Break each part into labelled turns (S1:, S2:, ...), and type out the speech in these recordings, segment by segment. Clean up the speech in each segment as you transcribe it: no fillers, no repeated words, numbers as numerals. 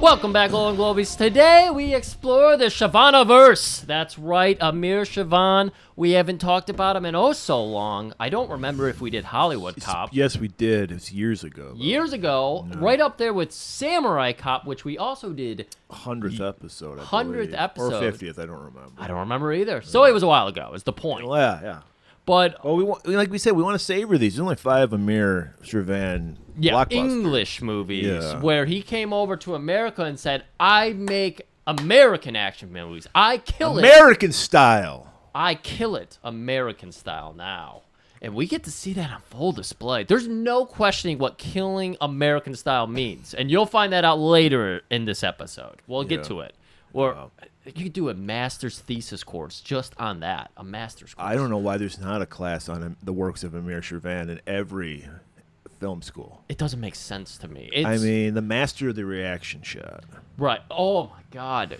S1: Welcome back, Golan-Globus. Today we explore the Shervaniverse. That's right, Amir Shervan. We haven't talked about him in oh so long. I don't remember if we did Hollywood Cop.
S2: Yes, we did. It's years ago.
S1: Years ago, right up there with Samurai Cop, which we also did.
S2: 100th episode, I
S1: 100th
S2: believe.
S1: episode.
S2: Or 50th, I don't remember.
S1: I don't remember either. So it was a while ago, is the point.
S2: Well, yeah.
S1: But
S2: Well, like we said, we want to savor these. There's only 5 Amir Shervan blockbusters.
S1: English movies where he came over to America and said, I make American action movies. I kill
S2: American style.
S1: I kill it American style now. And we get to see that on full display. There's no questioning what killing American style means. And you'll find that out later in this episode. We'll get to it. Or you could do a master's thesis course just on that. A master's course.
S2: I don't know why there's not a class on the works of Amir Shervan in every film school.
S1: It doesn't make sense to me.
S2: I mean, the master of the reaction shot.
S1: Right. Oh, my God.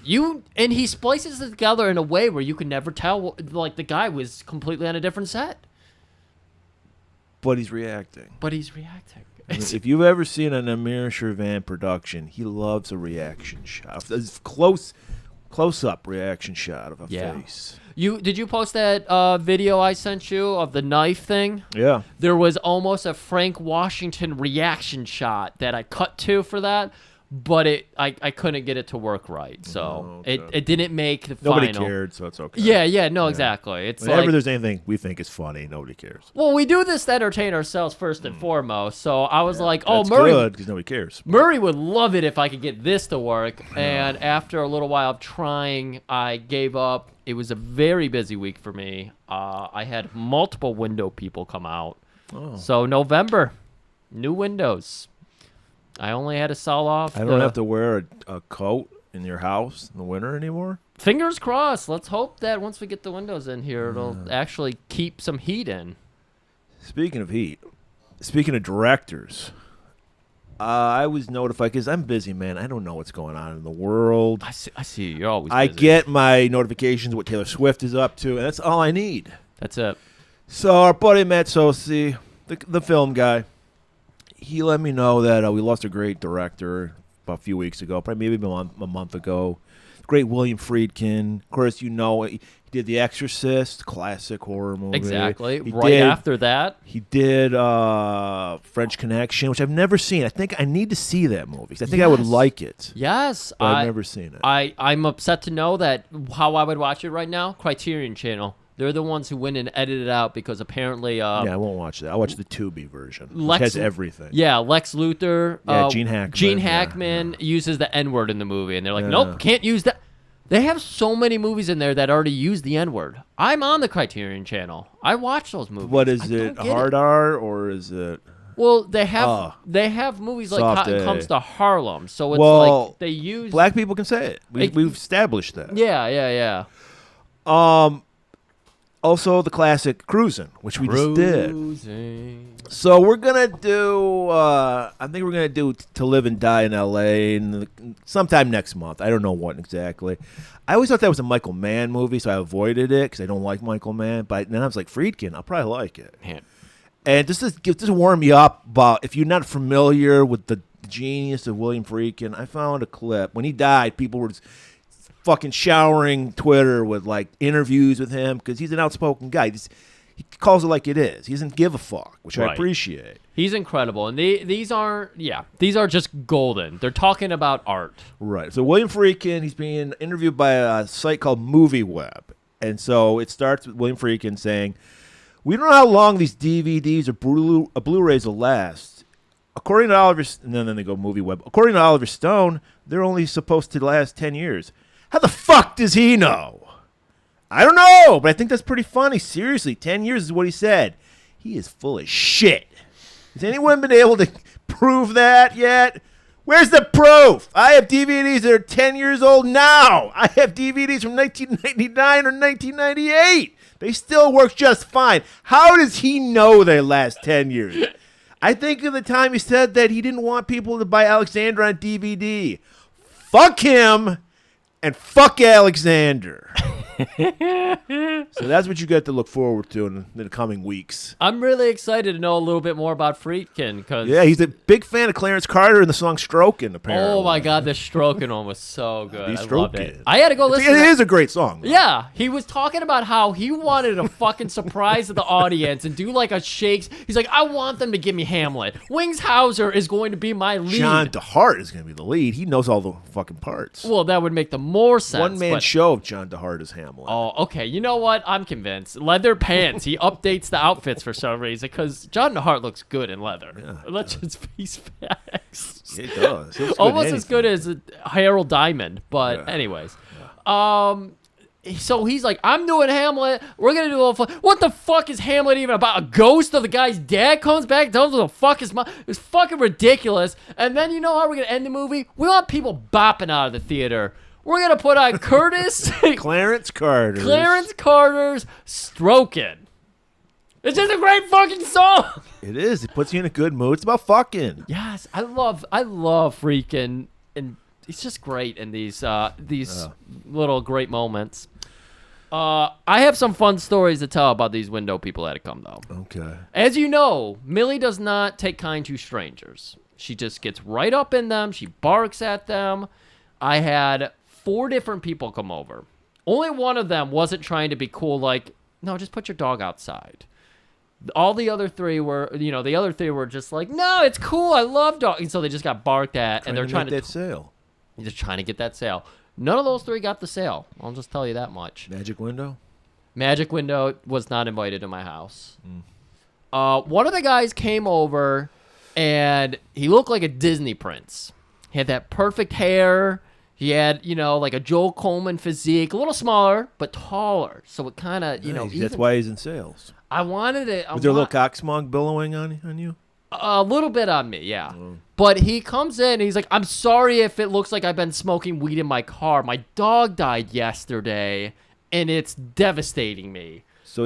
S1: And he splices it together in a way where you can never tell, like, the guy was completely on a different set.
S2: But he's reacting. I mean, if you've ever seen an Amir Shervan production, he loves a reaction shot. A close-up reaction shot of a face.
S1: Did you post that video I sent you of the knife thing?
S2: Yeah.
S1: There was almost a Frank Washington reaction shot that I cut to for that, but I couldn't get it to work right, so it didn't make the final.
S2: Nobody cared, so it's okay.
S1: Yeah, exactly. It's
S2: whenever there's anything we think is funny, nobody cares.
S1: Well, we do this to entertain ourselves first and foremost, so I was like, oh,
S2: That's
S1: Murray,
S2: good, because nobody cares.
S1: Murray would love it if I could get this to work, and after a little while of trying, I gave up. It was a very busy week for me. I had multiple window people come out. So November, new windows. I only had to sell off.
S2: I don't have to wear a coat in your house in the winter anymore.
S1: Fingers crossed. Let's hope that once we get the windows in here, it'll actually keep some heat in.
S2: Speaking of heat, speaking of directors, I was notified because I'm busy, man. I don't know what's going on in the world.
S1: I see. You're always busy.
S2: I get my notifications what Taylor Swift is up to, and that's all I need.
S1: That's it.
S2: So our buddy Matt Sosi, the film guy, he let me know that we lost a great director about a few weeks ago, probably maybe a month ago. Great William Friedkin. Of course, he did The Exorcist, classic horror movie.
S1: Exactly. After that,
S2: he did French Connection, which I've never seen. I think I need to see that movie. I think I would like it.
S1: Yes.
S2: But I've never seen it.
S1: I'm upset to know that how I would watch it right now, Criterion Channel. They're the ones who went and edited it out because apparently... yeah,
S2: I won't watch that. I'll watch the Tubi version, which has everything.
S1: Yeah, Lex Luthor.
S2: Gene Hackman.
S1: Gene Hackman uses the N-word in the movie, and they're like, nope, can't use that. They have so many movies in there that already use the N-word. I'm on the Criterion Channel. I watch those movies.
S2: What is it, hard R, or is it...
S1: Well, they have movies like Cotton Comes to Harlem, so it's like they use...
S2: Black people can say it. We've established that.
S1: Yeah.
S2: Also, the classic Cruisin', which we just did. So we're going to do, I think we're going to do To Live and Die in L.A. Sometime next month. I don't know what exactly. I always thought that was a Michael Mann movie, so I avoided it because I don't like Michael Mann. But then I was like, Friedkin, I'll probably like it.
S1: Man.
S2: And just to warm you up about, if you're not familiar with the genius of William Friedkin, I found a clip. When he died, people were just fucking showering Twitter with like interviews with him because he's an outspoken guy. He calls it like it is. He doesn't give a fuck, which I appreciate.
S1: He's incredible, and these are just golden. They're talking about art,
S2: right? So William Friedkin, he's being interviewed by a site called MovieWeb, and so it starts with William Friedkin saying, "We don't know how long these DVDs or Blu-rays will last. According to Oliver, and then they go MovieWeb. According to Oliver Stone, they're only supposed to last 10 years." How the fuck does he know? I don't know, but I think that's pretty funny. Seriously, 10 years is what he said. He is full of shit. Has anyone been able to prove that yet? Where's the proof? I have DVDs that are 10 years old now. I have DVDs from 1999 or 1998. They still work just fine. How does he know they last 10 years? I think of the time he said that he didn't want people to buy Alexander on DVD. Fuck him. And fuck Alexander. So that's what you get to look forward to in the coming weeks.
S1: I'm really excited to know a little bit more about Friedkin because
S2: Yeah, he's a big fan of Clarence Carter and the song "Strokin'." Apparently.
S1: oh my God, the stroking one was so good.
S2: He's
S1: I loved it.
S2: stroking.
S1: I had to go listen.
S2: It
S1: to that.
S2: is a great song. Though.
S1: Yeah, he was talking about how he wanted a fucking surprise to the audience and do like a shakes. He's like, I want them to give me Hamlet. Wings Hauser is going to be my lead.
S2: John DeHart is going to be the lead. He knows all the fucking parts.
S1: Well, that would make the more sense.
S2: One-man show of John DeHart as Hamlet.
S1: Oh, okay. You know what? I'm convinced. Leather pants. He updates the outfits for some reason because John DeHart looks good in leather.
S2: Yeah,
S1: Let's just face facts.
S2: It does. It looks good
S1: Almost
S2: in
S1: as good
S2: anything.
S1: as Harold Diamond. But
S2: Yeah.
S1: anyways. So he's like, I'm doing Hamlet. We're going to do a little fun. What the fuck is Hamlet even about? A ghost of the guy's dad comes back and tells him what the fuck is mom. It's fucking ridiculous. And then you know how we're going to end the movie? We want people bopping out of the theater. We're going to put on
S2: Clarence Carter.
S1: Clarence Carter's Strokin'. It's just a great fucking song.
S2: It is. It puts you in a good mood. It's about fucking.
S1: Yes, I love Friedkin, and he's just great in these little great moments. I have some fun stories to tell about these window people that have come though.
S2: Okay.
S1: As you know, Millie does not take kind to strangers. She just gets right up in them. She barks at them. I had 4 different people come over. Only one of them wasn't trying to be cool, like, no, just put your dog outside. All the other 3 were just like, no, it's cool. I love dogs. And so they just got barked at, and they're trying to
S2: get that sale.
S1: just trying to get that sale. None of those 3 got the sale. I'll just tell you that much.
S2: Magic window.
S1: Magic Window was not invited to my house. One of the guys came over, and he looked like a Disney prince. He had that perfect hair. He had, like a Joel Coleman physique, a little smaller, but taller. So it kind of,
S2: Nice.
S1: even,
S2: That's why he's in sales.
S1: I wanted it.
S2: Was there a little cock smog billowing on you?
S1: A little bit on me, yeah. But he comes in, and he's like, I'm sorry if it looks like I've been smoking weed in my car. My dog died yesterday, and it's devastating me.
S2: So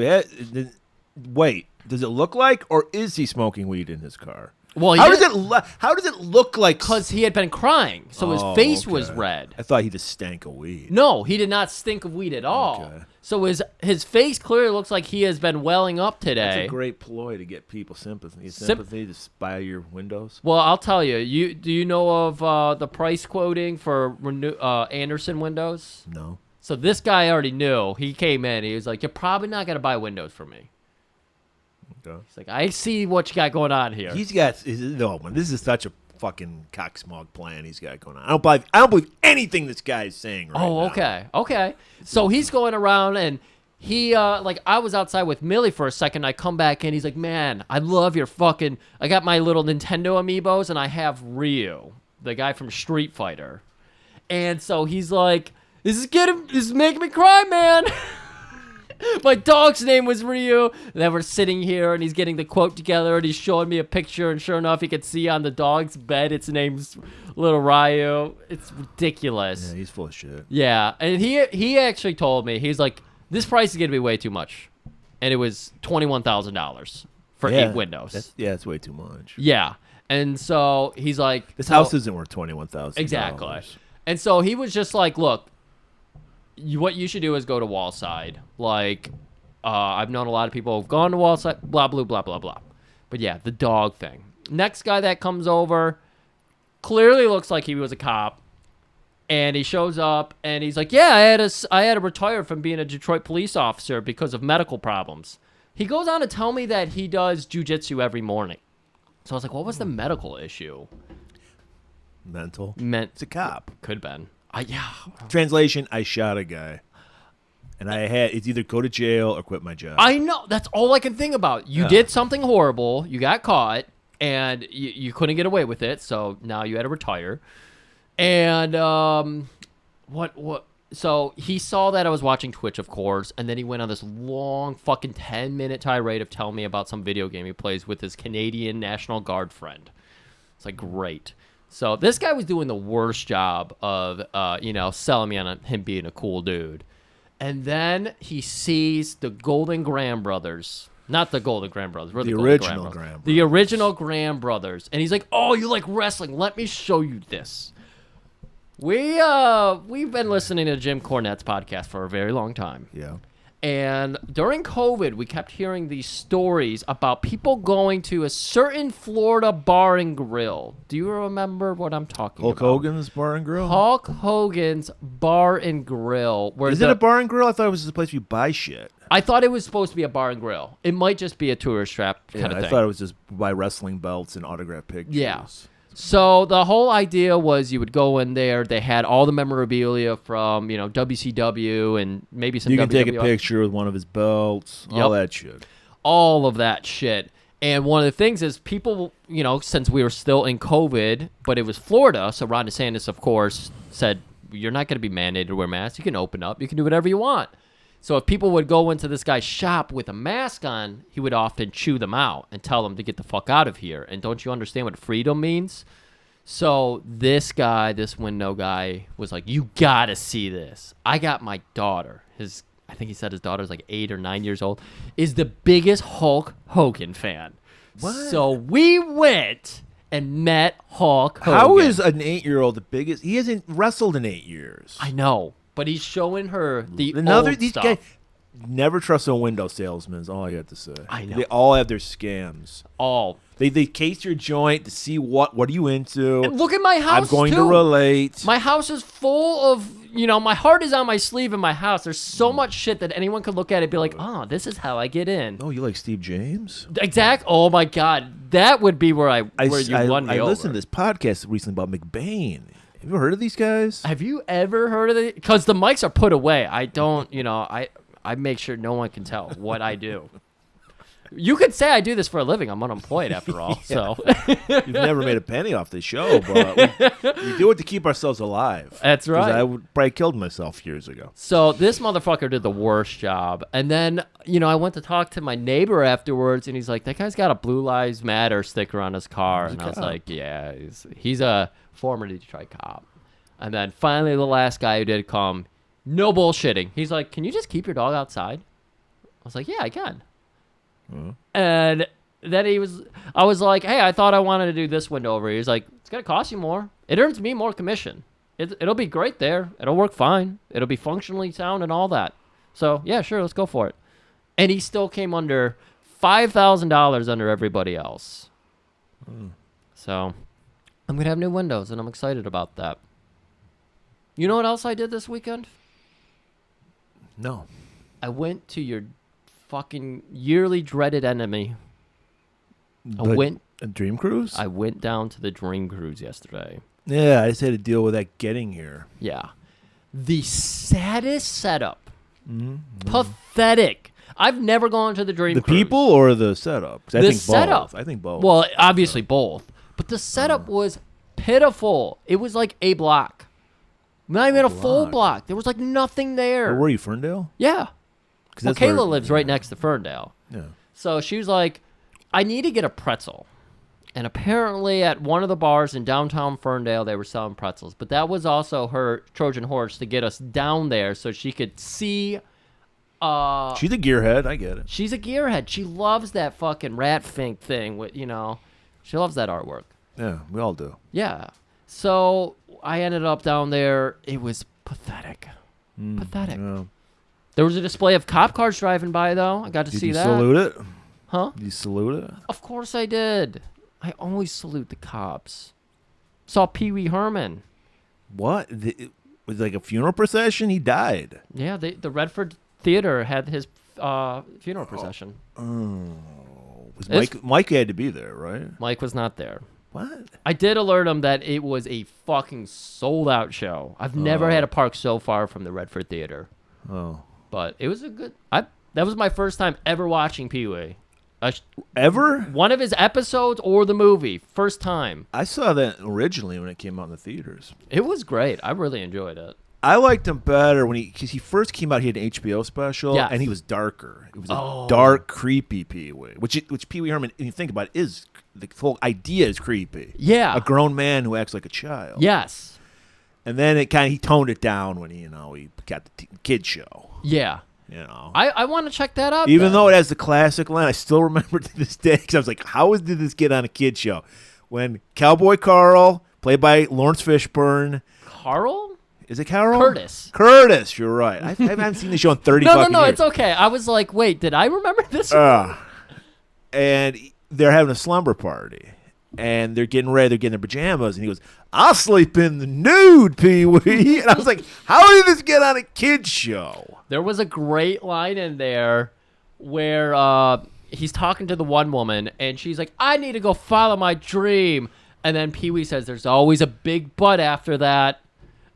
S2: wait, does it look like, or is he smoking weed in his car?
S1: Well,
S2: how does it look like?
S1: Because he had been crying, so his face was red.
S2: I thought he just stank of weed.
S1: No, he did not stink of weed at all.
S2: Okay.
S1: So his face clearly looks like he has been welling up today.
S2: That's a great ploy to get people sympathy. Sympathy to spy your windows.
S1: Well, I'll tell you. Do you know of the price quoting for Anderson windows?
S2: No.
S1: So this guy already knew. He came in. He was like, "You're probably not gonna buy windows for me."
S2: Okay.
S1: He's like, "I see what you got going on here."
S2: He's got no man. This is such a fucking cock smog plan he's got going on. I don't believe anything this guy is saying right now.
S1: Okay. So he's going around, and he I was outside with Millie for a second. I come back in. He's like, "Man, I love your fucking. I got my little Nintendo amiibos, and I have Ryu, the guy from Street Fighter." And so he's like, This is making me cry, man." My dog's name was Ryu. And then we're sitting here, and he's getting the quote together, and he's showing me a picture, and sure enough, he could see on the dog's bed, its name's Little Ryu. It's ridiculous.
S2: Yeah, he's full of shit.
S1: Yeah, and he actually told me, he's like, this price is going to be way too much. And it was $21,000 for 8 windows.
S2: That's way too much.
S1: Yeah. And so he's like...
S2: This house isn't worth $21,000.
S1: Exactly. And so he was just like, look, what you should do is go to Wallside. Like, I've known a lot of people who've gone to Wallside, blah, blah, blah, blah, blah. But yeah, the dog thing. Next guy that comes over clearly looks like he was a cop. And he shows up, and he's like, yeah, I had to retire from being a Detroit police officer because of medical problems. He goes on to tell me that he does jujitsu every morning. So I was like, what was the medical issue?
S2: Mental.
S1: It's
S2: a cop.
S1: Could have been. Yeah.
S2: Translation, I shot a guy. And it's either go to jail or quit my job.
S1: I know. That's all I can think about. You did something horrible. You got caught, and you couldn't get away with it, so now you had to retire. And so he saw that I was watching Twitch, of course, and then he went on this long fucking 10-minute tirade of telling me about some video game he plays with his Canadian National Guard friend. It's like, great. So this guy was doing the worst job of, selling me on him being a cool dude. And then he sees the Golden Graham brothers. Not the Golden Graham brothers. We're the
S2: original Graham brothers.
S1: The original Graham brothers. And he's like, oh, you like wrestling. Let me show you this. We've been listening to Jim Cornette's podcast for a very long time.
S2: Yeah.
S1: And during COVID, we kept hearing these stories about people going to a certain Florida bar and grill. Do you remember what I'm talking
S2: Hulk
S1: about?
S2: Hogan's Bar and Grill?
S1: Hulk Hogan's Bar and Grill.
S2: Is it a bar and grill? I thought it was just a place where you buy shit.
S1: I thought it was supposed to be a bar and grill. It might just be a tourist trap kind of thing.
S2: I thought it was just buy wrestling belts and autograph pictures.
S1: Yeah. So the whole idea was you would go in there. They had all the memorabilia from, WCW and maybe some
S2: You can take a
S1: WWF.
S2: picture with one of his belts, all that shit.
S1: All of that shit. And one of the things is people, since we were still in COVID, but it was Florida, so Ron DeSantis, of course, said, you're not going to be mandated to wear masks. You can open up. You can do whatever you want. So if people would go into this guy's shop with a mask on, he would often chew them out and tell them to get the fuck out of here. And don't you understand what freedom means? So this window guy was like, you got to see this. I got my daughter. I think he said his daughter's like 8 or 9 years old, is the biggest Hulk Hogan fan.
S2: What?
S1: So we went and met Hulk Hogan.
S2: How is an 8-year-old the biggest? He hasn't wrestled in 8 years.
S1: I know. But he's showing her the
S2: These
S1: stuff.
S2: guys never trust a window salesman is all I have to say.
S1: I know.
S2: They all have their scams.
S1: All.
S2: They case your joint to see what are you into.
S1: And look at my house,
S2: I'm going
S1: too.
S2: to relate.
S1: My house is full of, my heart is on my sleeve in my house. There's so much shit that anyone could look at it and be like, oh, this is how I get in.
S2: Oh, you like Steve James?
S1: Exact. Oh, my God. That would be where you won me
S2: I
S1: over.
S2: listened to this podcast recently about McBain. Have you heard of these guys?
S1: Have you ever heard of it? Because the mics are put away. I don't, I make sure no one can tell what I do. You could say I do this for a living. I'm unemployed after all. So
S2: You've never made a penny off this show, but we do it to keep ourselves alive.
S1: That's right.
S2: I would probably killed myself years ago.
S1: So this motherfucker did the worst job. And then, I went to talk to my neighbor afterwards, and he's like, that guy's got a Blue Lives Matter sticker on his car. And I was like, yeah, he's a former Detroit cop. And then finally the last guy who did come, no bullshitting. He's like, can you just keep your dog outside? I was like, yeah, I can. And then I was like, hey, I thought I wanted to do this window over here. He's like, it's going to cost you more. It earns me more commission. It'll be great there. It'll work fine. It'll be functionally sound and all that. So, yeah, sure, let's go for it. And he still came under $5,000 under everybody else. So, I'm going to have new windows, and I'm excited about that. You know what else I did this weekend?
S2: No.
S1: I went to your fucking yearly dreaded enemy.
S2: A Dream Cruise?
S1: I went down to the Dream Cruise yesterday.
S2: Yeah, I just had to deal with that getting here.
S1: Yeah. The saddest setup. Pathetic. I've never gone to the Dream Cruise.
S2: The people or the setup? 'Cause I think
S1: setup.
S2: both. I think both.
S1: Well, obviously both. But the setup was pitiful. It was like a block. Not even a full block. There was like nothing there.
S2: Where were you, Ferndale?
S1: Yeah. Well,
S2: That's where-
S1: Kayla lives right next to Ferndale.
S2: Yeah.
S1: So she was like, I need to get a pretzel. And apparently at one of the bars in downtown Ferndale, they were selling pretzels. But that was also her Trojan horse to get us down there so she could see.
S2: She's a gearhead. I get it.
S1: She's a gearhead. She loves that fucking rat fink thing. She loves that artwork.
S2: Yeah, we all do.
S1: Yeah. So I ended up down there. It was pathetic. Pathetic.
S2: Yeah.
S1: There was a display of cop cars driving by, though. I got to see that.
S2: Did you salute it?
S1: Huh?
S2: Did you salute it?
S1: Of course I did. I always salute the cops. Saw Pee Wee Herman.
S2: What? It was like a funeral procession? He died.
S1: Yeah, the Redford Theater had his funeral procession.
S2: Mike had to be there, right?
S1: Mike was not there.
S2: What?
S1: I did alert him that it was a fucking sold-out show. I've never had a park so far from the Redford Theater.
S2: Oh.
S1: But it was a good... that was my first time ever watching Pee Wee.
S2: Ever?
S1: One of his episodes or the movie. First time.
S2: I saw that originally when it came out in the theaters.
S1: It was great. I really enjoyed it.
S2: I liked him better because he first came out. He had an HBO special,
S1: Yes.
S2: and he was darker. It was a dark, creepy Pee Wee, which Pee Wee Herman, if you think about it, is the whole idea is creepy.
S1: Yeah.
S2: A grown man who acts like a child.
S1: Yes.
S2: And then he toned it down when he got the kid show.
S1: Yeah.
S2: I
S1: want to check that out.
S2: Even
S1: then.
S2: though it has the classic line, I still remember to this day because I was like, "How did this get on a kid show?" When Cowboy Carl played by Lawrence Fishburne.
S1: Carl?
S2: Is it Carol?
S1: Curtis.
S2: Curtis, you're right. I haven't seen the show in 30
S1: No,
S2: fucking years.
S1: it's okay. I was like, wait, did I remember this?
S2: And they're having a slumber party. And they're getting ready. They're getting their pajamas. And he goes, I'll sleep in the nude, Pee-wee. And I was like, how did this get on a kid's show?
S1: There was a great line in there where he's talking to the one woman, and she's like, I need to go follow my dream. And then Pee-wee says, there's always a big butt after that.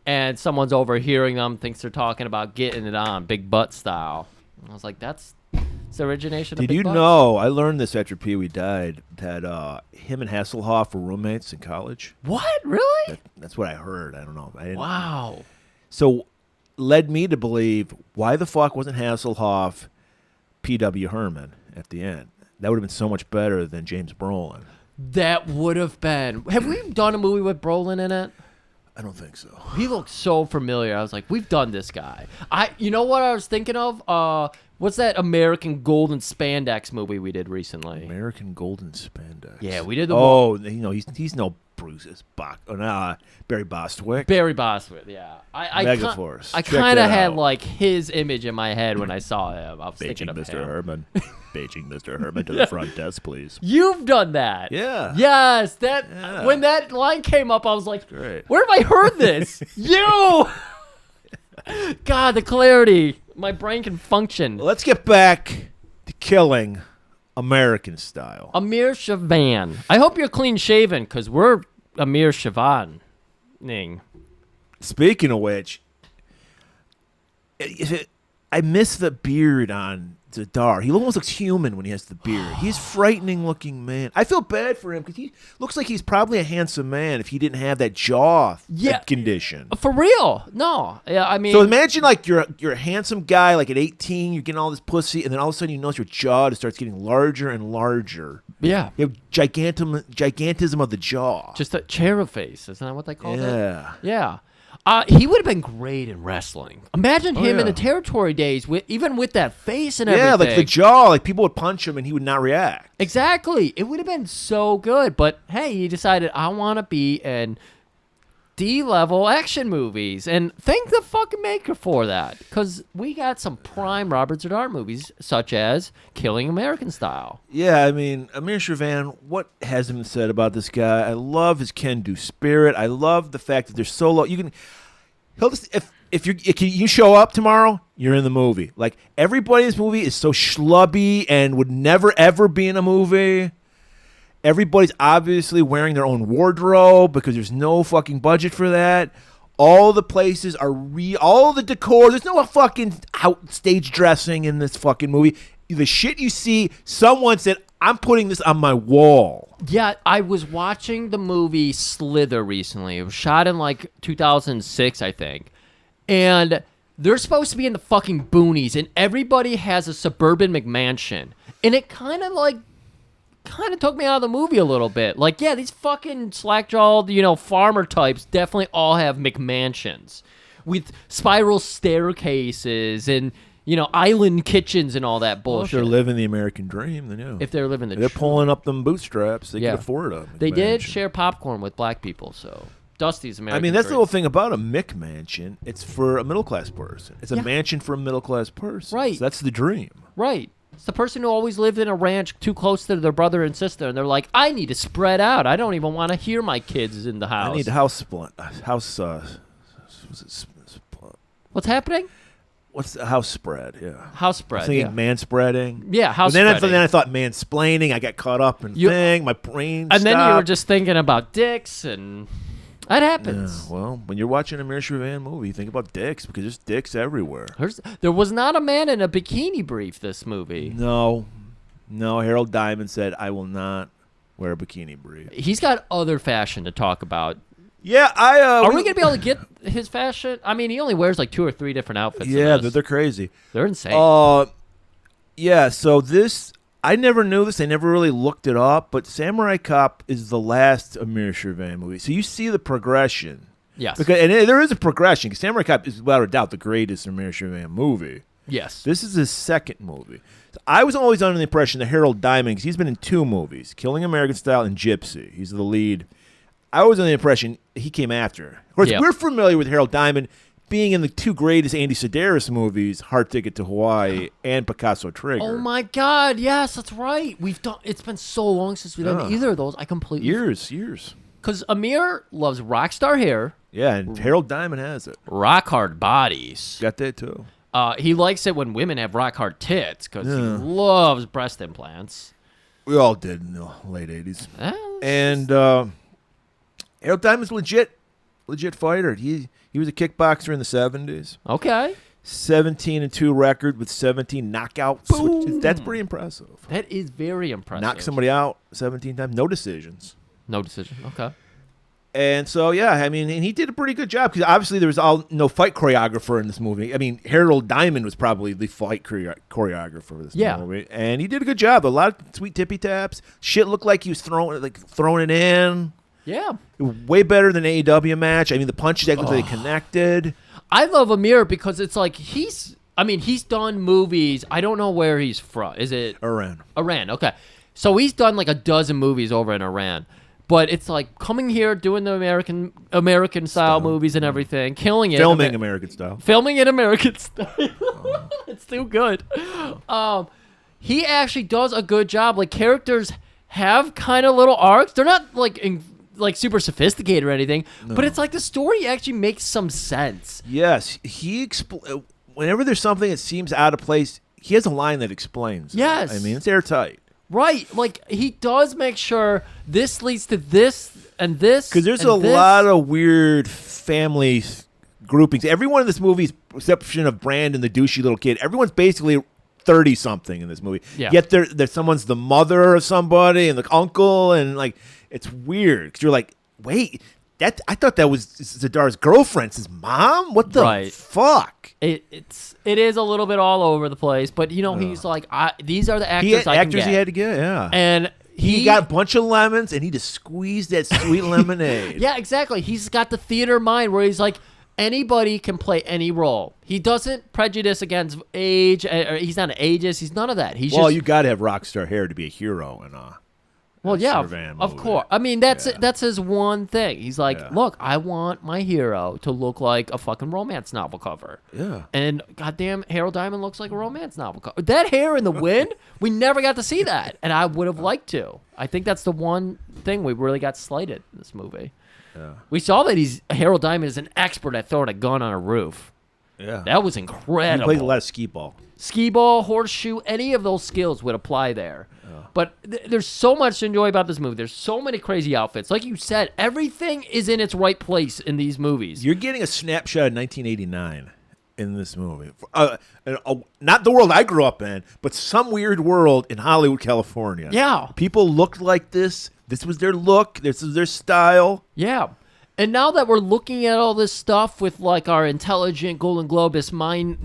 S1: And someone's overhearing them, thinks they're talking about getting it on, big butt style. And I was like, that's the origination of
S2: Did
S1: big
S2: you
S1: butts.
S2: know, I learned this after Pee-wee died, that him and Hasselhoff were roommates in college?
S1: What? Really?
S2: That's what I heard. I don't know.
S1: Wow.
S2: So led me to believe, why the fuck wasn't Hasselhoff P.W. Herman at the end? That would have been so much better than James Brolin.
S1: That would have been. Have we done a movie with Brolin in it?
S2: I don't think so.
S1: He looked so familiar. I was like, we've done this guy. You know what I was thinking of? What's that American Golden Spandex movie we did recently?
S2: American Golden Spandex.
S1: Yeah, we did the
S2: Oh, he's no Bruce's Barry Bostwick.
S1: Barry Bostwick, yeah.
S2: Megaforce.
S1: I
S2: Check
S1: kind of
S2: that
S1: had
S2: out.
S1: like his image in my head when I saw him. I was thinking
S2: Paging
S1: of
S2: Mr.
S1: him.
S2: Herman. Paging Mr. Herman to the front desk, please.
S1: You've done that.
S2: Yeah.
S1: Yes.
S2: Yeah.
S1: When that line came up, I was like,
S2: Great.
S1: where have I heard this? You! God, the clarity. My brain can function.
S2: Let's get back to killing American style.
S1: Amir Shervan. I hope you're clean shaven, because we're Amir Shervan-ing.
S2: Speaking of which, I miss the beard on Zadar. He almost looks human when he has the beard. He's a frightening looking man. I feel bad for him because he looks like he's probably a handsome man if he didn't have that jaw condition.
S1: For real. No. Yeah, I mean.
S2: So imagine like you're a handsome guy, like at 18, you're getting all this pussy, and then all of a sudden you notice your jaw starts getting larger and larger.
S1: Yeah.
S2: You have gigantism of the jaw.
S1: Just a cherub face. Isn't that what they call it?
S2: Yeah.
S1: Yeah. He would have been great in wrestling. Imagine him in
S2: yeah.
S1: the territory days, even with that face and everything.
S2: Yeah, like the jaw, like people would punch him and he would not react.
S1: Exactly. It would have been so good. But hey, he decided, I want to be in D-level action movies. And thank the fucking maker for that. Because we got some prime Robert Z'Dar movies, such as Killing American Style.
S2: Yeah, I mean, Amir Shervan, what hasn't been said about this guy? I love his can-do spirit. I love the fact that they're so low. He'll just, if you show up tomorrow, you're in the movie. Like, everybody in this movie is so schlubby and would never, ever be in a movie. Everybody's obviously wearing their own wardrobe because there's no fucking budget for that. All the places are all the decor. There's no fucking stage dressing in this fucking movie. The shit you see, someone said, I'm putting this on my wall.
S1: Yeah, I was watching the movie Slither recently. It was shot in like 2006, I think. And they're supposed to be in the fucking boonies, and everybody has a suburban McMansion. And it kind of took me out of the movie a little bit. Like, yeah, these fucking slack-jawed, farmer types definitely all have McMansions with spiral staircases and, island kitchens and all that
S2: Well, if
S1: bullshit.
S2: they're living the American dream, then yeah.
S1: If they're living the
S2: They're
S1: truth.
S2: pulling up them bootstraps. They
S1: Yeah.
S2: can afford them.
S1: They did share popcorn with black people, so Dusty's American
S2: I mean, that's the
S1: dream.
S2: whole thing about a McMansion. It's for a middle-class person. It's a mansion for a middle-class person.
S1: Right.
S2: So that's the dream.
S1: Right. It's the person who always lived in a ranch too close to their brother and sister, and they're like, I need to spread out. I don't even want to hear my kids in the house.
S2: I need a house split.
S1: What's happening?
S2: What's the house spread? Yeah.
S1: House
S2: I
S1: spread.
S2: was thinking
S1: Yeah.
S2: manspreading.
S1: Yeah, house
S2: But then
S1: spreading.
S2: I thought mansplaining. I got caught up in thing. My brain
S1: And then you were
S2: stopped.
S1: just thinking about dicks, and that
S2: Yeah,
S1: happens.
S2: well, when you're watching a Amir Shervan movie, think about dicks because there's dicks everywhere.
S1: There was not a man in a bikini brief this movie.
S2: No. Harold Diamond said, I will not wear a bikini brief.
S1: He's got other fashion to talk about.
S2: Yeah,
S1: Are we going to be able to get his fashion? I mean, he only wears like 2 or 3 different outfits.
S2: Yeah,
S1: in this.
S2: they're crazy.
S1: They're insane.
S2: Yeah, so this, I never knew this. I never really looked it up, but Samurai Cop is the last Amir Shervan movie. So you see the progression.
S1: Yes.
S2: There is a progression because Samurai Cop is without a doubt the greatest Amir Shervan movie.
S1: Yes.
S2: This is his second movie. So I was always under the impression that Harold Diamond, because he's been in 2 movies, Killing American Style and Gypsy. He's the lead. I was under the impression he came after. Of course,
S1: Yeah.
S2: we're familiar with Harold Diamond being in the two greatest Andy Sedaris movies, Hard Ticket to Hawaii and Picasso Trigger.
S1: Oh my God! Yes, that's right. We've done. It's been so long since we've done either of those. I completely
S2: Years.
S1: because Amir loves rock star hair,
S2: Yeah, and Harold Diamond has it.
S1: rock hard bodies.
S2: Got that too.
S1: He likes it when women have rock hard tits because he loves breast implants.
S2: We all did in the late 80s.
S1: Eh,
S2: And Harold Diamond's legit fighter. He was a kickboxer in the 70s.
S1: okay,
S2: 17-2 record with 17 knockouts.
S1: Boom.
S2: That's pretty impressive.
S1: that is very impressive.
S2: Knock somebody out 17 times, no decisions.
S1: No decision. Okay.
S2: And so, yeah, I mean, and he did a pretty good job because obviously there was no fight choreographer in this movie. I mean, Harold Diamond was probably the fight choreographer for this movie, and he did a good job. A lot of sweet tippy taps. Shit looked like he was throwing it in.
S1: Yeah.
S2: Way better than an AEW match. I mean, the punches actually connected.
S1: I love Amir because it's like he's done movies. I don't know where he's from. Is it
S2: Iran?
S1: Iran? Okay. So he's done like a dozen movies over in Iran. But it's like coming here, doing the American style movies and everything, killing it.
S2: Filming American style.
S1: Filming it American style. It's too good. He actually does a good job. Like characters have kind of little arcs. They're not like super sophisticated or anything, but it's like the story actually makes some sense.
S2: Yes, whenever there's something that seems out of place, he has a line that explains.
S1: Yes.
S2: I mean, it's airtight.
S1: Right. Like he does make sure this leads to this and this.
S2: Because there's
S1: and
S2: a
S1: this.
S2: lot of weird family groupings. Everyone in this movie, exception of Brand and the douchey little kid, everyone's basically 30-something in this movie.
S1: Yeah.
S2: Yet there's someone's the mother of somebody and the uncle, and like it's weird because you're like, wait, I thought that was Zidar's girlfriend. His mom? What the fuck?
S1: It is a little bit all over the place, but he's like, these are the actors I can get.
S2: He had to get, yeah.
S1: And
S2: he got a bunch of lemons, and he just squeezed that sweet lemonade.
S1: Yeah, exactly. He's got the theater mind where he's like, anybody can play any role. He doesn't prejudice against age. He's not ageist. He's none of that.
S2: You got to have rock star hair to be a hero in
S1: Shervan of course. I mean, that's his one thing. He's like, look, I want my hero to look like a fucking romance novel cover.
S2: Yeah.
S1: And goddamn, Harold Diamond looks like a romance novel cover. That hair in the wind, we never got to see that, and I would have liked to. I think that's the one thing we really got slighted in this movie.
S2: Yeah.
S1: We saw that Harold Diamond is an expert at throwing a gun on a roof.
S2: Yeah.
S1: That was incredible.
S2: He played a lot of skee ball.
S1: Skee ball, horseshoe, any of those skills would apply there. But there's so much to enjoy about this movie. There's so many crazy outfits. Like you said, everything is in its right place in these movies.
S2: You're getting a snapshot of 1989 in this movie. Not the world I grew up in, but some weird world in Hollywood, California.
S1: Yeah.
S2: People looked like this. This was their look. This was their style.
S1: Yeah. And now that we're looking at all this stuff with like our intelligent Golan-Globus mind,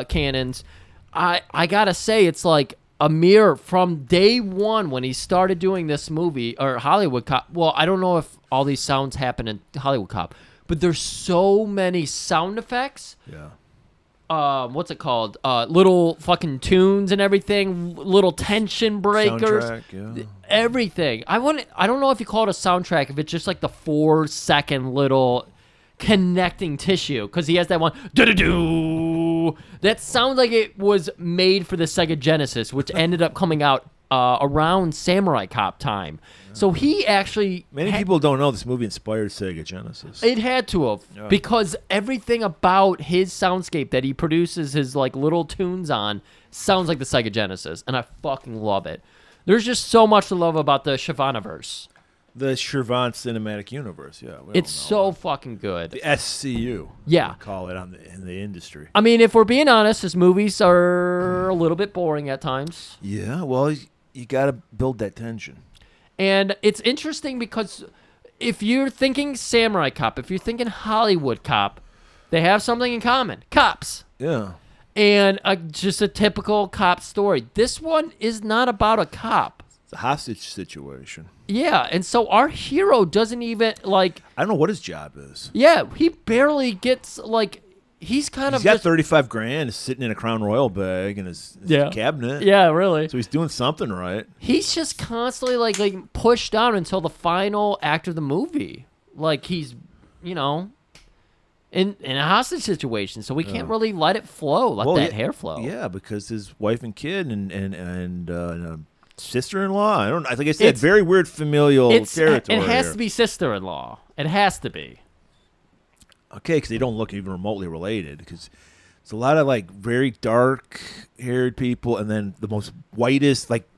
S1: cannons, I gotta say it's like Amir from day one when he started doing this movie or Hollywood Cop. Well, I don't know if all these sounds happen in Hollywood Cop, but there's so many sound effects.
S2: Yeah.
S1: What's it called? Little fucking tunes and everything, little tension breakers,
S2: Soundtrack, yeah.
S1: everything. I don't know if you call it a soundtrack, if it's just like the 4-second little connecting tissue, because he has that one do-do-do that sounds like it was made for the Sega Genesis, which ended up coming out around Samurai Cop time. So he actually
S2: Many people don't know this movie inspired Sega Genesis.
S1: it had to have, because everything about his soundscape that he produces his like little tunes on sounds like the Sega Genesis, and I fucking love it. There's just so much to love about the Shervaniverse.
S2: The Shervan Cinematic Universe, yeah.
S1: It's so fucking good.
S2: The SCU.
S1: Yeah.
S2: We call it in the industry.
S1: I mean, if we're being honest, his movies are a little bit boring at times.
S2: Yeah, well, you got to build that tension.
S1: And it's interesting because if you're thinking Samurai Cop, if you're thinking Hollywood Cop, they have something in common. Cops.
S2: Yeah.
S1: And just a typical cop story. This one is not about a cop.
S2: It's a hostage situation.
S1: Yeah, and so our hero doesn't even, like...
S2: I don't know what his job is.
S1: Yeah, he barely gets, like... he's kind
S2: He's
S1: of
S2: got
S1: just,
S2: 35 grand sitting in a Crown Royal bag in his cabinet.
S1: Yeah, really.
S2: So he's doing something right.
S1: He's just constantly like pushed down until the final act of the movie. Like he's, in a hostage situation, so we can't really let it flow, let hair flow.
S2: Yeah, because his wife and kid and sister-in-law. I think I said very weird familial territory.
S1: It has to be sister-in-law. It has to be.
S2: Okay, because they don't look even remotely related. Because it's a lot of like very dark-haired people, and then the most whitest, like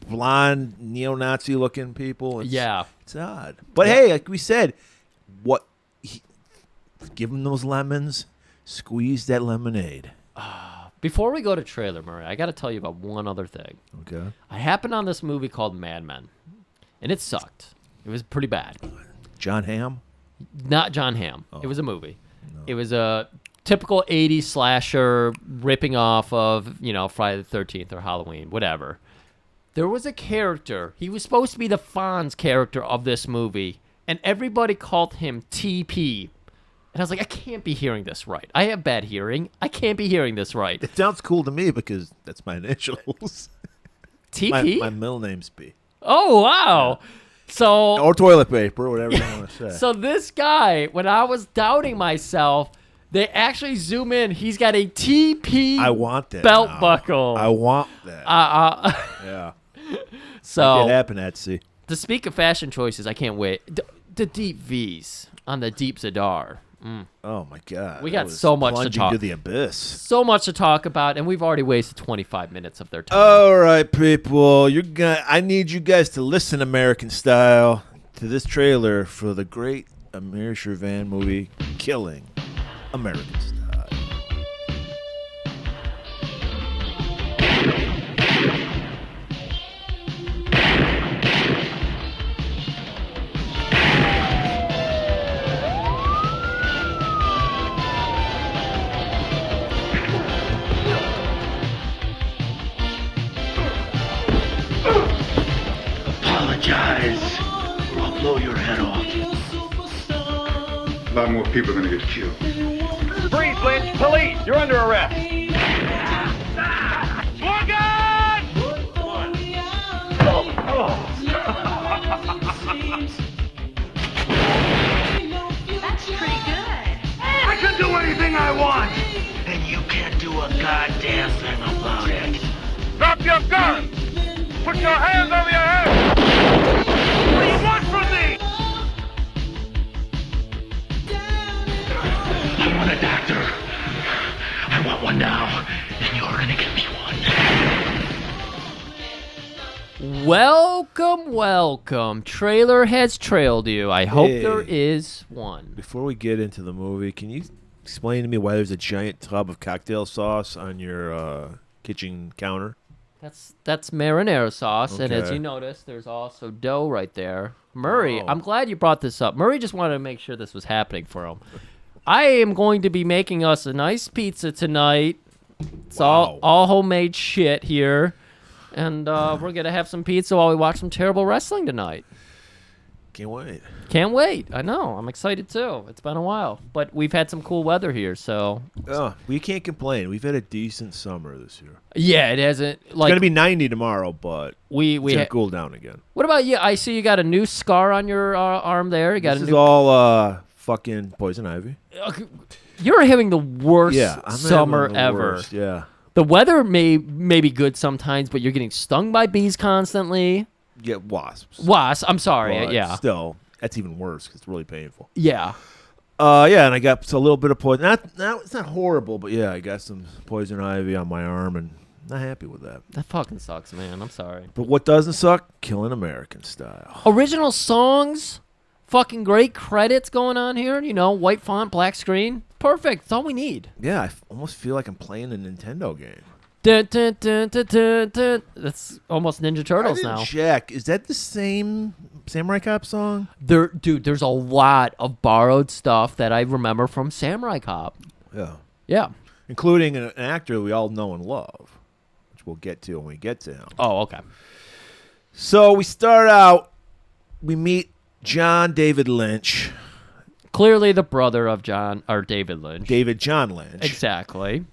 S2: blonde neo-Nazi-looking people. It's odd. But hey, like we said, give them those lemons, squeeze that lemonade.
S1: Before we go to trailer, Murray, I got to tell you about one other thing.
S2: Okay.
S1: I happened on this movie called Mad Men, and it sucked. It was pretty bad.
S2: John Hamm?
S1: Not John Hamm.
S2: Oh.
S1: It was a movie.
S2: No.
S1: It was a typical 80s slasher ripping off of, Friday the 13th or Halloween, whatever. There was a character. He was supposed to be the Fonz character of this movie, and everybody called him TP. And I was like, I can't be hearing this right. I have bad hearing. I can't be hearing this right.
S2: It sounds cool to me because that's my initials.
S1: TP?
S2: My middle name's P.
S1: Oh, wow. Yeah. So
S2: or toilet paper, whatever you want to say.
S1: So this guy, when I was doubting myself, they actually zoom in. He's got a TP belt buckle.
S2: I want that. Yeah.
S1: So
S2: it happened at sea.
S1: To speak of fashion choices, I can't wait. The deep V's on the deep Zadar.
S2: Oh my God!
S1: We got so much to talk.
S2: To the abyss.
S1: So much to talk about, and we've already wasted 25 minutes of their time.
S2: All right, people, I need you guys to listen, American style, to this trailer for the great Amir Shervan movie, Killing American Style.
S3: Apologize, or I'll blow your head off.
S4: A lot more people are gonna get killed.
S5: Freeze, Lynch! Police! You're under arrest! Look out!
S6: That's pretty good.
S3: I can do anything I want! And you can't do a goddamn thing about it.
S5: Drop your gun! Put your hands over your head! What do you want from me?
S3: I want a doctor. I want one now, and you're gonna give me one.
S1: Welcome. Trailer has trailed you. I hope there is one.
S2: Before we get into the movie, can you explain to me why there's a giant tub of cocktail sauce on your kitchen counter?
S1: That's marinara sauce, and as
S2: Okay.
S1: you notice, there's also dough right there. Murray, I'm glad you brought this up. Murray just wanted to make sure this was happening for him. I am going to be making us a nice pizza tonight. It's all homemade shit here, and we're gonna have some pizza while we watch some terrible wrestling tonight.
S2: Can't wait.
S1: Can't wait. I know. I'm excited too. It's been a while, but we've had some cool weather here, so
S2: We can't complain. We've had a decent summer this year.
S1: yeah, it hasn't
S2: It's gonna be 90 tomorrow, but
S1: we
S2: it's gonna cool down again.
S1: What about you? I see you got a new scar on your arm there. You got
S2: This
S1: a
S2: is
S1: new.
S2: all fucking poison ivy.
S1: You're having the worst
S2: Yeah, I'm
S1: summer
S2: having the
S1: ever.
S2: worst, yeah.
S1: The weather may be good sometimes, but you're getting stung by bees constantly.
S2: Yeah, wasps.
S1: I'm sorry.
S2: But
S1: Yeah.
S2: Still, that's even worse 'cause it's really painful.
S1: Yeah.
S2: Yeah, and I got a little bit of poison. Not it's not horrible, but yeah, I got some poison ivy on my arm, and not happy with that.
S1: That fucking sucks, man. I'm sorry.
S2: But what doesn't suck? Killing American Style.
S1: Original songs, fucking great credits going on here. White font, black screen. Perfect. That's all we need.
S2: Yeah, I almost feel like I'm playing a Nintendo game.
S1: Dun, dun, dun, dun, dun, dun. That's almost Ninja Turtles now.
S2: Check. Is that the same Samurai Cop song?
S1: There's a lot of borrowed stuff that I remember from Samurai Cop.
S2: Yeah.
S1: Yeah.
S2: Including an actor we all know and love, which we'll get to when we get to him.
S1: Oh, okay.
S2: So we start out, we meet John David Lynch.
S1: Clearly the brother of David Lynch.
S2: David John Lynch.
S1: Exactly.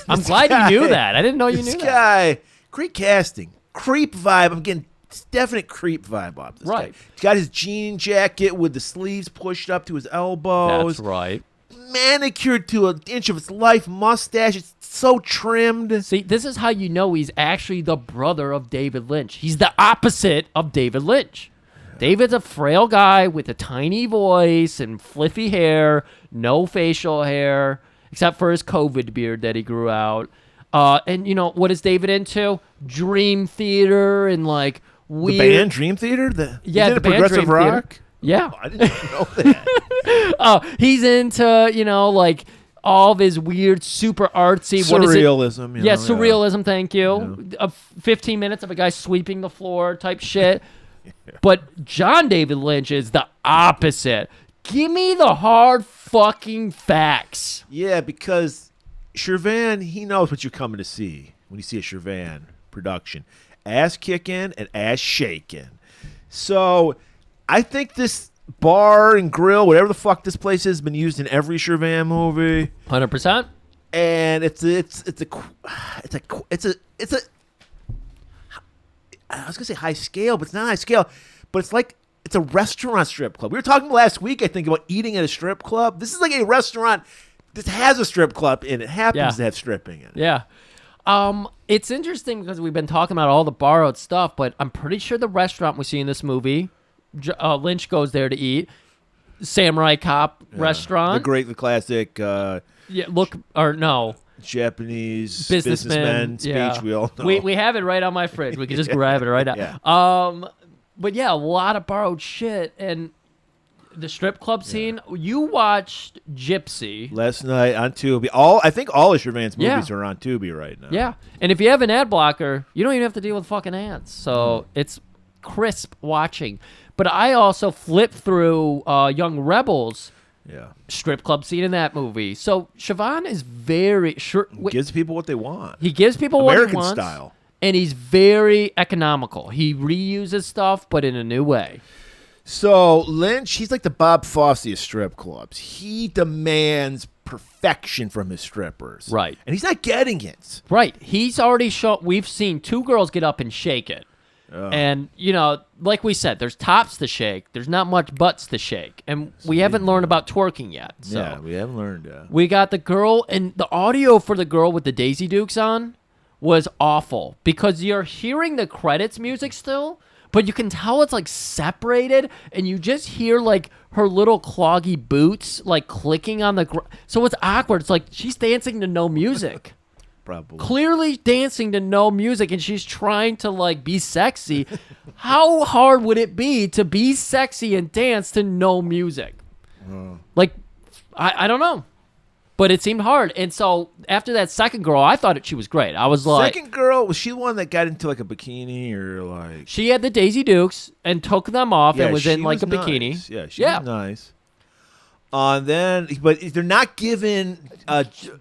S1: I'm glad you knew that. I didn't know you knew
S2: This
S1: that.
S2: guy, great casting. Creep vibe. I'm getting definite creep vibe off this
S1: Right.
S2: guy. He's got his jean jacket with the sleeves pushed up to his elbows.
S1: That's right.
S2: Manicured to an inch of its life. Mustache. It's so trimmed.
S1: See, this is how you know he's actually the brother of David Lynch. He's the opposite of David Lynch. David's a frail guy with a tiny voice and fliffy hair, no facial hair, except for his COVID beard that he grew out. And, you know, what is David into? Dream theater and, like,
S2: The
S1: weird...
S2: band Dream Theater?
S1: Yeah,
S2: the
S1: the band
S2: progressive
S1: Dream Theater.
S2: rock?
S1: Yeah.
S2: Oh, I didn't even know that.
S1: He's into, you know, like, all of his weird, super artsy... What is it?
S2: Surrealism.
S1: Yeah, surrealism, thank you. 15 minutes of a guy sweeping the floor type shit. But John David Lynch is the opposite. Give me the hard fucking facts.
S2: Yeah, because Shervan, he knows what you're coming to see when you see a Shervan production. Ass kicking and ass shaking. So I think this bar and grill, whatever the fuck this place is, has been used in every Shervan movie.
S1: 100%.
S2: And it's a I was gonna say high scale, but it's not high scale. But it's a restaurant strip club. We were talking last week, I think, about eating at a strip club. This is like a restaurant that has a strip club in it. Happens to have stripping in it.
S1: Yeah. It's interesting because we've been talking about all the borrowed stuff, but I'm pretty sure the restaurant we see in this movie, Lynch goes there to eat. Samurai Cop restaurant.
S2: The classic Japanese businessman speech.
S1: Yeah.
S2: We all know.
S1: We have it right on my fridge. We can just grab it right now.
S2: Yeah.
S1: But yeah, a lot of borrowed shit. And the strip club scene, you watched Gypsy.
S2: Last night on Tubi. I think all of Shervan's movies are on Tubi right now.
S1: Yeah. And if you have an ad blocker, you don't even have to deal with fucking ads. So it's crisp watching. But I also flipped through Young Rebels.
S2: Yeah.
S1: Strip club scene in that movie. So Shervan is very sure.
S2: Gives people what they want.
S1: He gives people
S2: American
S1: what he wants,
S2: style.
S1: and he's very economical. He reuses stuff, but in a new way.
S2: So Lynch, he's like the Bob Fosse of strip clubs. He demands perfection from his strippers,
S1: Right.
S2: And he's not getting it.
S1: Right. He's already shown. We've seen two girls get up and shake it. And, you know, like we said, there's tops to shake. There's not much butts to shake. And we haven't learned about twerking yet. So.
S2: Yeah, we haven't learned.
S1: We got the girl, and the audio for the girl with the Daisy Dukes on was awful because you're hearing the credits music still, but you can tell it's like separated, and you just hear like her little cloggy boots like clicking on the ground. So it's awkward. It's like she's dancing to no music.
S2: Probably.
S1: Clearly dancing to no music, and she's trying to like be sexy. How hard would it be to be sexy and dance to no music? Like, I don't know, but it seemed hard. And so after that second girl, I thought she was great. I was like,
S2: Second girl, was she the one that got into like a bikini or like?
S1: she had the Daisy Dukes and took them off and was
S2: she
S1: in like a
S2: was
S1: bikini.
S2: nice. Yeah, she was nice. But they're not giving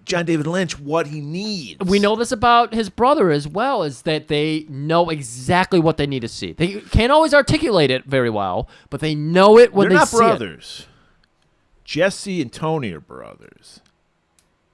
S2: John David Lynch what he needs.
S1: We know this about his brother as well, is that they know exactly what they need to see. They can't always articulate it very well, but they know it when
S2: They're not
S1: see
S2: brothers. Jesse and Tony are brothers.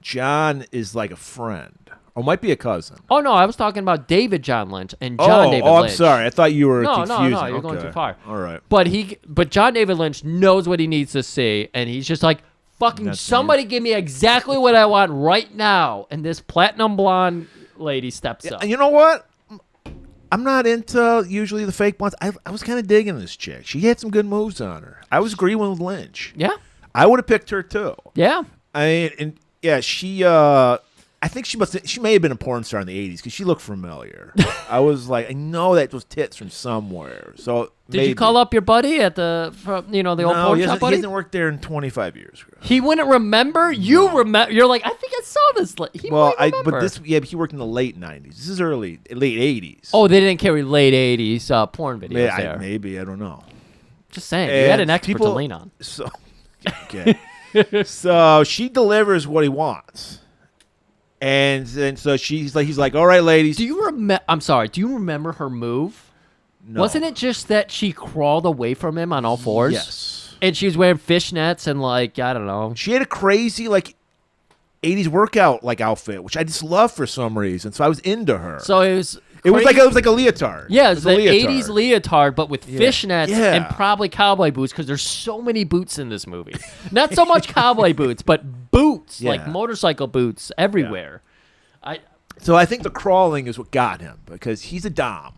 S2: John is like a friend. Or might be a cousin.
S1: Oh, no, I was talking about David John Lynch and John David Lynch.
S2: I'm sorry. I thought you were
S1: No,
S2: confusing.
S1: no, you're going too far.
S2: All right.
S1: But John David Lynch knows what he needs to see, and he's just like, fucking
S2: That's
S1: somebody give me exactly what I want right now. And this platinum blonde lady steps up.
S2: And you know what? I'm not into usually the fake blondes. I was kind of digging this chick. She had some good moves on her. I was agreeing with Lynch.
S1: Yeah.
S2: I would have picked her too.
S1: Yeah.
S2: I mean, and yeah, she. I think she may have been a porn star in the 80s because she looked familiar. I was like, I know that those tits from somewhere. So
S1: Did you call up your buddy at the old porn shop, buddy?
S2: He hasn't worked there in 25 years.
S1: He wouldn't remember? You remember? You're like, I think I saw this. He might remember.
S2: He worked in the late 90s. This is late 80s.
S1: Oh, they didn't carry late 80s porn videos there.
S2: Maybe, I don't know.
S1: Just saying. You had an expert to lean on.
S2: So, okay. So she delivers what he wants. And so he's like, all right, ladies.
S1: Do you remember? I'm sorry. Do you remember her move?
S2: No.
S1: Wasn't it just that she crawled away from him on all fours?
S2: Yes.
S1: And she was wearing fishnets and like, I don't know.
S2: She had a crazy like 80s workout like outfit, which I just love for some reason. So I was into her.
S1: So it was
S2: like a leotard.
S1: Yeah, it's
S2: a
S1: the
S2: leotard.
S1: 80s leotard, but with fishnets
S2: Yeah.
S1: and probably cowboy boots, because there's so many boots in this movie. Not so much cowboy boots, but boots, like
S2: Yeah.
S1: motorcycle boots everywhere.
S2: So I think the crawling is what got him, because he's a dom.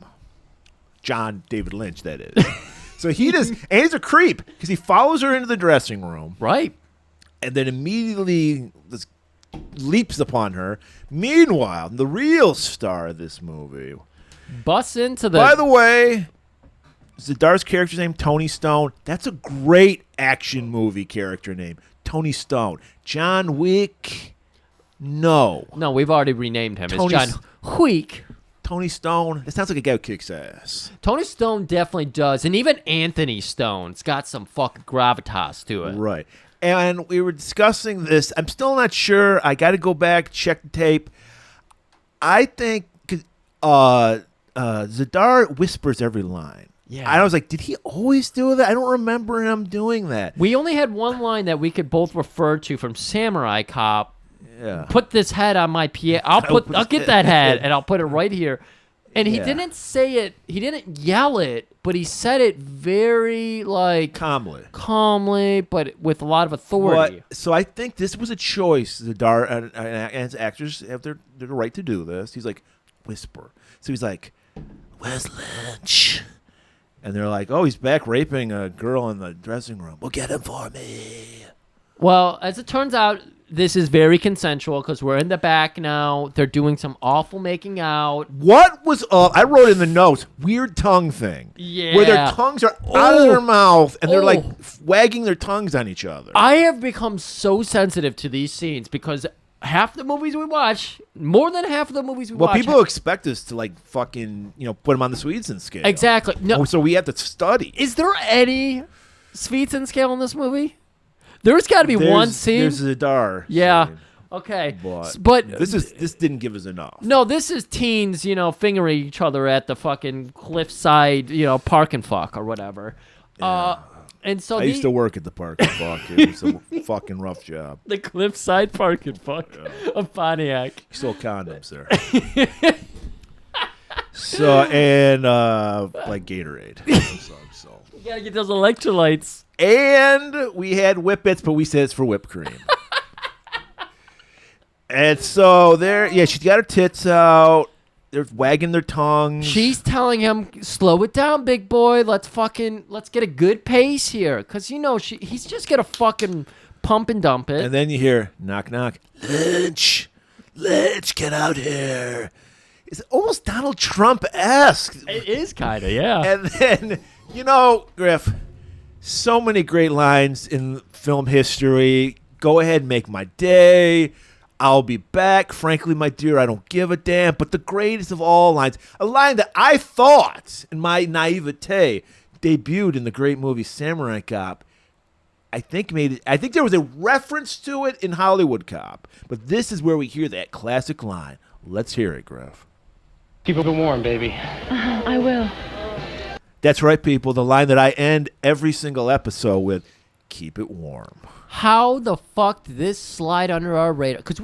S2: John David Lynch, that is. So he just, and he's a creep, because he follows her into the dressing room.
S1: Right.
S2: And then immediately just leaps upon her. Meanwhile, the real star of this movie.
S1: Busts into the...
S2: By the way, Zidar's character's name, Tony Stone. That's a great action movie character name. Tony Stone. John Wick. No,
S1: we've already renamed him.
S2: Tony
S1: It's John Wick.
S2: Tony Stone. It sounds like a guy who kicks ass.
S1: Tony Stone definitely does. And even Anthony Stone's got some fucking gravitas to it.
S2: Right. And we were discussing this. I'm still not sure. I got to go back, check the tape. I think Zidar whispers every line.
S1: Yeah.
S2: I was like, did he always do that? I don't remember him doing that.
S1: We only had one line that we could both refer to from Samurai Cop.
S2: Yeah.
S1: Put this head on my PA. I'll get that head and I'll put it right here. And he
S2: Yeah.
S1: didn't say it. He didn't yell it, but he said it very like calmly, but with a lot of authority.
S2: So I think this was a choice. Zidar and actors have their right to do this. He's like, whisper. So he's like, where's Lynch? And they're like, oh, he's back raping a girl in the dressing room. Well, get him for me.
S1: Well, as it turns out, this is very consensual because we're in the back now. They're doing some awful making out.
S2: What was up? I wrote in the notes, weird tongue thing.
S1: Yeah.
S2: Where their tongues are out of their mouth and they're like
S1: Oh.
S2: wagging their tongues on each other.
S1: I have become so sensitive to these scenes because half the movies we watch, more than half of the movies we
S2: Well,
S1: watch.
S2: people expect us to like fucking, put them on the Sweetson scale.
S1: Exactly. No.
S2: So we have to study.
S1: Is there any Sweetson scale in this movie? There's got to be one scene.
S2: There's Zidar.
S1: Yeah.
S2: scene,
S1: Okay.
S2: but this didn't give us enough.
S1: No, this is teens, fingering each other at the fucking cliffside, park and fuck or whatever. And so
S2: I used to work at the park and fuck. It was a fucking rough job.
S1: the cliffside park and fuck of Pontiac.
S2: You sold condoms there. So and like Gatorade. So.
S1: You gotta get those electrolytes.
S2: And we had whippets, but we said it's for whipped cream. And so she's got her tits out. They're wagging their tongues.
S1: She's telling him, slow it down, big boy. Let's get a good pace here. Because, he's just going to fucking pump and dump it.
S2: And then you hear, knock, knock. Lynch, get out here. It's almost Donald Trump-esque.
S1: It is kind of, yeah.
S2: And then, Griff, so many great lines in film history. Go ahead, make my day. I'll be back. Frankly, my dear, I don't give a damn. But the greatest of all lines, a line that I thought, in my naivete, debuted in the great movie Samurai Cop. I think there was a reference to it in Hollywood Cop. But this is where we hear that classic line. Let's hear it, Griff.
S7: Keep it warm, baby.
S6: I will.
S2: That's right, people. The line that I end every single episode with, keep it warm.
S1: How the fuck did this slide under our radar? Because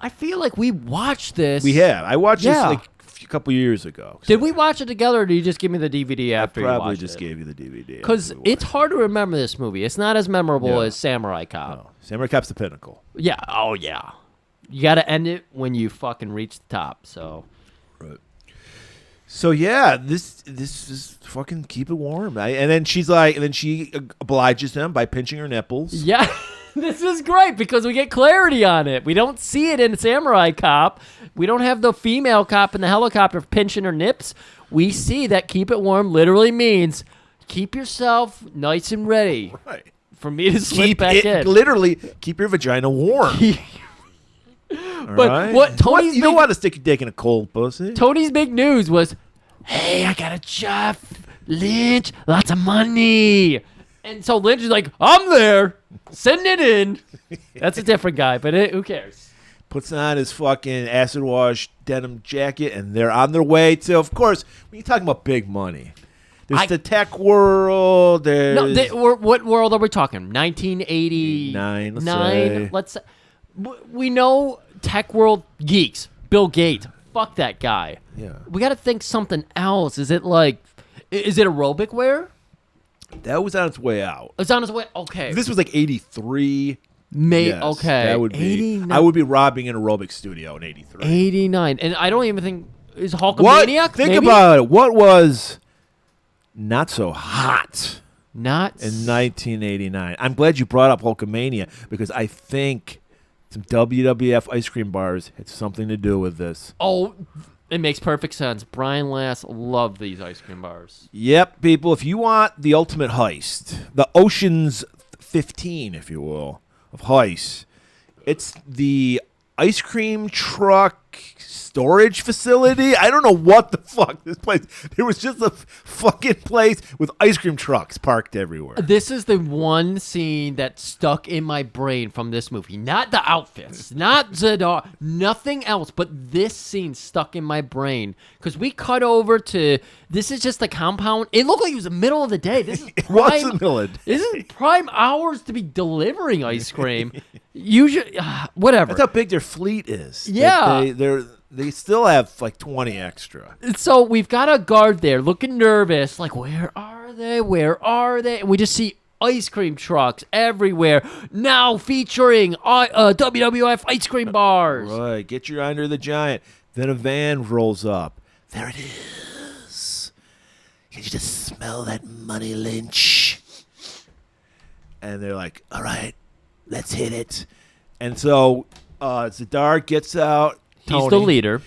S1: I feel like we watched this.
S2: We have. I watched this
S1: Yeah.
S2: like a couple years ago.
S1: Did we watch it together, or did you just give me the DVD after you
S2: Probably
S1: watched
S2: just
S1: it?
S2: gave you the DVD.
S1: Because
S2: after we
S1: it's
S2: watched
S1: hard to remember this movie. It's not as memorable
S2: Yeah.
S1: as Samurai Cop.
S2: it. No. Samurai Cop's the pinnacle.
S1: Yeah. Oh, yeah. You got to end it when you fucking reach the top. So
S2: Right. So yeah, this is fucking keep it warm. And then she obliges him by pinching her nipples.
S1: yeah, this is great because we get clarity on it. We don't see it in Samurai Cop. We don't have the female cop in the helicopter pinching her nips. We see that keep it warm literally means keep yourself nice and ready
S2: Right.
S1: for me to slip
S2: Keep
S1: back in.
S2: literally keep your vagina warm.
S1: But
S2: right?
S1: what Tony's
S2: you don't want to stick your dick in a cold pussy.
S1: Tony's big news was, hey, I got a job, Lynch, lots of money. And so Lynch is like, I'm there, sending it in. That's a different guy, but who cares?
S2: Puts on his fucking acid wash denim jacket, and they're on their way to, of course, when you're talking about big money, There's the tech world. There's
S1: what world are we talking? 1989.
S2: let's say.
S1: We know tech world geeks. Bill Gates. Fuck that guy.
S2: Yeah.
S1: We got to think something else. Is it aerobic wear?
S2: That was on its way out.
S1: It's on its way. Okay.
S2: This was like 83. Yes,
S1: okay.
S2: That would be.
S1: 89.
S2: I would be robbing an aerobic studio in 83.
S1: 89. And I don't even think is
S2: What?
S1: Hulkamaniac.
S2: Think
S1: maybe?
S2: about it. What was not so hot
S1: Not
S2: in 1989? I'm glad you brought up Hulkamania because I think some WWF ice cream bars had something to do with this.
S1: Oh, it makes perfect sense. Brian Last loved these ice cream bars.
S2: Yep, people. If you want the ultimate heist, the Ocean's 15, if you will, of heists, it's the ice cream truck storage facility. I don't know what the fuck this place. There was just a fucking place with ice cream trucks parked everywhere.
S1: This is the one scene that stuck in my brain from this movie. Not the outfits, not Zadar, nothing else, but this scene stuck in my brain. Because we cut over to, this is just the compound. It looked like it was the middle of the day. This is
S2: What's the middle of the day?
S1: This is prime hours to be delivering ice cream. Usually, whatever.
S2: That's how big their fleet is.
S1: Yeah.
S2: They still have like 20 extra.
S1: So we've got a guard there looking nervous, like, where are they? Where are they? And we just see ice cream trucks everywhere, now featuring WWF ice cream bars.
S2: Right, get your Andre the Giant. Then a van rolls up. There it is. Can you just smell that money, Lynch? And they're like, all right, let's hit it. And so Zadar gets out. Tony.
S1: He's the leader.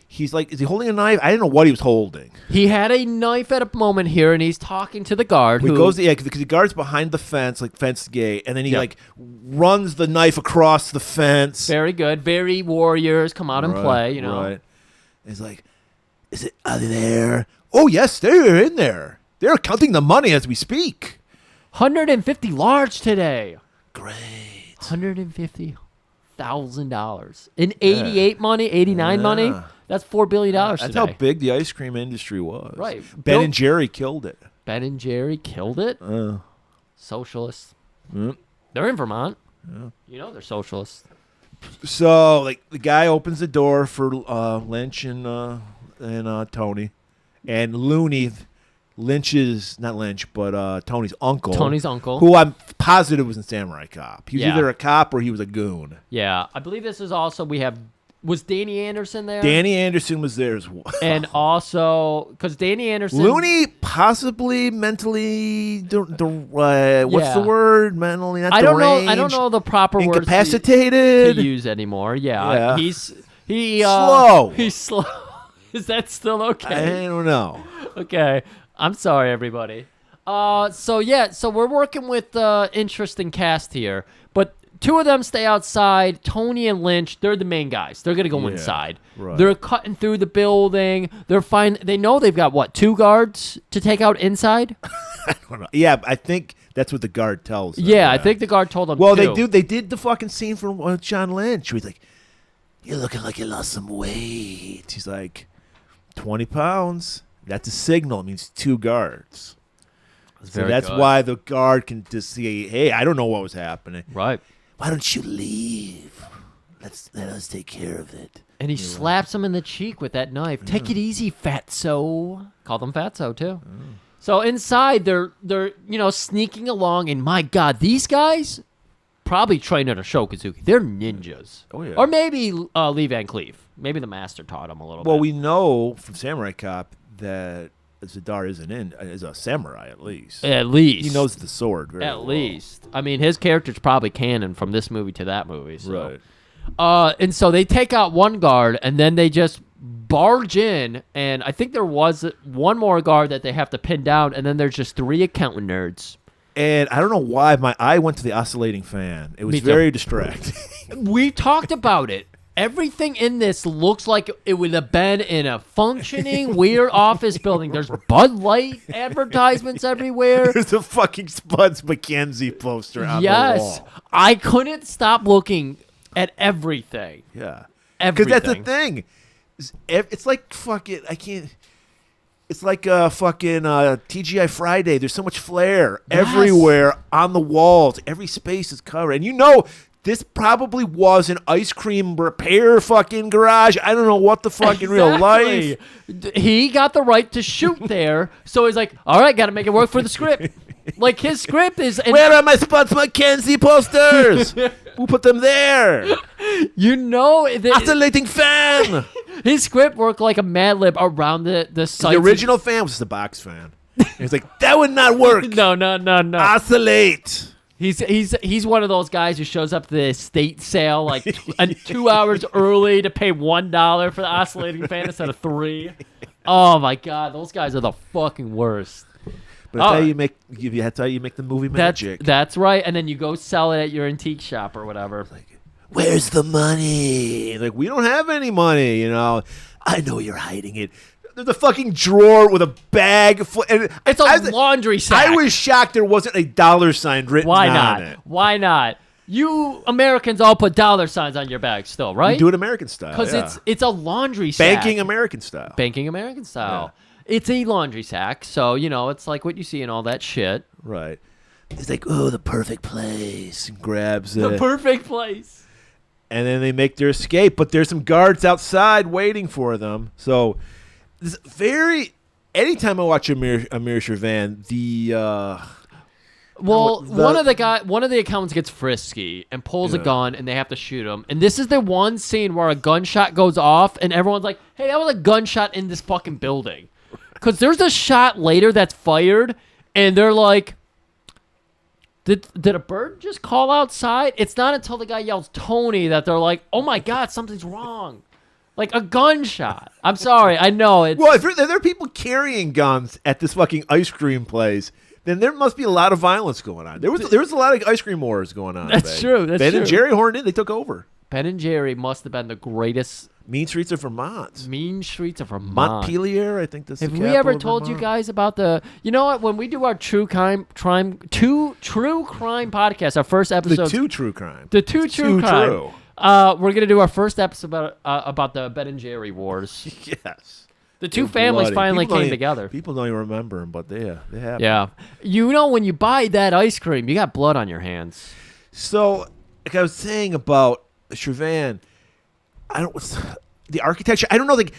S2: He's like, is he holding a knife? I didn't know what he was holding.
S1: He had a knife at a moment here, and he's talking to the guard.
S2: He goes, because the guard's behind the fence, like fence gate, and then he like runs the knife across the fence.
S1: Very good. Very Warriors come out and play, you know.
S2: Right. He's like, are they there? Oh, yes, they're in there. They're counting the money as we speak.
S1: 150 large today.
S2: Great.
S1: $150,000 in 88 money, 89 money. That's $4 billion.
S2: That's
S1: today.
S2: how big the ice cream industry was.
S1: Right.
S2: Ben and Jerry killed it.
S1: Ben and Jerry killed it. Socialists. They're in Vermont. You know they're socialists.
S2: So, like, the guy opens the door for Lynch and Tony, and Looney. Tony's uncle.
S1: Tony's uncle.
S2: Who I'm positive was in Samurai Cop. He was
S1: Yeah.
S2: either a cop or he was a goon.
S1: Yeah, I believe this is also, was Danny Anderson there?
S2: Danny Anderson was there as well.
S1: And also, because Danny Anderson.
S2: Looney possibly mentally, what's the word? Mentally, not
S1: I don't know.
S2: deranged,
S1: I don't know the proper words
S2: incapacitated.
S1: to use anymore.
S2: Yeah.
S1: He's
S2: slow.
S1: He's slow. Is that still okay?
S2: I don't know.
S1: Okay. I'm sorry, everybody. So we're working with interesting cast here, but two of them stay outside. Tony and Lynch, they're the main guys. They're gonna go inside.
S2: Right.
S1: They're cutting through the building. They're fine. They know they've got 2 guards to take out inside.
S2: I don't know. Yeah, I think that's what the guard tells them.
S1: Yeah, I think the guard told them.
S2: Well,
S1: too.
S2: They did the fucking scene from John Lynch. He's like, "You're looking like you lost some weight." He's like, 20 pounds. That's a signal. It means 2 guards. So that's why the guard can just see, hey, I don't know what was happening.
S1: Right.
S2: Why don't you leave? Let us take care of it.
S1: And he slaps him in the cheek with that knife. Take it easy, fatso. Call them fatso too. So inside, they're sneaking along, and my God, these guys probably trained under Shokazuki. They're ninjas.
S2: Oh yeah.
S1: Or maybe Lee Van Cleef. Maybe the master taught him a little bit.
S2: Well, we know from Samurai Cop that Zadar is a samurai at least.
S1: At least.
S2: He knows the sword very well.
S1: At least. I mean, his character's probably canon from this movie to that movie. So.
S2: Right.
S1: And so they take out one guard, and then they just barge in, and I think there was one more guard that they have to pin down, and then there's just 3 accountant nerds.
S2: And I don't know why my eye went to the oscillating fan. It was very distracting.
S1: We talked about it. Everything in this looks like it would have been in a functioning, weird office building. There's Bud Light advertisements everywhere.
S2: There's a fucking Spuds McKenzie poster on the wall.
S1: I couldn't stop looking at everything.
S2: Yeah.
S1: Everything.
S2: Because that's the thing. It's like, fuck it, I can't... It's like a fucking TGI Friday. There's so much flair
S1: Yes.
S2: everywhere on the walls. Every space is covered. And you know, this probably was an ice cream repair fucking garage. I don't know what the fuck in real life.
S1: He got the right to shoot there, so he's like, all right, got to make it work for the script. Like, his script is... And
S2: Where are my Spuds McKenzie posters? Who put them there?
S1: you know...
S2: Oscillating fan.
S1: His script worked like a Mad Lib around the
S2: The
S1: sites.
S2: original fan was the box fan. He's like, that would not work.
S1: No.
S2: Oscillate.
S1: He's one of those guys who shows up to the estate sale like 2 hours early to pay $1 for the oscillating fan instead of $3. Oh my god, those guys are the fucking worst.
S2: But that's how you make. That's how you make the movie magic.
S1: That's right, and then you go sell it at your antique shop or whatever.
S2: Where's the money? Like, we don't have any money. You know. I know you're hiding it. There's a fucking drawer with a bag full. And
S1: It's a laundry sack.
S2: I was shocked there wasn't a dollar sign written
S1: Why
S2: on
S1: not?
S2: it.
S1: Why not? You Americans all put dollar signs on your bags still, right?
S2: We do it American style.
S1: Because it's a laundry sack.
S2: banking American style.
S1: Banking American style. It's a laundry sack, so, you know, it's like what you see in all that shit.
S2: Right. He's like, oh, the perfect place. And grabs it.
S1: The perfect place.
S2: And then they make their escape. But there's some guards outside waiting for them. So, this anytime I watch Amir Shervan,
S1: one of the accountants gets frisky and pulls a gun, and they have to shoot him. And this is the one scene where a gunshot goes off, and everyone's like, "Hey, that was a gunshot in this fucking building." Because there's a shot later that's fired, and they're like, "Did a bird just call outside?" It's not until the guy yells Tony that they're like, "Oh my god, something's wrong." Like a gunshot. I'm sorry, I know it's.
S2: Well, if there are people carrying guns at this fucking ice cream place, then there must be a lot of violence going on. There was a lot of ice cream wars going on.
S1: That's true. That's
S2: Ben
S1: true.
S2: and Jerry horned in. They took over.
S1: Ben and Jerry must have been the greatest.
S2: Mean Streets of Vermont.
S1: Mean Streets of Vermont.
S2: Montpelier, I think this is
S1: Have
S2: the
S1: we
S2: capital
S1: ever
S2: of
S1: told you
S2: Vermont.
S1: guys about the? You know what? When we do our true crime podcast, our first episode,
S2: The two true crime.
S1: the two true
S2: Two
S1: crime.
S2: true.
S1: We're gonna do our first episode about the Ben and Jerry wars.
S2: Yes.
S1: The two
S2: They're
S1: families
S2: bloody.
S1: finally
S2: People don't
S1: came
S2: even-
S1: together.
S2: People don't even remember them, but they have.
S1: Yeah, you know when you buy that ice cream, you got blood on your hands.
S2: So, like I was saying about Shervan, the architecture. I don't know. Like,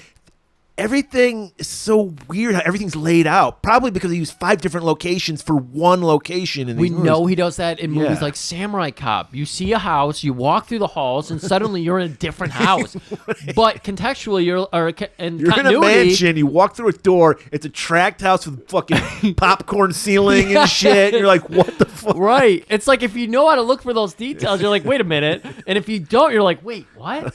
S2: everything is so weird how everything's laid out. Probably because he used 5 different locations for one location. In
S1: We
S2: these movies.
S1: know he does that in movies
S2: Yeah.
S1: like Samurai Cop. You see a house, you walk through the halls, and suddenly you're in a different house. But contextually,
S2: You're in a
S1: continuity,
S2: mansion. You walk through a door. It's a tract house with fucking popcorn ceiling and shit. And you're like, what the fuck?
S1: right? It's like if you know how to look for those details, you're like, wait a minute. And if you don't, you're like, wait, what?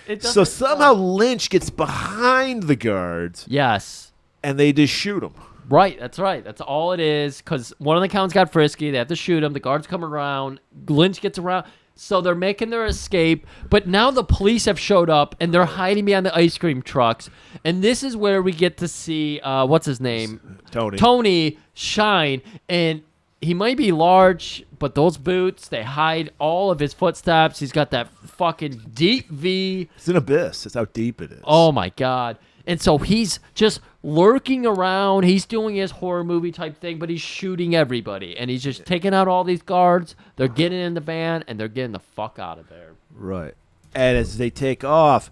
S1: It
S2: So
S1: doesn't-
S2: somehow Lynch gets behind the guards
S1: yes.
S2: and they just shoot him.
S1: Right, that's right. That's all it is. Because one of the counts got frisky. They have to shoot him. The guards come around. Lynch gets around. So they're making their escape. But now the police have showed up, and they're hiding behind the ice cream trucks. And this is where we get to see, what's his name? Tony shine. And he might be large, but those boots, they hide all of his footsteps. He's got that fucking deep V.
S2: It's an abyss. That's how deep it is.
S1: Oh my god. And so he's just lurking around. He's doing his horror movie type thing, but he's shooting everybody. And he's just taking out all these guards. They're getting in the van, and they're getting the fuck out of there.
S2: Right. And as they take off,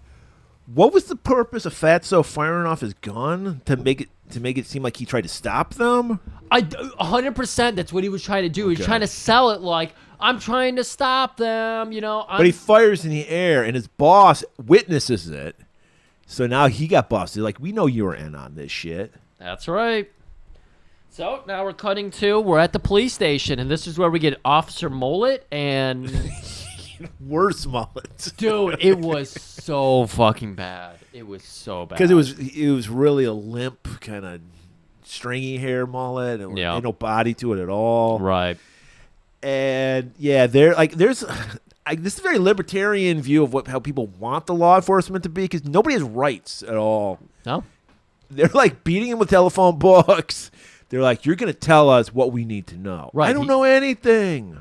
S2: what was the purpose of Fatso firing off his gun to make it seem like he tried to stop them?
S1: 100%. That's what he was trying to do. He's trying to sell it like, I'm trying to stop them, you know.
S2: But he fires in the air, and his boss witnesses it. So now he got busted. Like, we know you were in on this shit.
S1: That's right. So now we're at the police station, and this is where we get Officer Mullet and...
S2: Worse mullet.
S1: Dude, it was so fucking bad. It was so bad.
S2: Because it was really a limp, kind of stringy hair mullet. And
S1: Yeah.
S2: ain't no body to it at all.
S1: Right.
S2: And yeah, this is a very libertarian view of how people want the law enforcement to be, because nobody has rights at all.
S1: No?
S2: They're like beating him with telephone books. They're like, you're going to tell us what we need to know.
S1: Right,
S2: I don't know anything.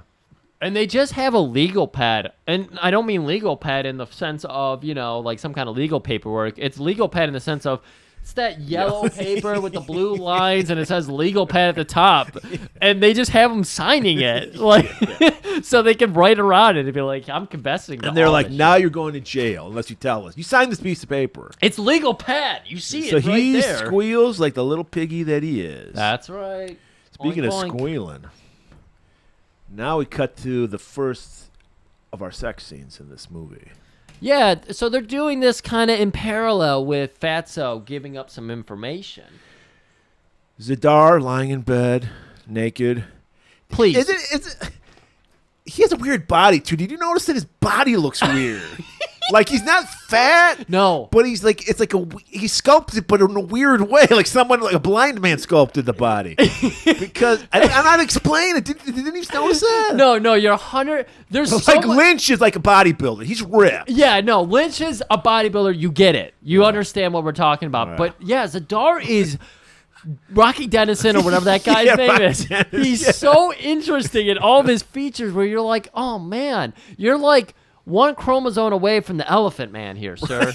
S1: And they just have a legal pad. And I don't mean legal pad in the sense of, like some kind of legal paperwork. It's legal pad in the sense of It's that yellow paper with the blue lines, and it says legal pad at the top, and they just have them signing it, like, so they can write around it and be like, "I'm confessing."
S2: And they're like, "Now you're going to jail unless you tell us. You signed this piece of paper."
S1: It's legal pad. You see
S2: So
S1: it right
S2: he
S1: there.
S2: squeals like the little piggy that he is.
S1: That's right.
S2: Speaking
S1: Oink,
S2: of
S1: oink.
S2: squealing, now we cut to the first of our sex scenes in this movie.
S1: Yeah, so they're doing this kind of in parallel with Fatso giving up some information.
S2: Zadar lying in bed, naked.
S1: Please.
S2: Is it, he has a weird body, too. Did you notice that his body looks weird? Like, he's not fat.
S1: No.
S2: But he's like, it's like he sculpted, but in a weird way. Like someone, like a blind man sculpted the body. Because, I'm not explaining it. Didn't you notice that?
S1: No, you're 100. There's so
S2: Like
S1: much.
S2: Lynch is like a bodybuilder. He's ripped.
S1: Yeah, no, Lynch is a bodybuilder. You get it. You understand what we're talking about.
S2: Right.
S1: But yeah, Zadar is Rocky Dennison or whatever that guy's
S2: Yeah,
S1: name
S2: Rocky
S1: is.
S2: Dennison,
S1: He's so interesting in all of his features where you're like, oh man, you're like one chromosome away from the Elephant Man here, sir.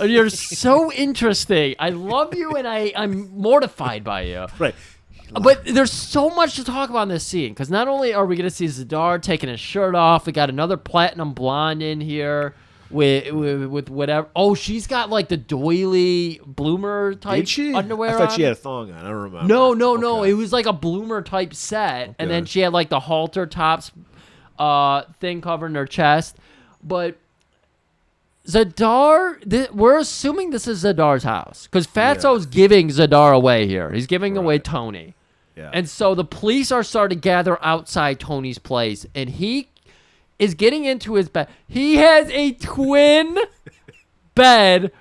S1: You're so interesting. I love you and I'm mortified by you.
S2: Right.
S1: But there's so much to talk about in this scene because not only are we going to see Zadar taking his shirt off, we got another platinum blonde in here with whatever. Oh, she's got like the doily bloomer type
S2: Did she?
S1: underwear
S2: I thought
S1: on.
S2: she had a thong on. I don't remember.
S1: No.
S2: Okay.
S1: It was like a bloomer type set, and
S2: Okay.
S1: then she had like the halter tops thing covering her chest. But Zadar, we're assuming this is Zadar's house because Fatso's giving Zadar away here. He's giving away Tony.
S2: Yeah.
S1: And so the police are starting to gather outside Tony's place, and he is getting into his bed. He has a twin bed.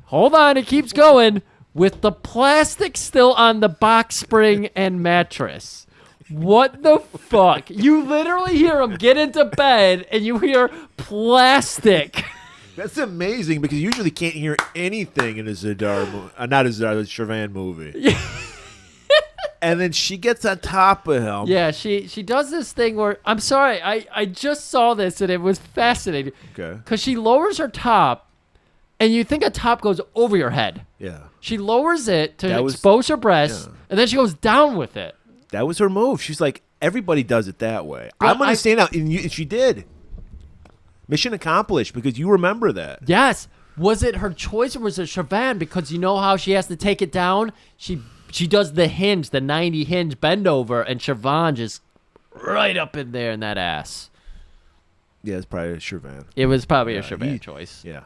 S1: Hold on, it keeps going. With the plastic still on the box spring and mattress. What the fuck? You literally hear him get into bed, and you hear plastic.
S2: That's amazing because you usually can't hear anything in a Zadar movie. Not a Zadar, a Shervan movie. And then she gets on top of him.
S1: Yeah, she does this thing where, I'm sorry, I just saw this, and it was fascinating.
S2: Okay.
S1: Because she lowers her top, and you think a top goes over your head.
S2: Yeah.
S1: She lowers it to
S2: That was-
S1: expose her breasts,
S2: yeah.
S1: and then she goes down with it.
S2: That was her move. She's like, everybody does it that way.
S1: But
S2: I'm going to stand out. And she did. Mission accomplished because you remember that.
S1: Yes. Was it her choice or was it Shervan? Because you know how she has to take it down? She does the hinge, the 90 hinge bend over, and Shervan just right up in there in that ass.
S2: Yeah, it's probably a Shervan.
S1: It was probably a Shervan choice.
S2: Yeah.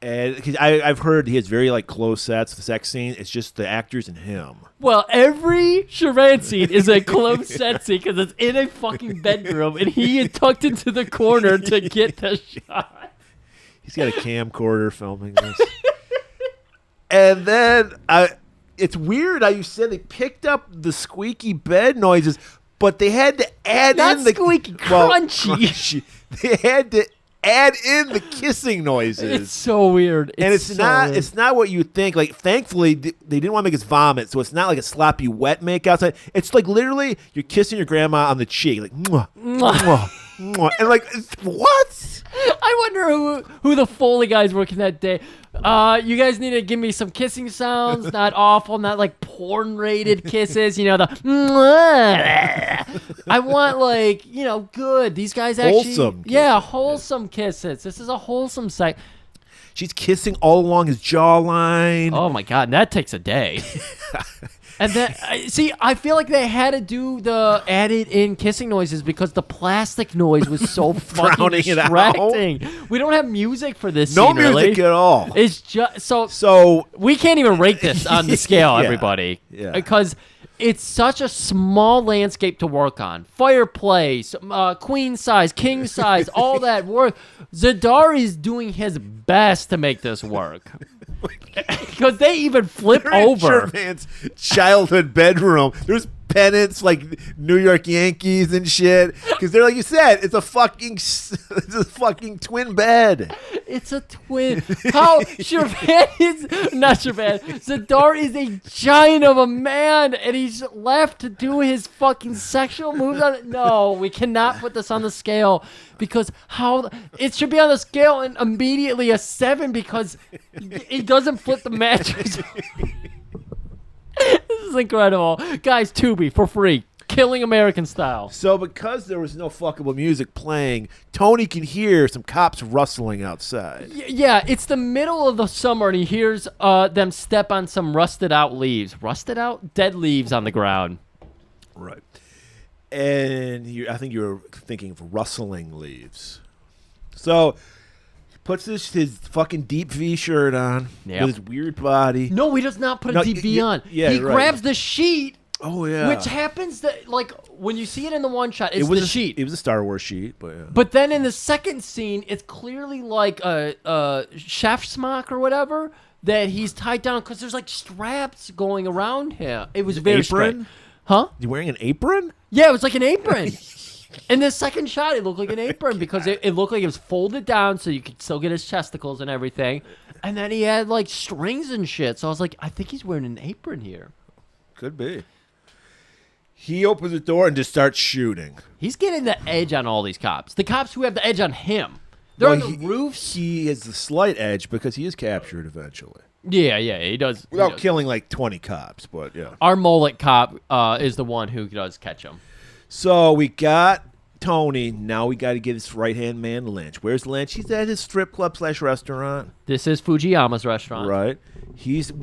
S2: And cause I've heard he has very like close sets. The sex scene, it's just the actors and him.
S1: Well, every Shervan scene is a close set scene because it's in a fucking bedroom, and he is tucked into the corner to get the shot.
S2: He's got a camcorder filming this. And then it's weird how you said they picked up the squeaky bed noises, but they had to add
S1: Not
S2: in the
S1: squeaky, crunchy.
S2: They had to add in the kissing noises.
S1: It's so weird.
S2: And it's
S1: so
S2: not
S1: weird.
S2: it's not what you think. Like, thankfully, they didn't want to make us vomit, so it's not like a sloppy wet make outside. It's like literally you're kissing your grandma on the cheek, like mwah, mwah, mwah. And like, what?
S1: I wonder who the Foley guys working that day. You guys need to give me some kissing sounds, not awful, not like porn-rated kisses. You know, the I want like, good. These guys actually,
S2: Wholesome
S1: yeah, wholesome kisses. This is a wholesome site.
S2: She's kissing all along his jawline.
S1: Oh my god, and that takes a day. And then, I feel like they had to do the added in kissing noises because the plastic noise was so fucking
S2: Drowning it out.
S1: distracting. We don't have music for this
S2: No
S1: scene, really.
S2: music at all.
S1: It's just
S2: So
S1: we can't even rate this on the scale,
S2: Yeah.
S1: everybody,
S2: Yeah.
S1: because it's such a small landscape to work on. Fireplace, queen size, king size, all that work. Zadar is doing his best to make this work. Because they even flip
S2: they're in
S1: over.
S2: Shervan's childhood bedroom. There's pennants like New York Yankees and shit. Because they're like you said, it's a fucking twin bed.
S1: It's a twin. How Shervan is not Shervan. Zadar is a giant of a man, and he's left to do his fucking sexual moves on it. No, we cannot put this on the scale because how it should be on the scale and immediately a 7 because he doesn't flip the mattress. This is incredible, guys. Tubi for free. Killing American Style.
S2: So because there was no fuckable music playing, Tony can hear some cops rustling outside.
S1: Yeah, it's the middle of the summer, and he hears them step on some rusted out leaves. Rusted out? Dead leaves on the ground.
S2: Right. And I think you were thinking of rustling leaves. So he puts his fucking deep V shirt on
S1: Yep.
S2: with his weird body.
S1: No, he does not put a
S2: No,
S1: deep V on.
S2: yeah,
S1: He
S2: you're right.
S1: grabs the sheet.
S2: Oh, yeah.
S1: Which happens that, like, when you see it in the one shot, it's
S2: it was
S1: the sheet.
S2: It was a Star Wars sheet, but yeah.
S1: But then in the second scene, it's clearly like a chef smock or whatever that he's tied down because there's like straps going around him. It was very
S2: apron?
S1: strange. Huh?
S2: You wearing an apron?
S1: Yeah, it was like an apron. In the second shot, it looked like an apron because it looked like it was folded down so you could still get his chesticles and everything. And then he had like strings and shit. So I was like, I think he's wearing an apron here.
S2: Could be. He opens the door and just starts shooting.
S1: He's getting the edge on all these cops. The cops who have the edge on him. They're
S2: Well,
S1: on the roofs.
S2: He has the slight edge because he is captured eventually.
S1: Yeah, he does. he
S2: Without
S1: does.
S2: killing like 20 cops, but yeah.
S1: Our mullet cop is the one who does catch him.
S2: So we got Tony. Now we got to get his right-hand man, Lynch. Where's Lynch? He's at his strip club / restaurant.
S1: This is Fujiyama's restaurant.
S2: Right. He's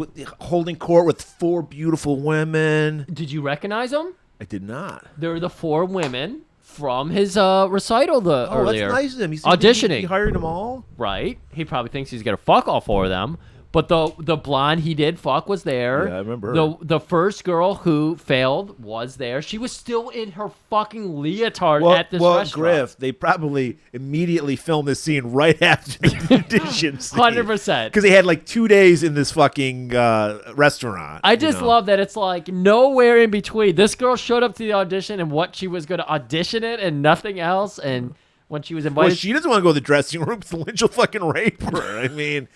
S2: holding court with 4 beautiful women.
S1: Did you recognize them?
S2: I did not.
S1: They're the 4 women from his recital earlier.
S2: That's nice of him. He's
S1: auditioning.
S2: He hired them all?
S1: Right. He probably thinks he's going to fuck all 4 of them. But the blonde he did fuck was there.
S2: Yeah, I remember her.
S1: The first girl who failed was there. She was still in her fucking leotard at this restaurant.
S2: Griff, they probably immediately filmed this scene right after the audition scene.
S1: 100%.
S2: Because they had like 2 days in this fucking restaurant.
S1: I just love that it's like nowhere in between. This girl showed up to the audition and what she was going to audition it and nothing else. And when she was invited,
S2: Well, she doesn't want to go to the dressing room because Lynch will fucking rape her. I mean,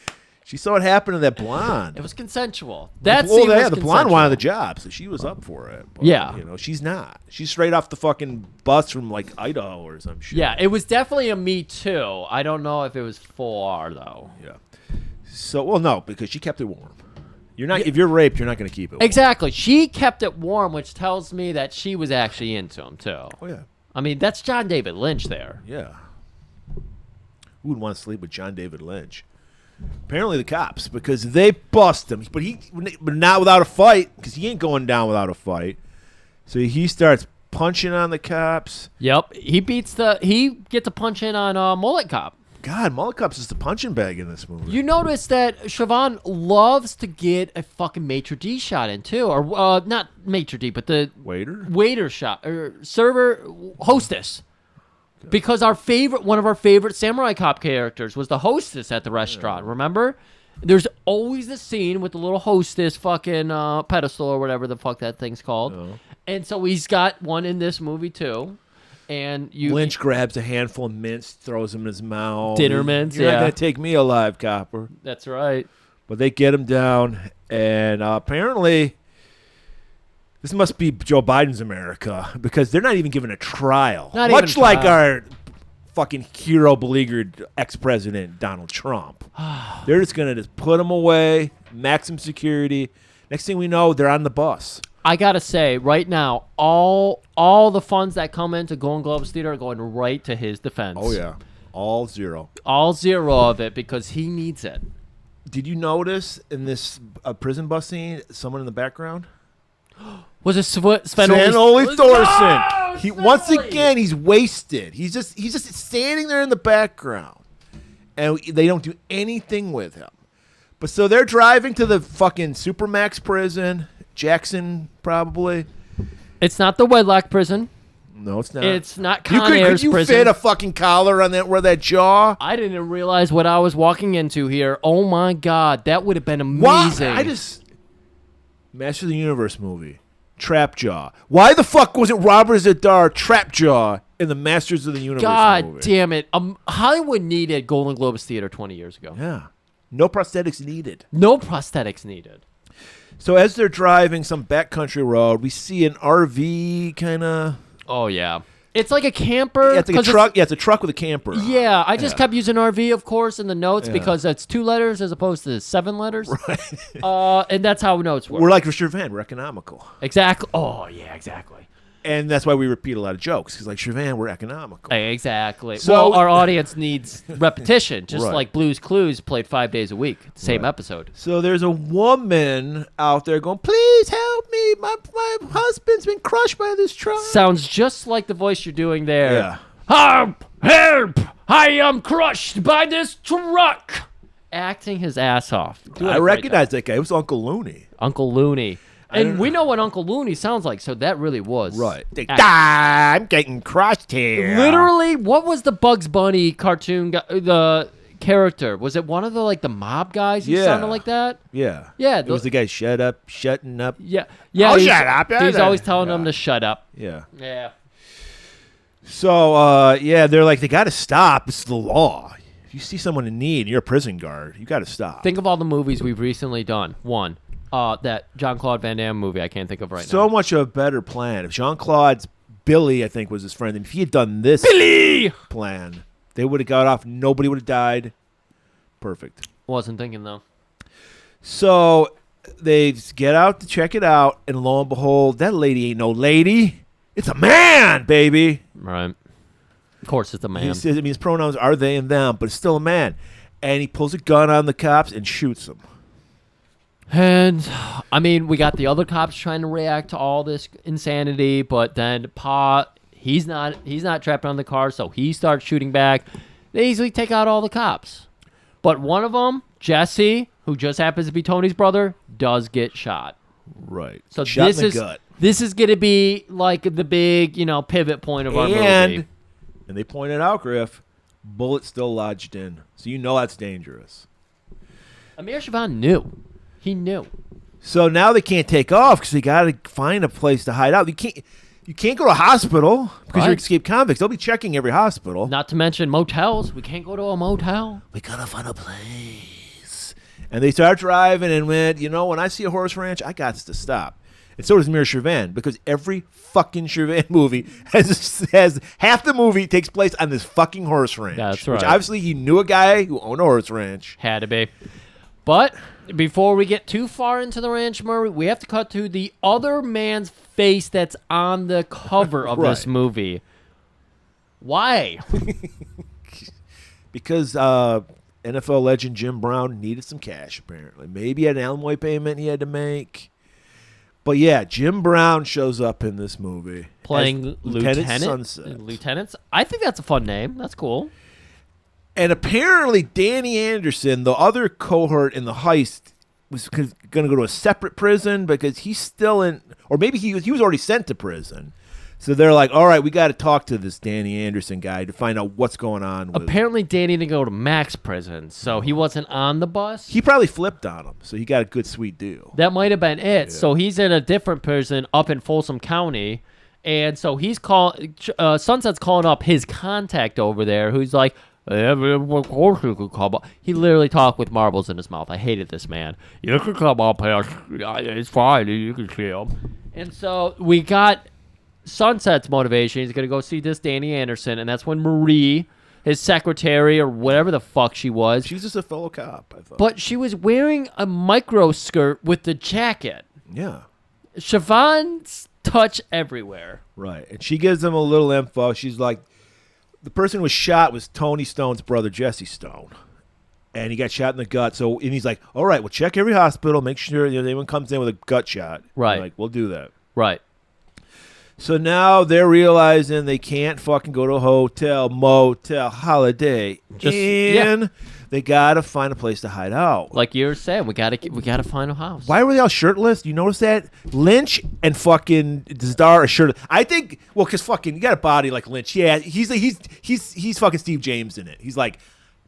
S2: she saw what happened to that blonde.
S1: it was consensual. That
S2: Well,
S1: scene was
S2: the blonde
S1: consensual.
S2: wanted the job, so she was up for it. But,
S1: Yeah.
S2: you know, she's not. She's straight off the fucking bus from like Idaho or some shit.
S1: Yeah, it was definitely a Me Too. I don't know if it was full R though.
S2: Yeah. So, well, no, because she kept it warm. You're not. If you're raped, you're not going to keep it warm.
S1: Exactly. She kept it warm, which tells me that she was actually into him too.
S2: Oh yeah.
S1: I mean, that's John David Lynch there.
S2: Yeah. Who would want to sleep with John David Lynch? Apparently the cops, because they bust him, but not without a fight, because he ain't going down without a fight. So he starts punching on the cops.
S1: Yep. He gets a punch in on Mullet Cop.
S2: God, Mullet Cop's just a punching bag in this movie.
S1: You notice that Shervan loves to get a fucking maitre d' shot in too, or not maitre d', but the waiter shot or server hostess. Because one of our favorite Samurai Cop characters was the hostess at the restaurant. Yeah. Remember? There's always the scene with the little hostess fucking pedestal or whatever the fuck that thing's called. Oh. And so he's got one in this movie too. And
S2: Lynch grabs a handful of mints, throws them in his mouth.
S1: Dinner mints,
S2: You're not going to take me alive, copper.
S1: That's right.
S2: But they get him down, and apparently this must be Joe Biden's America because they're not even given a trial. Much like our fucking hero-beleaguered ex-president Donald Trump. They're just going to just put him away, maximum security. Next thing we know, they're on the bus.
S1: I gotta say, right now, all the funds that come into Golan-Globus Theater are going right to his defense.
S2: Oh, yeah. All zero.
S1: All zero of it because he needs it.
S2: Did you notice in this prison bus scene, someone in the background?
S1: Was it Sven
S2: Ole Thorsen?
S1: No,
S2: once again, he's wasted. He's just standing there in the background, and they don't do anything with him. But so they're driving to the fucking Supermax prison, Jackson probably.
S1: It's not the Wedlock prison.
S2: No, it's not.
S1: It's not Con Air's
S2: Could you
S1: prison.
S2: fit a fucking collar on that jaw?
S1: I didn't realize what I was walking into here. Oh my god, that would have been amazing.
S2: Master of the Universe movie. Trapjaw. Why the fuck wasn't Robert Zadar Trapjaw in the Masters of the Universe
S1: God
S2: movie?
S1: damn it. Hollywood needed Golan-Globus Theater 20 years ago.
S2: Yeah. No prosthetics needed.
S1: No prosthetics needed.
S2: So as they're driving some backcountry road, we see an RV kind of...
S1: Oh, yeah. It's like a camper.
S2: Yeah, it's like a
S1: 'cause
S2: truck. Yeah, it's a truck with a camper on it.
S1: Yeah, I just kept using RV, of course, in the notes
S2: Yeah.
S1: because it's 2 letters as opposed to 7 letters. And that's how notes work.
S2: We're like Shervan. We're economical.
S1: Exactly. Oh, yeah, exactly.
S2: And that's why we repeat a lot of jokes. Because like Shervan, we're economical.
S1: Exactly.
S2: So-
S1: Well, our audience needs repetition, just
S2: Right.
S1: like Blue's Clues played 5 days a week, same episode.
S2: So there's a woman out there going, please help me. My husband's been crushed by this truck.
S1: Sounds just like the voice you're doing there.
S2: Yeah.
S1: Help! Help! I am crushed by this truck! Acting his ass off. Doing
S2: I
S1: a great
S2: recognize that guy. It was Uncle Looney.
S1: job. Uncle Looney.
S2: don't
S1: And we know what Uncle Looney sounds like, so that really was.
S2: I'm getting crushed here.
S1: Literally, what was the Bugs Bunny cartoon, the character? Was it one of the mob guys who
S2: Yeah.
S1: sounded like that?
S2: Yeah.
S1: Yeah,
S2: It was the guy, shutting up.
S1: Yeah. Yeah.
S2: Oh,
S1: he's-
S2: shut up.
S1: He's always telling them to shut up.
S2: Yeah.
S1: Yeah.
S2: So, they're like, they got to stop. This is the law. If you see someone in need and you're a prison guard, you got to stop.
S1: Think of all the movies we've recently done. One, that Jean-Claude Van Damme movie I can't think of right now.
S2: So much of a better plan. If Jean-Claude's Billy, I think, was his friend, and if he had done this plan, they would have got off. Nobody would have died. Perfect.
S1: Wasn't thinking, though.
S2: So they get out to check it out, and lo and behold, that lady ain't no lady. It's a man, baby.
S1: Right. Of course it's a man.
S2: He says, his pronouns are they and them, but it's still a man. And he pulls a gun on the cops and shoots them.
S1: And, I mean, we got the other cops trying to react to all this insanity, but then Pa, he's not trapped on the car, so he starts shooting back. They easily take out all the cops. But one of them, Jesse, who just happens to be Tony's brother, does get shot.
S2: Right.
S1: So
S2: Shot
S1: this
S2: in the
S1: is
S2: gut.
S1: this is going to be like the big, pivot point of our movie.
S2: And they pointed out, Griff, bullet still lodged in. So you know that's dangerous.
S1: Amir Shervan knew. He knew.
S2: So now they can't take off because they got to find a place to hide out. You can't go to a hospital because you're
S1: Right.
S2: escaped convicts. They'll be checking every hospital.
S1: Not to mention motels. We can't go to a motel.
S2: We got to find a place. And they start driving and went, when I see a horse ranch, I got to stop. And so does Amir Shervan, because every fucking Shervan movie has half the movie takes place on this fucking horse ranch.
S1: That's
S2: Which
S1: right.
S2: obviously he knew a guy who owned a horse ranch.
S1: Had to be. But before we get too far into the ranch, Murray, we have to cut to the other man's face that's on the cover of this
S2: Right.
S1: movie. Why?
S2: Because NFL legend Jim Brown needed some cash, apparently. Maybe he had an alimony payment he had to make. But yeah, Jim Brown shows up in this movie.
S1: Playing
S2: as
S1: Lieutenant
S2: Sunset.
S1: Lieutenants? I think that's a fun name. That's cool.
S2: And apparently Danny Anderson, the other cohort in the heist, was going to go to a separate prison because he's still in, or maybe he was already sent to prison. So they're like, all right, we got to talk to this Danny Anderson guy to find out what's going on with
S1: Apparently, Danny didn't go to Max prison, so he wasn't on the bus.
S2: He probably flipped on him, so he got a good, sweet deal.
S1: That might have been it. So he's in a different prison up in Folsom County. And so he's Sunset's calling up his contact over there, who's like, of course you could come up. He literally talked with marbles in his mouth. I hated this man. You can come up here. It's fine. You can see him. And so we got Sunset's motivation. He's going to go see this Danny Anderson. And that's when Marie, his secretary or whatever the fuck she was.
S2: She's just a fellow cop, I thought.
S1: But she was wearing a micro skirt with the jacket.
S2: Yeah.
S1: Siobhan's touch everywhere.
S2: Right. And she gives him a little info. She's like, the person who was shot was Tony Stone's brother, Jesse Stone. And he got shot in the gut. So, and he's like, all right, we'll check every hospital, make sure anyone comes in with a gut shot.
S1: Right.
S2: They're like, we'll do that.
S1: Right.
S2: So now they're realizing they can't fucking go to a hotel, motel, holiday Inn. They gotta find a place to hide out.
S1: Like you were saying, we gotta find a house.
S2: Why were they all shirtless? You notice that? Lynch and fucking Zdar are shirtless. I think, because fucking, you got a body like Lynch. Yeah, he's fucking Steve James in it. He's like,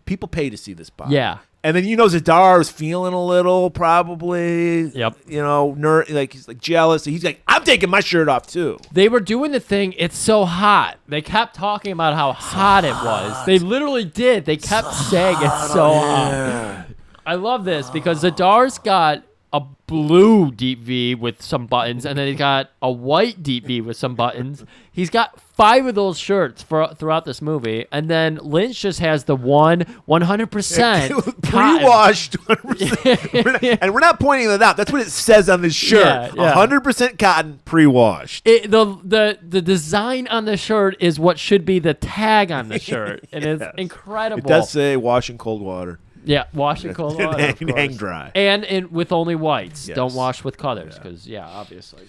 S2: people pay to see this body.
S1: Yeah.
S2: And then Zadar is feeling a little, probably.
S1: Yep.
S2: He's like jealous. He's like, I'm taking my shirt off too.
S1: They were doing the thing, it's so hot. They kept talking about how hot it was. They literally did. They kept saying it's so hot. I love this because Zadar's got a blue deep V with some buttons, and then he's got a white deep V with some buttons. He's got 5 of those shirts throughout this movie, and then Lynch just has the 100%
S2: pre-washed 100%. And we're not pointing that out. That's what it says on this shirt.
S1: Yeah.
S2: 100% cotton, pre-washed.
S1: The design on the shirt is what should be the tag on the shirt, and it's incredible.
S2: It does say wash in cold water.
S1: Yeah, wash in cold water.
S2: And hang dry.
S1: And with only whites.
S2: Yes.
S1: Don't wash with colors, because obviously.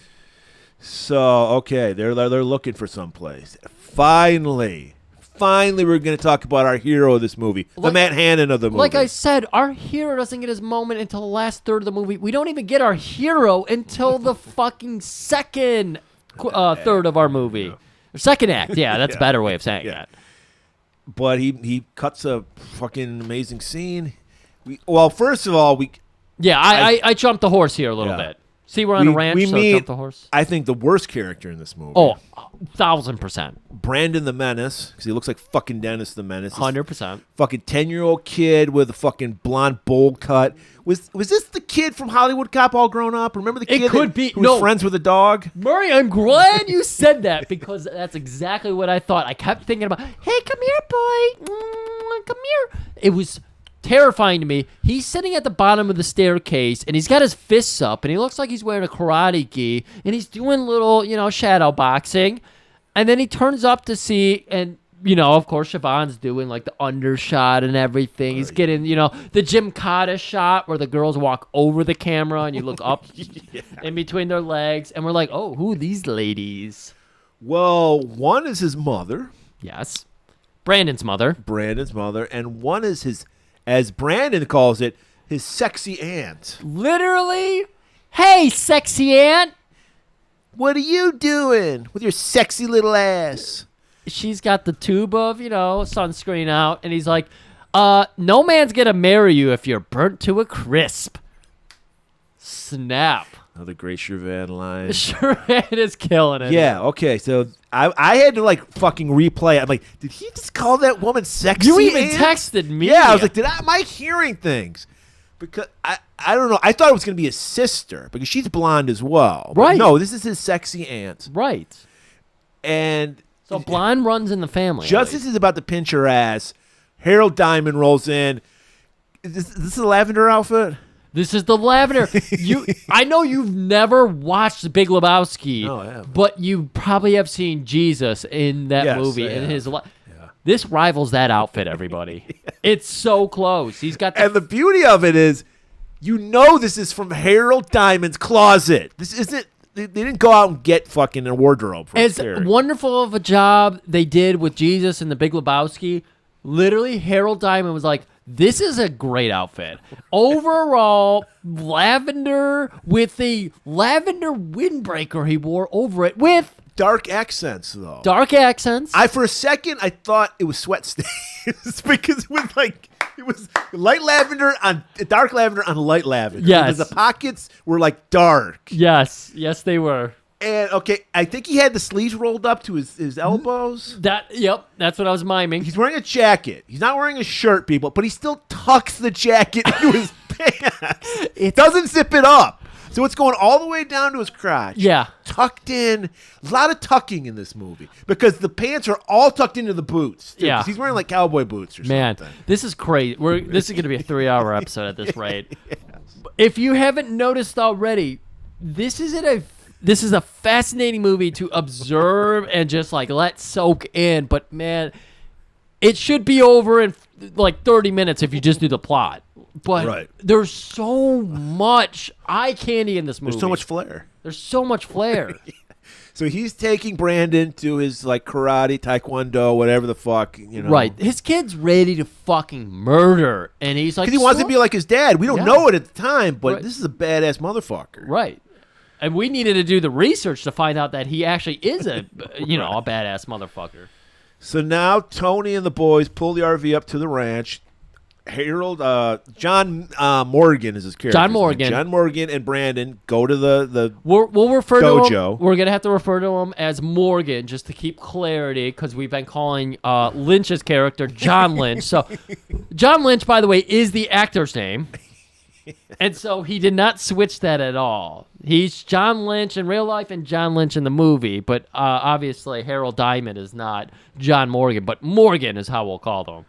S2: So, okay, they're looking for someplace. Finally, we're going to talk about our hero of this movie, the Matt Hannon of the movie.
S1: Like I said, our hero doesn't get his moment until the last third of the movie. We don't even get our hero until the fucking second third of our movie. Or second act, that's a better way of saying that.
S2: But he cuts a fucking amazing scene. First of all,
S1: I jumped the horse here a little bit. See, we're on a ranch, so
S2: meet,
S1: jump the horse.
S2: I think the worst character in this movie.
S1: Oh, 1,000%.
S2: Brandon the Menace, because he looks like fucking Dennis the Menace.
S1: 100%.
S2: Fucking 10-year-old kid with a fucking blonde bowl cut. Was this the kid from Hollywood Cop all grown up? Remember the kid who was friends with a dog?
S1: Murray, I'm glad you said that, because that's exactly what I thought. I kept thinking about, hey, come here, boy. Come here. It was terrifying to me. He's sitting at the bottom of the staircase, and he's got his fists up, and he looks like he's wearing a karate gi, and he's doing little, shadow boxing. And then he turns up to see, and, of course, Shervan's doing, like, the undershot and everything. He's getting, the Jim Cotta shot where the girls walk over the camera, and you look up in between their legs, and we're like, oh, who are these ladies?
S2: Well, one is his mother.
S1: Yes. Brandon's mother.
S2: And one is his, as Brandon calls it, his sexy aunt.
S1: Literally? Hey, sexy aunt.
S2: What are you doing with your sexy little ass?
S1: She's got the tube of, sunscreen out, and he's like, no man's gonna marry you if you're burnt to a crisp. Snap.
S2: Another great Shervan line.
S1: Shervan is killing it.
S2: Yeah, okay, so I had to, like, fucking replay it. I'm like, did he just call that woman sexy?
S1: You even
S2: aunt?
S1: texted me.
S2: Yeah, I was like, am I hearing things? Because I don't know. I thought it was going to be his sister because she's blonde as well. But
S1: right.
S2: No, this is his sexy aunt.
S1: Right.
S2: And
S1: so blonde runs in the family.
S2: Just as he's about to pinch her ass, Harold Diamond rolls in. Is this a lavender outfit?
S1: This is the lavender. I know you've never watched The Big Lebowski,
S2: No, I haven't.
S1: but you probably have seen Jesus in that movie. In his This rivals that outfit, everybody. It's so close. He's got
S2: and the beauty of it is, this is from Harold Diamond's closet. This isn't. They didn't go out and get fucking a wardrobe.
S1: As wonderful of a job they did with Jesus and The Big Lebowski, literally Harold Diamond was like, this is a great outfit. Overall, lavender with the lavender windbreaker he wore over it with
S2: dark accents, though.
S1: Dark accents.
S2: For a second, I thought it was sweat stains because it was light lavender on dark lavender on light lavender.
S1: Yes.
S2: Because the pockets were like dark.
S1: Yes, they were.
S2: And okay, I think he had the sleeves rolled up to his elbows.
S1: That's what I was miming.
S2: He's wearing a jacket. He's not wearing a shirt, people, but he still tucks the jacket into his pants. It doesn't zip it up. So it's going all the way down to his crotch.
S1: Yeah.
S2: Tucked in. A lot of tucking in this movie because the pants are all tucked into the boots. Too,
S1: yeah.
S2: He's wearing like cowboy boots or something.
S1: Man, this is crazy. This is going to be a 3-hour episode at this rate. Yes. If you haven't noticed already, this is a fascinating movie to observe and just like let soak in. But man, it should be over in like 30 minutes if you just do the plot. But there's so much eye candy in this movie.
S2: There's so much flair.
S1: There's so much flair.
S2: So he's taking Brandon to his like karate, taekwondo, whatever the fuck,
S1: Right. His kid's ready to fucking murder, and he's like,
S2: because he wants to be like his dad. We don't know it at the time, but this is a badass motherfucker.
S1: Right. And we needed to do the research to find out that he actually is a badass motherfucker.
S2: So now Tony and the boys pull the RV up to the ranch. Harold, John Morgan is his character.
S1: John Morgan.
S2: John Morgan and Brandon go to the
S1: We'll refer
S2: dojo.
S1: to him. We're gonna have to refer to him as Morgan just to keep clarity because we've been calling Lynch's character John Lynch. So John Lynch, by the way, is the actor's name, and so he did not switch that at all. He's John Lynch in real life and John Lynch in the movie, but obviously Harold Diamond is not John Morgan, but Morgan is how we'll call them.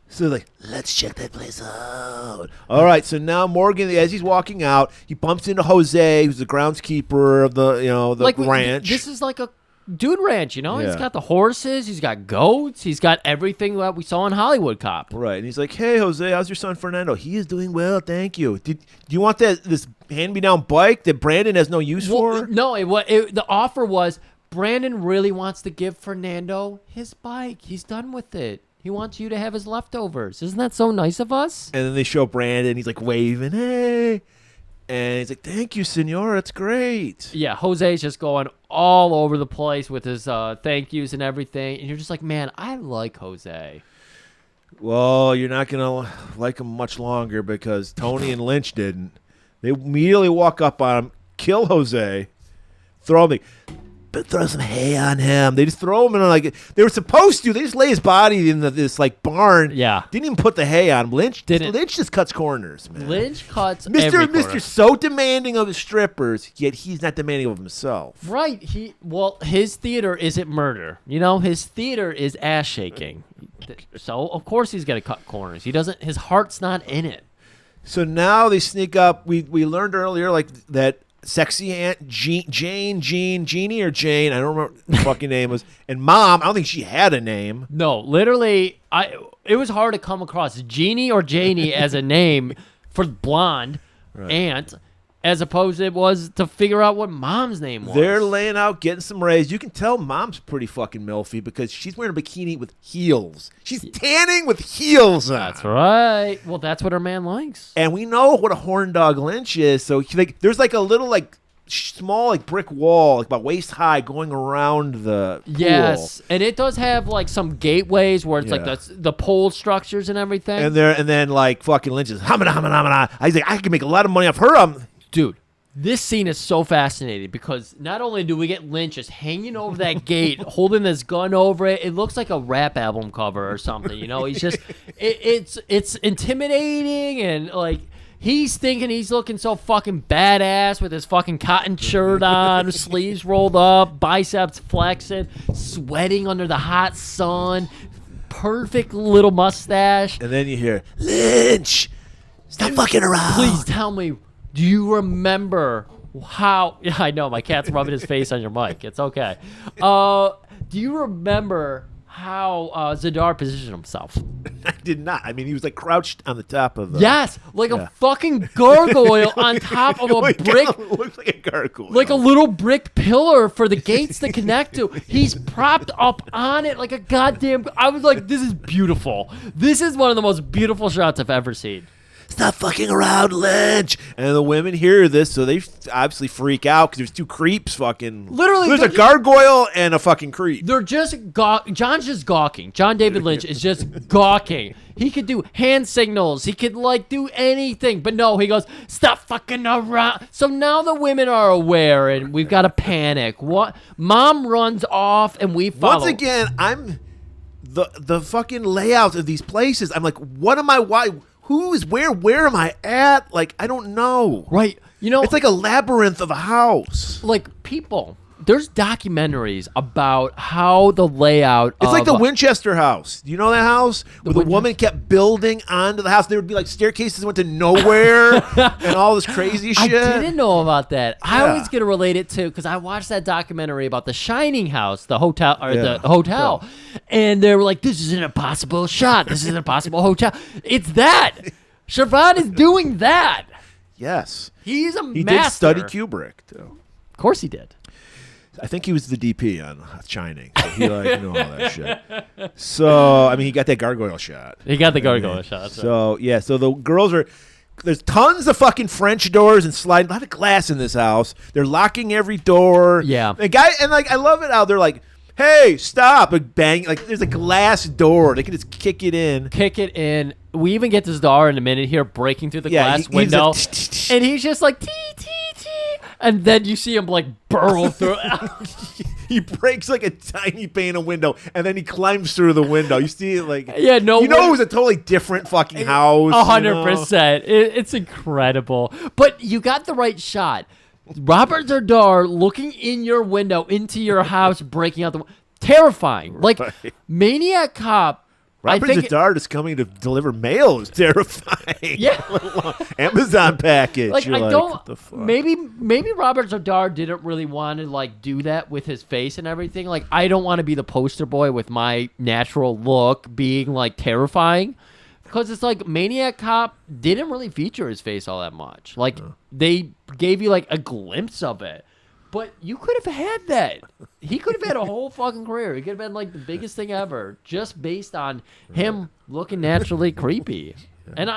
S2: So like, let's check that place out. All right, so now Morgan, as he's walking out, he bumps into Jose, who's the groundskeeper of the ranch.
S1: This is like a dude ranch, you know?
S2: Yeah.
S1: He's got the horses, he's got goats, he's got everything that we saw in Hollywood Cop.
S2: Right, and he's like, "Hey, Jose, how's your son Fernando? He is doing well, thank you. Do you want this hand-me-down bike that Brandon has no use for?"
S1: No, the offer was Brandon really wants to give Fernando his bike. He's done with it. He wants you to have his leftovers. Isn't that so nice of us?
S2: And then they show Brandon. He's like waving, "Hey," and he's like, "Thank you, senor. That's great."
S1: Yeah, Jose's just going all over the place with his thank yous and everything. And you're just like, man, I like Jose.
S2: Well, you're not gonna like him much longer because Tony and Lynch didn't. They immediately walk up on him, kill Jose, throw some hay on him. They just throw him in like they were supposed to. They just lay his body in this like barn.
S1: Yeah.
S2: Didn't even put the hay on him. Lynch just cuts corners, man.
S1: Lynch cuts
S2: Mr.
S1: every corner.
S2: Mr. So demanding of his strippers, yet he's not demanding of himself.
S1: Right. His theater isn't murder. You know, his theater is ass shaking. So of course he's gonna cut corners. His heart's not in it.
S2: So now they sneak up. We learned earlier like that sexy aunt Jeannie or Jane, I don't remember what the fucking name was, and Mom, I don't think she had a name.
S1: No, literally, it was hard to come across Jeannie or Janie as a name for blonde aunt, as opposed to it was to figure out what Mom's name was.
S2: They're laying out, getting some rays. You can tell Mom's pretty fucking milfy because she's wearing a bikini with heels. She's tanning with heels on.
S1: That's right. Well, that's what her man likes.
S2: And we know what a horn dog Lynch is. So there's like a little like small like brick wall, like about waist high, going around the pool.
S1: Yes, and it does have like some gateways where it's like the pole structures and everything.
S2: And then like fucking Lynch is hamana. He's like, I can make a lot of money off her.
S1: Dude, this scene is so fascinating because not only do we get Lynch just hanging over that gate, holding this gun over it, it looks like a rap album cover or something. You know, he's just it's intimidating and like. He's thinking he's looking so fucking badass with his fucking cotton shirt on, sleeves rolled up, biceps flexing, sweating under the hot sun, perfect little mustache.
S2: And then you hear, Lynch, stop fucking around.
S1: Please tell me, do you remember how... Yeah, I know, my cat's rubbing his face on your mic. It's okay. Do you remember how Zadar positioned himself?
S2: I did not. I mean, he was like crouched on the top of the...
S1: Yes, like a fucking gargoyle on top of a brick.
S2: Looks like a gargoyle.
S1: Like a little brick pillar for the gates to connect to. He's propped up on it like a goddamn... I was like, this is beautiful. This is one of the most beautiful shots I've ever seen.
S2: Stop fucking around, Lynch. And the women hear this, so they obviously freak out because there's two creeps fucking...
S1: Literally.
S2: There's a gargoyle and a fucking creep.
S1: They're just... John's just gawking. John David Lynch is just gawking. He could do hand signals. He could, like, do anything. But no, he goes, stop fucking around. So now the women are aware, and we've got to panic. What? Mom runs off, and we follow.
S2: Once again, I'm... The fucking layout of these places, I'm like, what am I... Why... Who's where am I at? Like, I don't know.
S1: Right. You know,
S2: it's like a labyrinth of a house.
S1: Like, people, there's documentaries about how the layout
S2: It's like the Winchester house. Do you know that house? Where the woman kept building onto the house. There would be like staircases that went to nowhere and all this crazy shit.
S1: I didn't know about that. I always get to relate it to, because I watched that documentary about the Shining house, the hotel, or the hotel. Yeah. And they were like, this is an impossible shot. This is an impossible hotel. It's that. Shervan is doing that.
S2: Yes.
S1: He's a master.
S2: He did study Kubrick, too.
S1: Of course he did.
S2: I think he was the DP on Shining. So he knew all that shit. So, I mean, he got that gargoyle shot.
S1: He got the gargoyle shot. That's
S2: so, yeah. So the girls are... There's tons of fucking French doors and sliding. A lot of glass in this house. They're locking every door.
S1: Yeah.
S2: And like, I love it how they're like, hey, stop. And bang. Like, there's a glass door. They can just kick it in.
S1: Kick it in. we even get this Dar in a minute here breaking through the glass
S2: he gives a
S1: window, and he's just like tee tee tee, and then you see him like burrow through.
S2: He breaks like a tiny pane of window, and then he climbs through the window. You see it like
S1: Yeah, no,
S2: you know it was a totally different fucking house.
S1: 100%. It's incredible, but you got the right shot. Robert Zardar looking in your window into your house, breaking out the terrifying, like
S2: Right.
S1: Maniac Cop.
S2: Robert Zadard is coming to deliver mail. Is terrifying.
S1: Yeah.
S2: Amazon package.
S1: Like
S2: You're
S1: I
S2: what
S1: don't.
S2: the fuck?
S1: Maybe Robert Zardar didn't really want to like do that with his face and everything. Like I don't want to be the poster boy with my natural look being like terrifying, because it's like Maniac Cop didn't really feature his face all that much. Like they gave you like a glimpse of it. But you could have had that. He could have had a whole fucking career. He could have been like the biggest thing ever, just based on him looking naturally creepy. And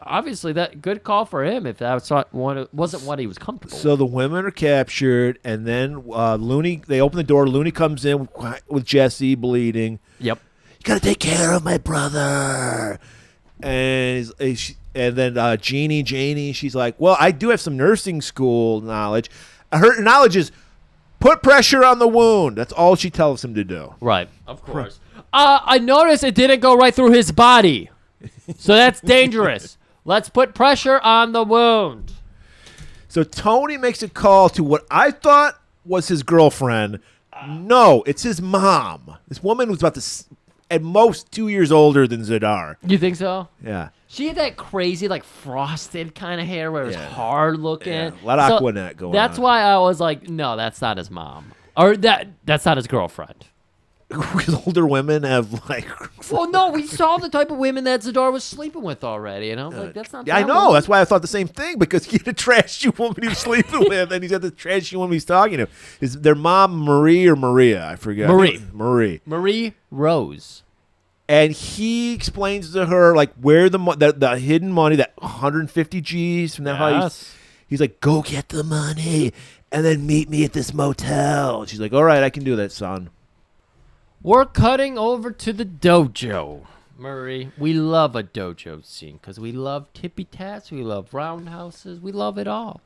S1: obviously that good call for him if that wasn't what he was comfortable.
S2: So the women are captured, and then Looney. They open the door. Looney comes in with Jesse bleeding.
S1: Yep.
S2: You gotta take care of my brother. And then Janie, she's like, well, I do have some nursing school knowledge. Her knowledge is put pressure on the wound. That's all she tells him to do.
S1: Right. Of course. I noticed it didn't go right through his body. So that's dangerous. Let's put pressure on the wound.
S2: So Tony makes a call to what I thought was his girlfriend. No, it's his mom. This woman was about at most 2 years older than Zadar.
S1: You think so?
S2: Yeah.
S1: She had that crazy, like, frosted kind of hair where it was
S2: Yeah.
S1: hard looking.
S2: Yeah, a lot of Aquanet going
S1: That's
S2: on.
S1: why I was like, no, that's not his mom. Or that's not his girlfriend.
S2: Because older women have, like...
S1: Well, no, we saw the type of women that Zadar was sleeping with already. And I was like, that's not
S2: Yeah, I
S1: that
S2: know.
S1: woman.
S2: That's why I thought the same thing, because he had a trashy woman he was sleeping with, and he's got the trashy woman he's talking to. Is their mom Marie or Maria? I forget.
S1: Marie. Marie Rose.
S2: And he explains to her like where the hidden money, that 150 G's from that house. He's like, go get the money and then meet me at this motel. And she's like, all right, I can do that, son.
S1: We're cutting over to the dojo. Murray, we love a dojo scene because we love tippy tats, we love roundhouses, we love it all.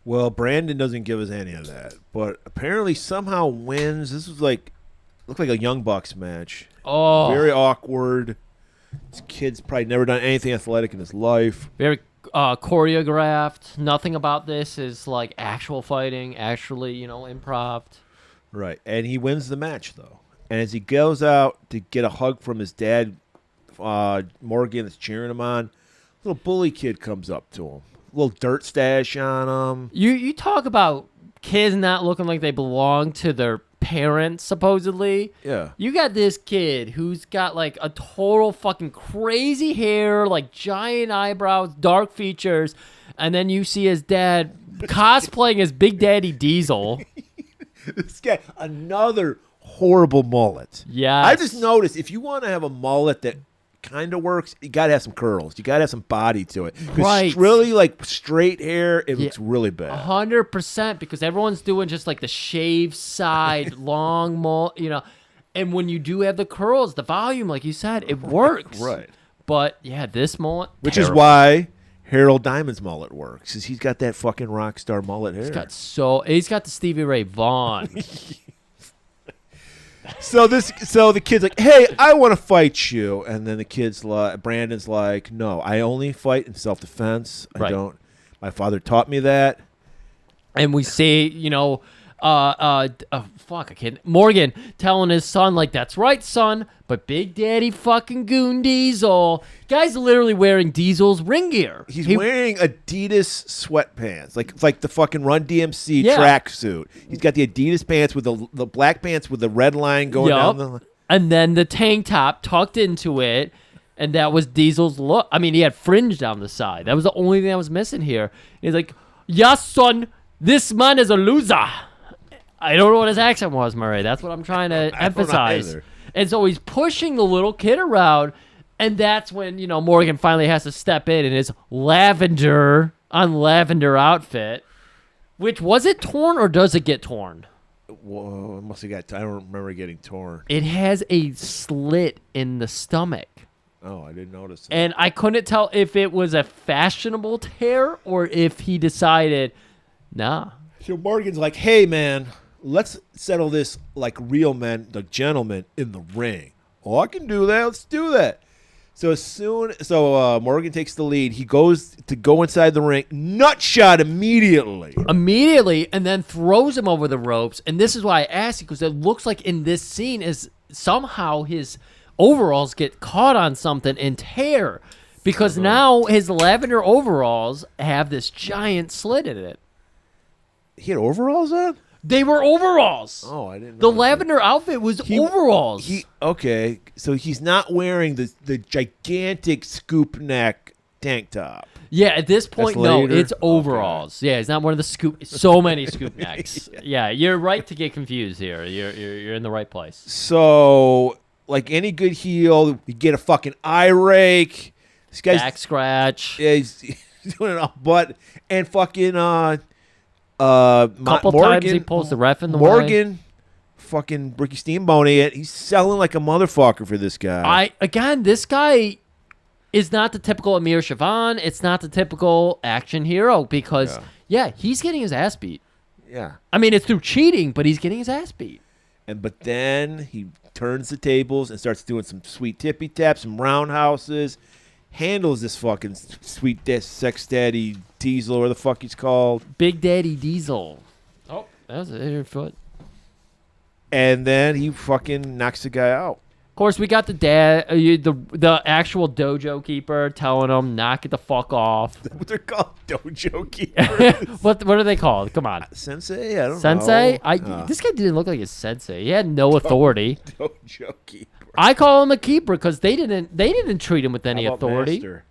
S2: Well, Brandon doesn't give us any of that, but apparently somehow wins. This was like, looked like a Young Bucks match.
S1: Oh,
S2: Very awkward. This kid's probably never done anything athletic in his life.
S1: very choreographed. Nothing about this is like actual fighting, actually, improv.
S2: Right. And he wins the match, though. And as he goes out to get a hug from his dad, Morgan, that's cheering him on, a little bully kid comes up to him. A little dirt stash on him.
S1: You talk about kids not looking like they belong to their parents, supposedly.
S2: Yeah.
S1: You got this kid who's got like a total fucking crazy hair, like giant eyebrows, dark features, and then you see his dad cosplaying as Big Daddy Diesel.
S2: This guy, another horrible mullet.
S1: Yeah.
S2: I just noticed if you want to have a mullet that kind of works, you got to have some curls. You got to have some body to it. 'Cause
S1: Right.
S2: really, like, straight hair, it looks really bad.
S1: 100%, because everyone's doing just like the shaved side, long mullet, and when you do have the curls, the volume, like you said, it works.
S2: Right.
S1: But yeah, this mullet,
S2: Which is why Harold Diamond's mullet works, because he's got that fucking rock star mullet hair.
S1: he's got the Stevie Ray Vaughan.
S2: So the kid's like, hey, I want to fight you. And then the kid's like, Brandon's like, no, I only fight in self-defense. I
S1: Right.
S2: don't. My father taught me that.
S1: And we see, I can't. Morgan telling his son, like, that's right, son, but Big Daddy fucking Goon Diesel. Guy's literally wearing Diesel's ring gear.
S2: He's wearing Adidas sweatpants, like the fucking Run DMC
S1: Yeah.
S2: tracksuit. He's got the Adidas pants with the black pants with the red line going down the.
S1: And then the tank top tucked into it, and that was Diesel's look. I mean, he had fringe down the side. That was the only thing that was missing here. He's like, yes, son, this man is a loser. I don't know what his accent was, Murray. That's what I'm trying to emphasize.
S2: either.
S1: And so he's pushing the little kid around, and that's when, Morgan finally has to step in his lavender outfit. Which, was it torn or does it get torn?
S2: Whoa, I must have got. I don't remember getting torn.
S1: It has a slit in the stomach.
S2: Oh, I didn't notice that.
S1: And I couldn't tell if it was a fashionable tear or if he decided, nah.
S2: So Morgan's like, hey, man, let's settle this like real men, like gentlemen in the ring. Oh, I can do that. Let's do that. So Morgan takes the lead. He goes to go inside the ring. Nut shot immediately.
S1: And then throws him over the ropes. And this is why I asked you, because it looks like in this scene is somehow his overalls get caught on something and tear. Because now his lavender overalls have this giant slit in it.
S2: He had overalls on?
S1: They were overalls.
S2: Oh, I didn't know.
S1: The lavender outfit was overalls.
S2: Okay, so he's not wearing the gigantic scoop neck tank top.
S1: Yeah, at this point,
S2: That's
S1: no,
S2: later?
S1: it's overalls. Okay. Yeah, it's not one of the scoop. So many scoop necks. Yeah, you're right to get confused here. You're in the right place.
S2: So, like any good heel, you get a fucking eye rake. This guy's
S1: Back scratch.
S2: Yeah, he's doing it all, but and fucking
S1: Couple times he pulls the ref in the way.
S2: Morgan, fucking Ricky Steamboat it. He's selling like a motherfucker for this guy.
S1: This guy is not the typical Amir Shervan. It's not the typical action hero because he's getting his ass beat.
S2: Yeah.
S1: I mean, it's through cheating, but he's getting his ass beat.
S2: But then he turns the tables and starts doing some sweet tippy taps, some roundhouses. Handles this fucking sweet sex daddy Diesel, or the fuck he's called.
S1: Big Daddy Diesel. Oh, that was a injured foot.
S2: And then he fucking knocks the guy out.
S1: Of course, we got the dad, the actual dojo keeper telling him, knock it the fuck off.
S2: What they're called? Dojo keeper.
S1: What are they called? Come on.
S2: Sensei? I don't
S1: Sensei?
S2: know.
S1: This guy didn't look like a sensei. He had no authority.
S2: Dojo keeper.
S1: I call him a keeper because they didn't treat him with any
S2: How about
S1: authority.
S2: Master?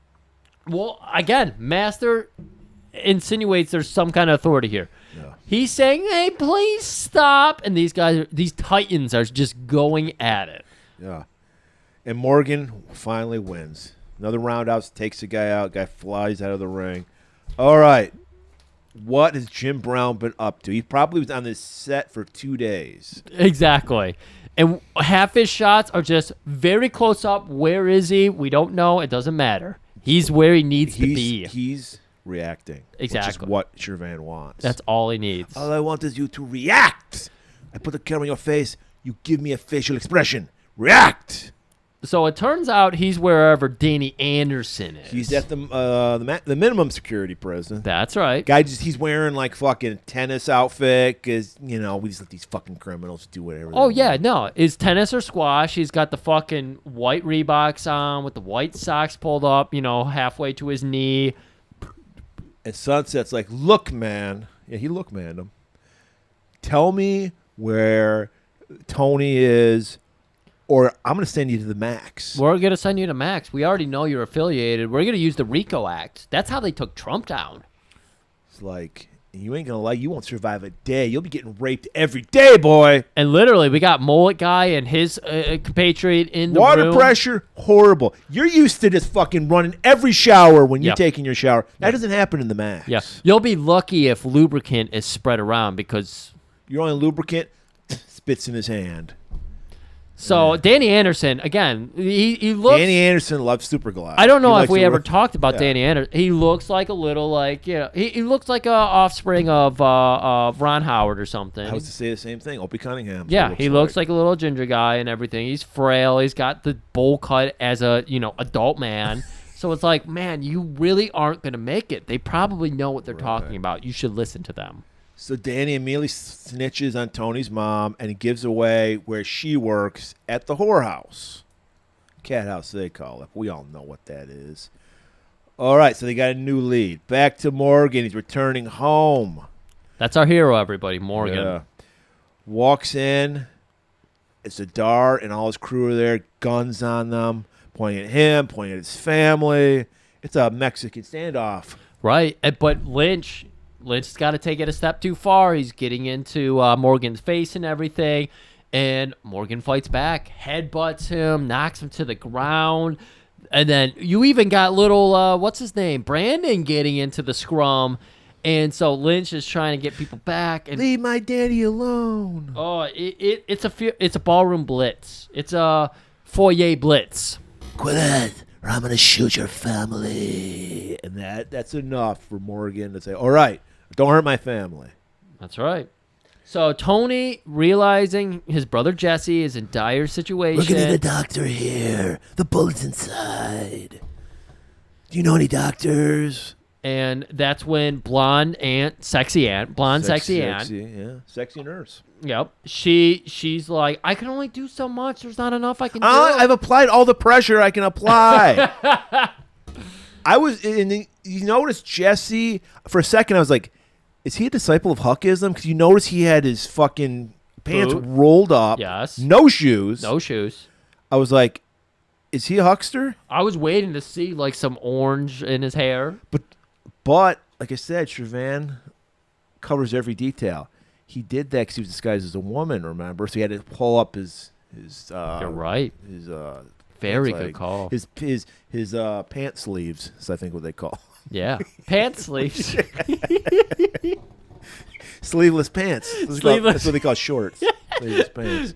S1: Well, again, Master insinuates there's some kind of authority here.
S2: Yeah.
S1: He's saying, "Hey, please stop!" And these titans are just going at it.
S2: Yeah. And Morgan finally wins. Another roundhouse takes the guy out. Guy flies out of the ring. All right. What has Jim Brown been up to? He probably was on this set for 2 days.
S1: Exactly. And half his shots are just very close up. Where is he? We don't know. It doesn't matter. He's where he needs to be.
S2: He's reacting.
S1: Exactly.
S2: Which is what Shervan wants.
S1: That's all he needs.
S2: All I want is you to react. I put the camera in your face. You give me a facial expression. React.
S1: So it turns out he's wherever Danny Anderson is.
S2: He's at the minimum security prison.
S1: That's right.
S2: Guy he's wearing like fucking tennis outfit because we just let these fucking criminals do whatever.
S1: Oh
S2: they
S1: yeah,
S2: want.
S1: no, it's tennis or squash. He's got the fucking white Reeboks on with the white socks pulled up, halfway to his knee.
S2: And Sunset's like, look, man. Yeah, he look manned him. Tell me where Tony is, or I'm going to send you to the Max.
S1: We're going to send you to Max. We already know you're affiliated. We're going to use the RICO Act. That's how they took Trump down.
S2: It's like, you ain't going to lie. You won't survive a day. You'll be getting raped every day, boy.
S1: And literally, we got Mullet Guy and his compatriot in the
S2: Water
S1: room.
S2: pressure, horrible. You're used to just fucking running every shower when you're
S1: Yep.
S2: taking your shower. That doesn't happen in the Max.
S1: Yeah, you'll be lucky if lubricant is spread around because...
S2: You're on lubricant, spits in his hand.
S1: So, Danny Anderson, again, he looks...
S2: Danny Anderson loves Superglide.
S1: I don't know
S2: He
S1: if
S2: likes
S1: we
S2: to
S1: ever
S2: run-
S1: talked about
S2: Yeah.
S1: Danny Anderson. He looks like a little he looks like a offspring of Ron Howard or something.
S2: I was to say the same thing. Opie Cunningham.
S1: Yeah, he looks like a little ginger guy and everything. He's frail. He's got the bowl cut as a, adult man. So it's like, man, you really aren't going to make it. They probably know what they're talking about. You should listen to them.
S2: So Danny immediately snitches on Tony's mom, and he gives away where she works at the whorehouse. Cat house, they call it. We all know what that is. All right, so they got a new lead. Back to Morgan. He's returning home.
S1: That's our hero, everybody, Morgan.
S2: Yeah. Walks in. It's a Dart and all his crew are there, guns on them, pointing at him, pointing at his family. It's a Mexican standoff.
S1: Right, but Lynch's got to take it a step too far. He's getting into Morgan's face and everything, and Morgan fights back, headbutts him, knocks him to the ground, and then you even got little, what's his name, Brandon getting into the scrum, and so Lynch is trying to get people back. And
S2: Leave my daddy alone.
S1: oh, it's a ballroom blitz. It's a foyer blitz.
S2: quit it, or I'm gonna shoot your family. And that's enough for Morgan to say, all right, don't hurt my family.
S1: That's right. So Tony, realizing his brother Jesse is in dire situation.
S2: We're gonna need a doctor here. The bullet's inside. Do you know any doctors?
S1: And that's when blonde sexy aunt,
S2: Sexy nurse.
S1: Yep. She's like, I can only do so much. There's not enough I can do.
S2: I've applied all the pressure I can apply. I was in. You notice Jesse for a second. I was like, is he a disciple of Huckism? Because you notice he had his fucking pants
S1: Boot.
S2: rolled up.
S1: Yes.
S2: No shoes.
S1: No shoes.
S2: I was like, is he a huckster?
S1: I was waiting to see like some orange in his hair.
S2: But like I said, Shervan covers every detail. He did that because he was disguised as a woman. Remember, so he had to pull up his.
S1: You're right.
S2: His
S1: Very
S2: pants
S1: good call.
S2: His pant sleeves is I think what they call.
S1: Yeah. Pant sleeves.
S2: Sleeveless pants.
S1: Sleeveless.
S2: That's what they call shorts. Sleeveless pants.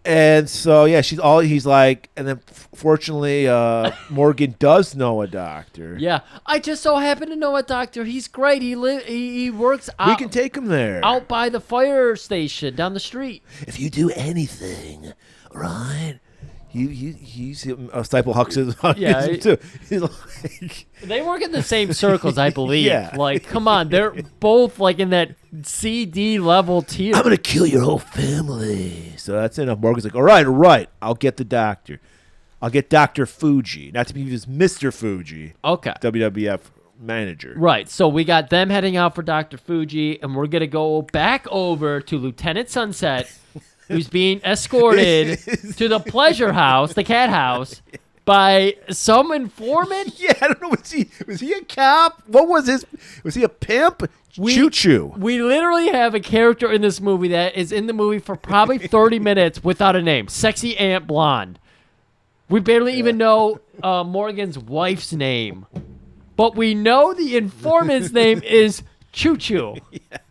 S2: And so yeah, he's like, and then fortunately, Morgan does know a doctor.
S1: Yeah. I just so happen to know a doctor. He's great. He works out.
S2: We can take him there.
S1: Out by the fire station down the street.
S2: If you do anything, right? He's a disciple Huckism
S1: Yeah,
S2: too. He's like,
S1: They work in the same circles, I believe.
S2: Yeah.
S1: Like, come on, they're both like in that CD level tier.
S2: I'm gonna kill your whole family. So that's enough. Morgan's like, all right, I'll get the doctor. I'll get Dr. Fuji, not to be used as Mr. Fuji,
S1: Okay.
S2: WWF manager.
S1: Right. So we got them heading out for Dr. Fuji, and we're gonna go back over to Lieutenant Sunset, who's being escorted to the pleasure house, the cat house, by some informant.
S2: Yeah, I don't know. Was he a cop? What was his? Was he a pimp? Choo-choo.
S1: We literally have a character in this movie that is in the movie for probably 30 minutes without a name. Sexy Aunt Blonde. We barely even know Morgan's wife's name. But we know the informant's name is Choo-Choo.
S2: Yes.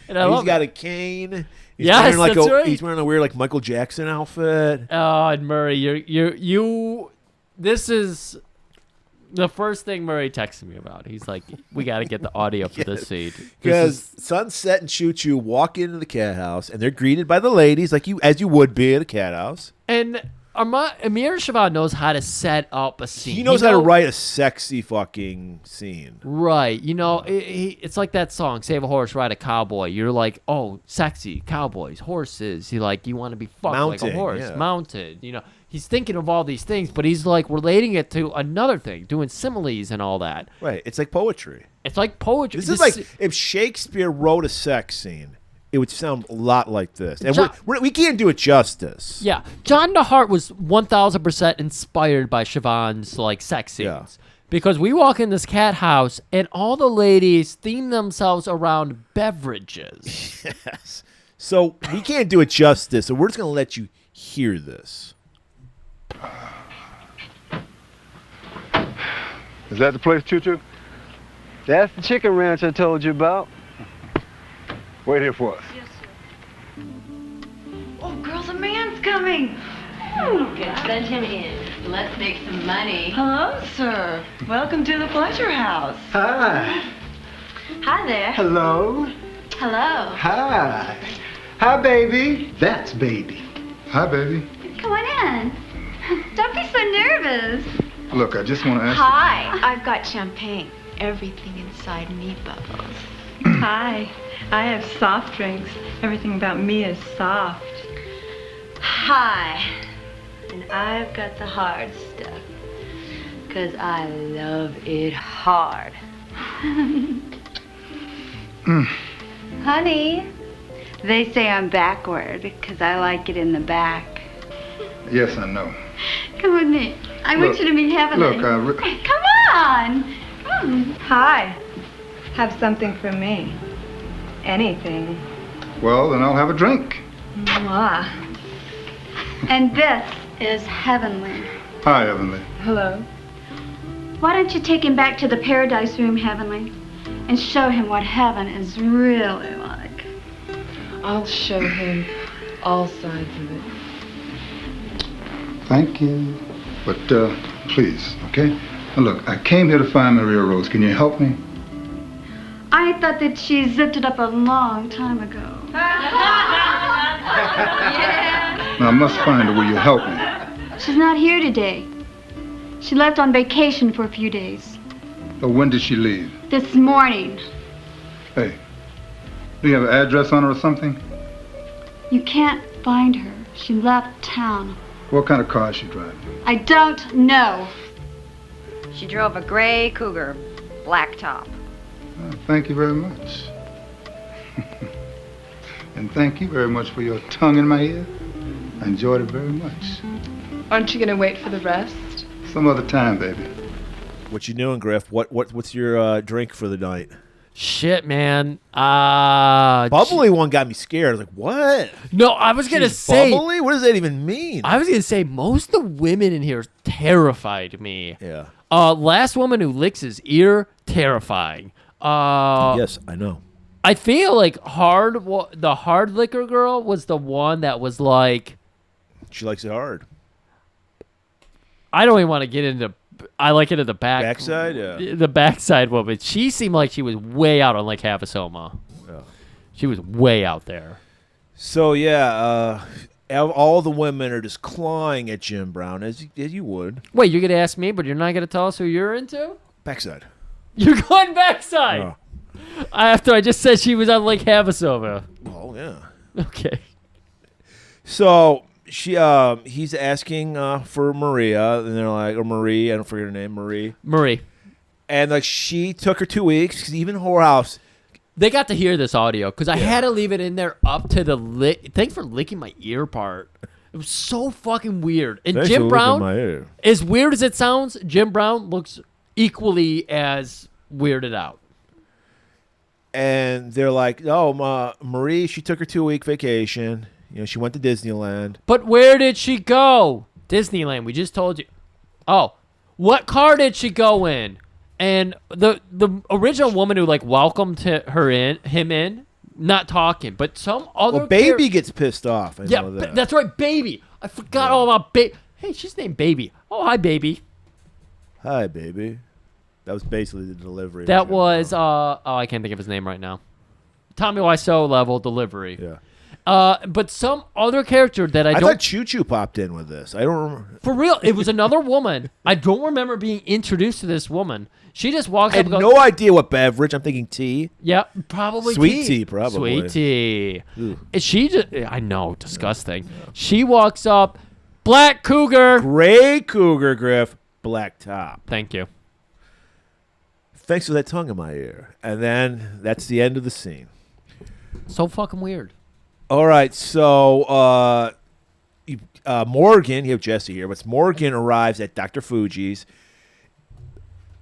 S1: And I love
S2: He's got
S1: it.
S2: a cane. He's
S1: Yes,
S2: wearing
S1: that's right.
S2: He's wearing a weird like Michael Jackson outfit.
S1: Oh, and Murray, you. This is the first thing Murray texted me about. He's like, "We got to get the audio for this scene."
S2: Because Sunset and Choo-Choo walk into the cat house and they're greeted by the ladies as you would be at a cat house.
S1: And Amir Shervan knows how to set up a scene.
S2: He knows how to write a sexy fucking scene.
S1: Right. You know, it's like that song, Save a Horse, Ride a Cowboy. You're like, oh, sexy, cowboys, horses. You want to be fucked like a horse,
S2: yeah.
S1: mounted. You know, he's thinking of all these things, but he's like relating it to another thing, doing similes and all that.
S2: Right. It's like poetry.
S1: It's like poetry.
S2: This is like if Shakespeare wrote a sex scene, it would sound a lot like this. And we can't do it justice.
S1: Yeah. John DeHart was 1,000% inspired by Siobhan's like sex scenes.
S2: Yeah.
S1: Because we walk in this cat house and all the ladies theme themselves around beverages.
S2: Yes. So we can't do it justice, so we're just going to let you hear this.
S4: Is that the place, Choo-Choo?
S7: That's the chicken ranch I told you about.
S4: Wait here for us.
S6: Yes, sir. Oh, girls, a man's coming.
S8: Okay, send him in. Let's make some money.
S6: Hello, sir. Welcome to the pleasure house.
S7: Hi.
S8: Hi there.
S7: Hello.
S8: Hello.
S7: Hi. Hi, baby. That's baby.
S4: Hi, baby.
S8: Come on in. Don't be so nervous.
S4: Look, I just want to ask
S8: Hi. I've got champagne. Everything inside me bubbles.
S6: Hi. I have soft drinks. Everything about me is soft.
S8: Hi. And I've got the hard stuff. 'Cause I love it hard. Honey, they say I'm backward because I like it in the back.
S4: you. Yes, I know.
S8: Come with me. I want
S4: Look,
S8: you to meet Heavenly.
S4: look,
S8: Come on.
S6: Hi. Have something for me. Anything.
S4: Well, then I'll have a drink.
S6: Mwah.
S8: And this is Heavenly.
S4: Hi, Heavenly.
S6: Hello.
S8: Why don't you take him back to the Paradise Room, Heavenly, and show him what heaven is really like?
S6: I'll show him all sides of it.
S4: Thank you. But please, okay? Now look, I came here to find Maria Rose. Can you help me?
S8: I thought that she zipped it up a long time ago.
S4: Now I must find her. Will you help me?
S8: She's not here today. She left on vacation for a few days.
S4: When did she leave?
S8: This morning.
S4: Hey, do you have an address on her or something?
S8: You can't find her. She left town.
S4: What kind of car is she driving?
S8: I don't know.
S9: She drove a gray Cougar, black top.
S4: Thank you very much. And thank you very much for your tongue in my ear. I enjoyed it very much.
S10: Aren't you gonna wait for the rest?
S4: Some other time, baby.
S2: What you doing, Griff? What's your drink for the night?
S1: Shit, man.
S2: Bubbly one got me scared. I was like, what?
S1: No, I was going to say.
S2: Bubbly? What does that even mean?
S1: I was going to say, most of the women in here terrified me.
S2: Yeah.
S1: Last woman who licks his ear, terrifying.
S2: Yes, I know.
S1: I feel like the hard liquor girl was the one that was like.
S2: She likes it hard.
S1: I don't even want to get into. I like it at the back.
S2: Backside, yeah.
S1: The backside woman. She seemed like she was way out on Lake Havasu.
S2: Yeah.
S1: She was way out there.
S2: So yeah, all the women are just clawing at Jim Brown as you would.
S1: Wait, you're gonna ask me, but you're not gonna tell us who you're into?
S2: Backside.
S1: You're going backside.
S2: Oh.
S1: After I just said she was on Lake Havasu.
S2: Oh yeah.
S1: Okay.
S2: So he's asking for Maria, and they're like, or Marie, I don't forget her name, Marie. And like she took her 2 weeks because even whorehouse.
S1: They got to hear this audio because I had to leave it in there up to the Thanks for licking my ear part. It was so fucking weird. And
S2: Thanks
S1: Jim
S2: for
S1: Brown,
S2: licking my ear.
S1: as weird as it sounds, Jim Brown looks equally as weirded out.
S2: And they're like, oh, Marie, she took her 2-week vacation. You know, she went to Disneyland.
S1: But where did she go? Disneyland. We just told you. Oh, what car did she go in? And the original woman who like welcomed him in, not talking, but some other.
S2: Well, Baby gets pissed off. I know that.
S1: That's right, Baby. I forgot all about Baby. Hey, she's named Baby. Oh, hi, Baby.
S2: Hi, Baby. That was basically the delivery.
S1: That was I can't think of his name right now. Tommy Wiseau level delivery.
S2: Yeah.
S1: But some other character that I don't.
S2: thought Choo Choo popped in with this. I don't remember.
S1: For real, it was another woman. I don't remember being introduced to this woman. She just walks
S2: I
S1: up
S2: had
S1: and goes,
S2: no idea what beverage. I'm thinking tea.
S1: Yeah, probably
S2: Sweet tea, probably.
S1: Sweet tea.
S2: Ooh.
S1: And she just, I know, disgusting. Yeah. She walks up, Black Cougar.
S2: Gray Cougar, Griff. Black top.
S1: Thank you.
S2: Thanks for that tongue in my ear. And then that's the end of the scene.
S1: So fucking weird.
S2: All right, so Morgan, you have Jesse here, but Morgan arrives at Dr. Fuji's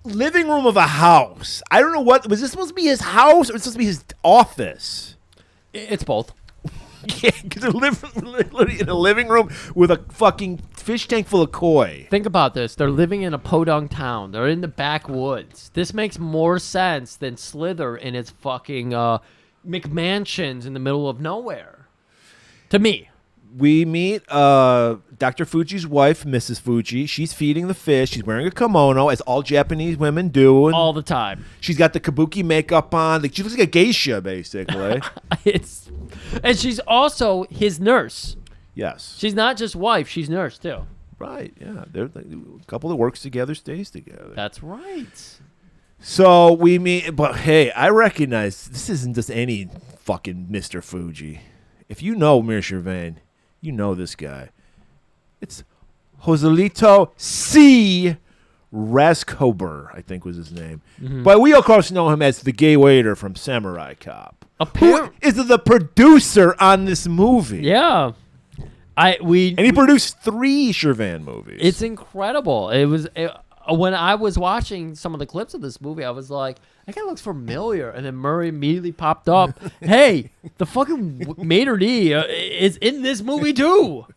S2: living room of a house. I don't know was this supposed to be his house or was this supposed to be his office?
S1: It's both.
S2: Yeah, because they're literally in a living room with a fucking fish tank full of koi.
S1: Think about this. They're living in a podunk town. They're in the backwoods. This makes more sense than Slither in its fucking McMansions in the middle of nowhere. To me.
S2: We meet Dr. Fuji's wife, Mrs. Fuji. She's feeding the fish. She's wearing a kimono, as all Japanese women do.
S1: All the time.
S2: She's got the kabuki makeup on. She looks like a geisha, basically.
S1: And she's also his nurse.
S2: Yes.
S1: She's not just wife. She's nurse, too.
S2: Right, yeah. They're a couple that works together stays together.
S1: That's right.
S2: So we meet, but hey, I recognize this isn't just any fucking Mr. Fuji. If you know Amir Shervan, you know this guy. It's Joselito C. Raskober, I think was his name. Mm-hmm. But we, of course, know him as the gay waiter from Samurai Cop. Who is the producer on this movie?
S1: Yeah. And
S2: he produced 3 Shervan movies.
S1: It's incredible. When I was watching some of the clips of this movie, I was like, that guy looks familiar. And then Murray immediately popped up. Hey, the fucking maitre d' is in this movie too.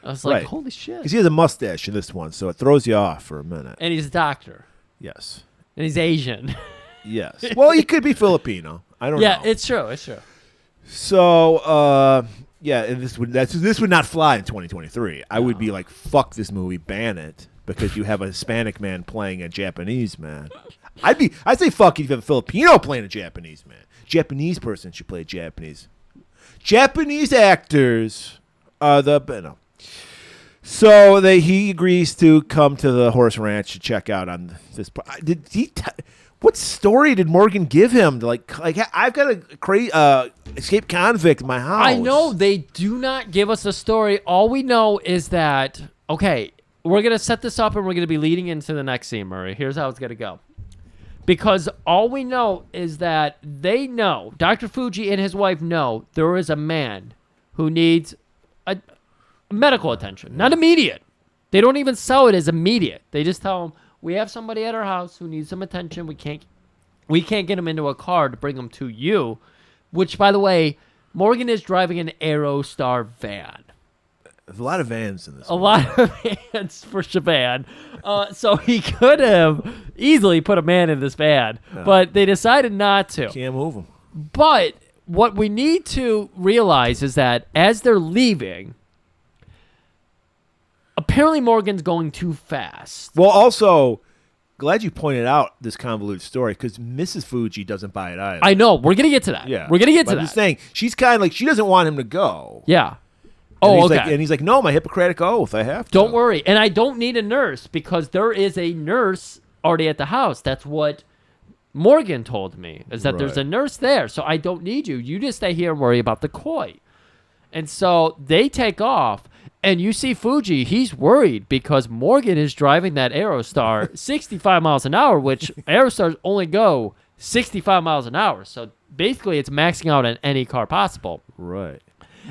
S1: I was like, holy shit.
S2: Because he has a mustache in this one, so it throws you off for a minute.
S1: And he's a doctor.
S2: Yes.
S1: And he's Asian.
S2: Yes. Well, he could be Filipino. I don't know.
S1: Yeah, it's true. It's true.
S2: So, yeah, this would not fly in 2023. I would be like, fuck this movie, ban it. because you have a Hispanic man playing a Japanese man. I'd say fuck if you have a Filipino playing a Japanese man. Japanese person should play Japanese. Japanese actors are the no. So he agrees to come to the horse ranch to check out on this. What story did Morgan give him? Like I've got a escaped convict in my house.
S1: I know they do not give us a story. All we know is that okay, we're gonna set this up and we're gonna be leading into the next scene, Murray. Here's how it's gonna go. Because all we know is that they know, Dr. Fuji and his wife know there is a man who needs a medical attention. Not immediate. They don't even sell it as immediate. They just tell him, we have somebody at our house who needs some attention. We can't get him into a car to bring him to you. Which, by the way, Morgan is driving an Aerostar van.
S2: There's a lot of vans in this.
S1: A lot of vans for Shervan. So he could have easily put a man in this van, but they decided not to.
S2: Can't move him.
S1: But what we need to realize is that as they're leaving, apparently Morgan's going too fast.
S2: Well, also, glad you pointed out this convoluted story because Mrs. Fuji doesn't buy it either.
S1: I know. We're going to get to that.
S2: Yeah.
S1: We're going to get to
S2: I'm
S1: that.
S2: just saying, she's kind of like, she doesn't want him to go.
S1: Yeah.
S2: And
S1: okay.
S2: And he's like, no, my Hippocratic oath, I have to.
S1: Don't worry. And I don't need a nurse because there is a nurse already at the house. That's what Morgan told me, is that there's a nurse there. So I don't need you. You just stay here and worry about the koi. And so they take off. And you see Fuji, he's worried because Morgan is driving that Aerostar 65 miles an hour, which Aerostars only go 65 miles an hour. So basically it's maxing out on any car possible.
S2: Right.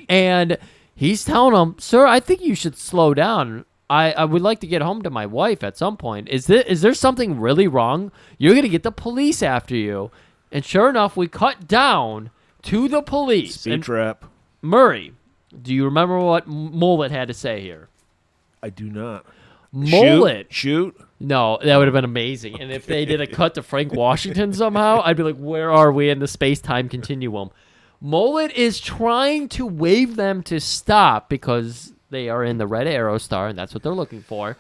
S1: And he's telling him, sir, I think you should slow down. I would like to get home to my wife at some point. Is there something really wrong? You're going to get the police after you. And sure enough, we cut down to the police.
S2: Speed trap.
S1: Murray, do you remember what Mullet had to say here?
S2: I do not.
S1: Mullet.
S2: Shoot.
S1: No, that would have been amazing. And if they did a cut to Frank Washington somehow, I'd be like, where are we in the space-time continuum? Mullet is trying to wave them to stop because they are in the red Aerostar, and that's what they're looking for.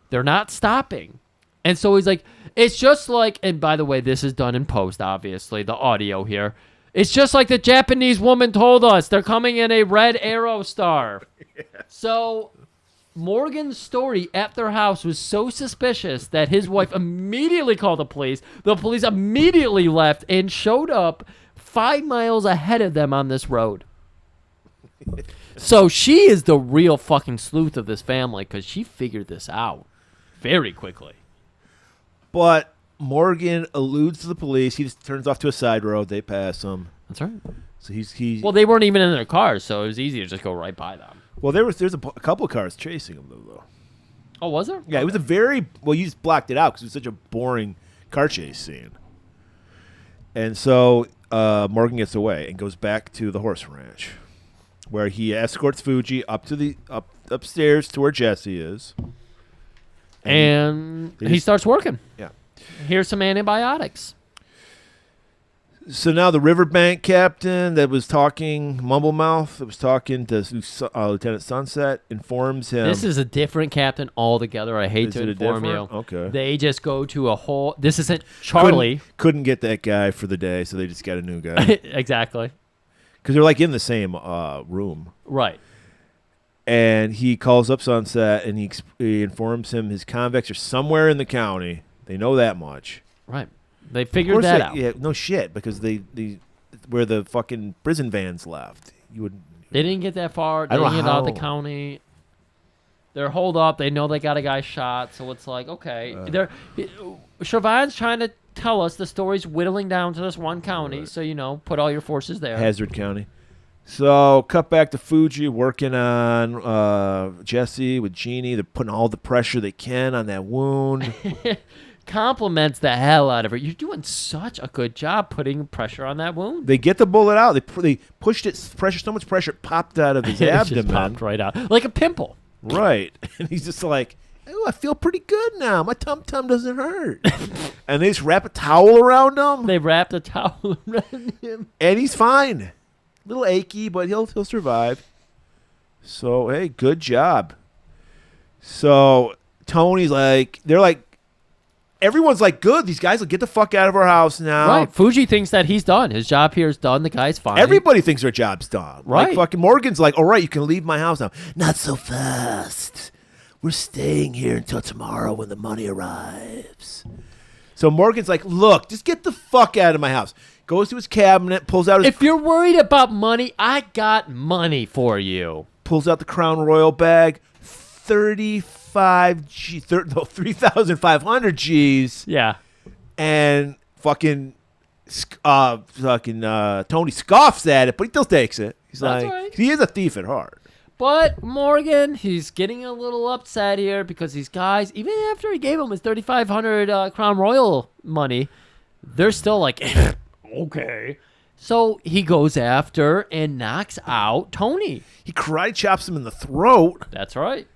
S1: They're not stopping. And so he's like, it's just like, and by the way, this is done in post, obviously, the audio here. It's just like the Japanese woman told us. They're coming in a red Aerostar. Yeah. So Morgan's story at their house was so suspicious that his wife immediately called the police. The police immediately left and showed up 5 miles ahead of them on this road. So she is the real fucking sleuth of this family because she figured this out very quickly.
S2: But Morgan alludes to the police. He just turns off to a side road. They pass him.
S1: That's right.
S2: So he's
S1: well, they weren't even in their cars, so it was easy to just go right by them.
S2: Well, there's a couple of cars chasing him though.
S1: Oh, was there?
S2: Yeah, It was a very you just blocked it out because it was such a boring car chase scene. And so Morgan gets away and goes back to the horse ranch, where he escorts Fuji up to upstairs to where Jesse is.
S1: And he starts working.
S2: Yeah.
S1: Here's some antibiotics.
S2: So now the riverbank captain that was talking, Mumblemouth, that was talking to Lieutenant Sunset, informs him.
S1: This is a different captain altogether. I hate to inform you.
S2: Okay.
S1: They just go to a whole. This isn't Charlie.
S2: Couldn't get that guy for the day, so they just got a new guy.
S1: Exactly.
S2: Because they're like in the same room.
S1: Right.
S2: And he calls up Sunset and he informs him his convicts are somewhere in the county. They know that much.
S1: Right. They figured that out.
S2: Yeah, no shit, because they where the fucking prison vans left.
S1: They didn't get that far. They didn't get out of the county. They're holed up. They know they got a guy shot, so it's like, okay. Shervan's trying to tell us the story's whittling down to this one county, so, put all your forces there.
S2: Hazard County. So, cut back to Fuji working on Jesse with Jeannie. They're putting all the pressure they can on that wound.
S1: Compliments the hell out of her. You're doing such a good job putting pressure on that wound.
S2: They get the bullet out. They pushed it so much pressure it popped out of his abdomen.
S1: Just popped right out. Like a pimple.
S2: Right. And he's just like, oh, I feel pretty good now. My tum-tum doesn't hurt. And they just wrap a towel around him.
S1: They wrapped a towel around him.
S2: And he's fine. A little achy, but he'll survive. So, hey, good job. So Tony's like, they're like, everyone's like, good. These guys will get the fuck out of our house now.
S1: Right. Fuji thinks that he's done. His job here is done. The guy's fine.
S2: Everybody thinks their job's done.
S1: Right.
S2: Like fucking Morgan's like, all right, you can leave my house now. Not so fast. We're staying here until tomorrow when the money arrives. So Morgan's like, look, just get the fuck out of my house. Goes to his cabinet, pulls out his...
S1: If you're worried about money, I got money for you.
S2: Pulls out the Crown Royal bag. 3,500 G's.
S1: Yeah.
S2: And fucking Tony scoffs at it, but he still takes it. He's
S1: That's
S2: like,
S1: right.
S2: he is a thief at heart.
S1: But Morgan, he's getting a little upset here because these guys, even after he gave him his 3,500 Crown Royal money, they're still like, okay. So he goes after and knocks out Tony.
S2: He karate chops him in the throat.
S1: That's right.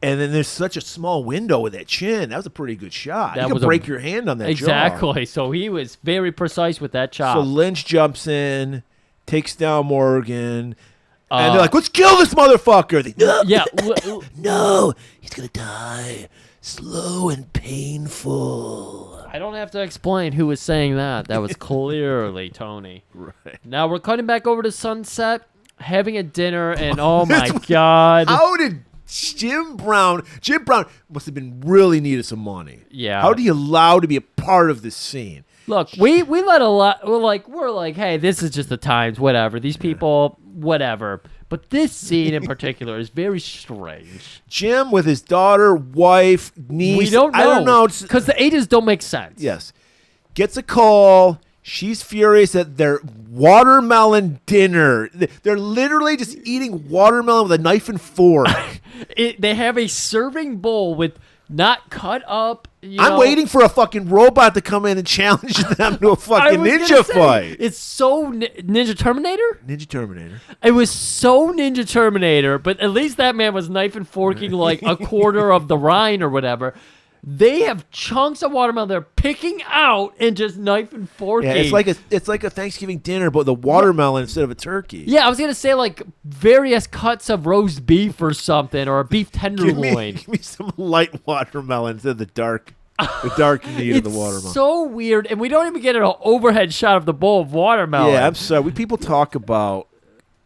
S2: And then there's such a small window with that chin. That was a pretty good shot.
S1: That
S2: You
S1: was
S2: could break your hand on that jaw.
S1: Exactly. So he was very precise with that chop.
S2: So Lynch jumps in, takes down Morgan, and they're like, let's kill this motherfucker. They, no,
S1: yeah.
S2: no, he's going to die slow and painful.
S1: I don't have to explain who was saying that. That was clearly Tony.
S2: Right.
S1: Now we're cutting back over to Sunset, having a dinner, and oh my God.
S2: How did Jim Brown must have been really needed some money.
S1: Yeah.
S2: How do you allow to be a part of this scene?
S1: Look, we let a lot. We're like, hey, this is just the times, whatever. These people, whatever. But this scene in particular is very strange.
S2: Jim with his daughter, wife, niece.
S1: We don't know.
S2: I don't know.
S1: Because the ages don't make sense.
S2: Yes. Gets a call. She's furious at their watermelon dinner. They're literally just eating watermelon with a knife and fork.
S1: They have a serving bowl with not cut up.
S2: I'm waiting for a fucking robot to come in and challenge them to a fucking ninja fight.
S1: It's so Ninja Terminator?
S2: Ninja Terminator.
S1: It was so Ninja Terminator, but at least that man was knife and forking like a quarter of the rind or whatever. They have chunks of watermelon they're picking out and just knife and forking.
S2: Yeah, it's like a Thanksgiving dinner, but the watermelon instead of a turkey.
S1: Yeah, I was gonna say like various cuts of roast beef or something, or a beef tenderloin.
S2: Give me some light watermelon instead of the dark meat of the watermelon.
S1: It's so weird, and we don't even get an overhead shot of the bowl of watermelon.
S2: Yeah, I'm sorry. People talk about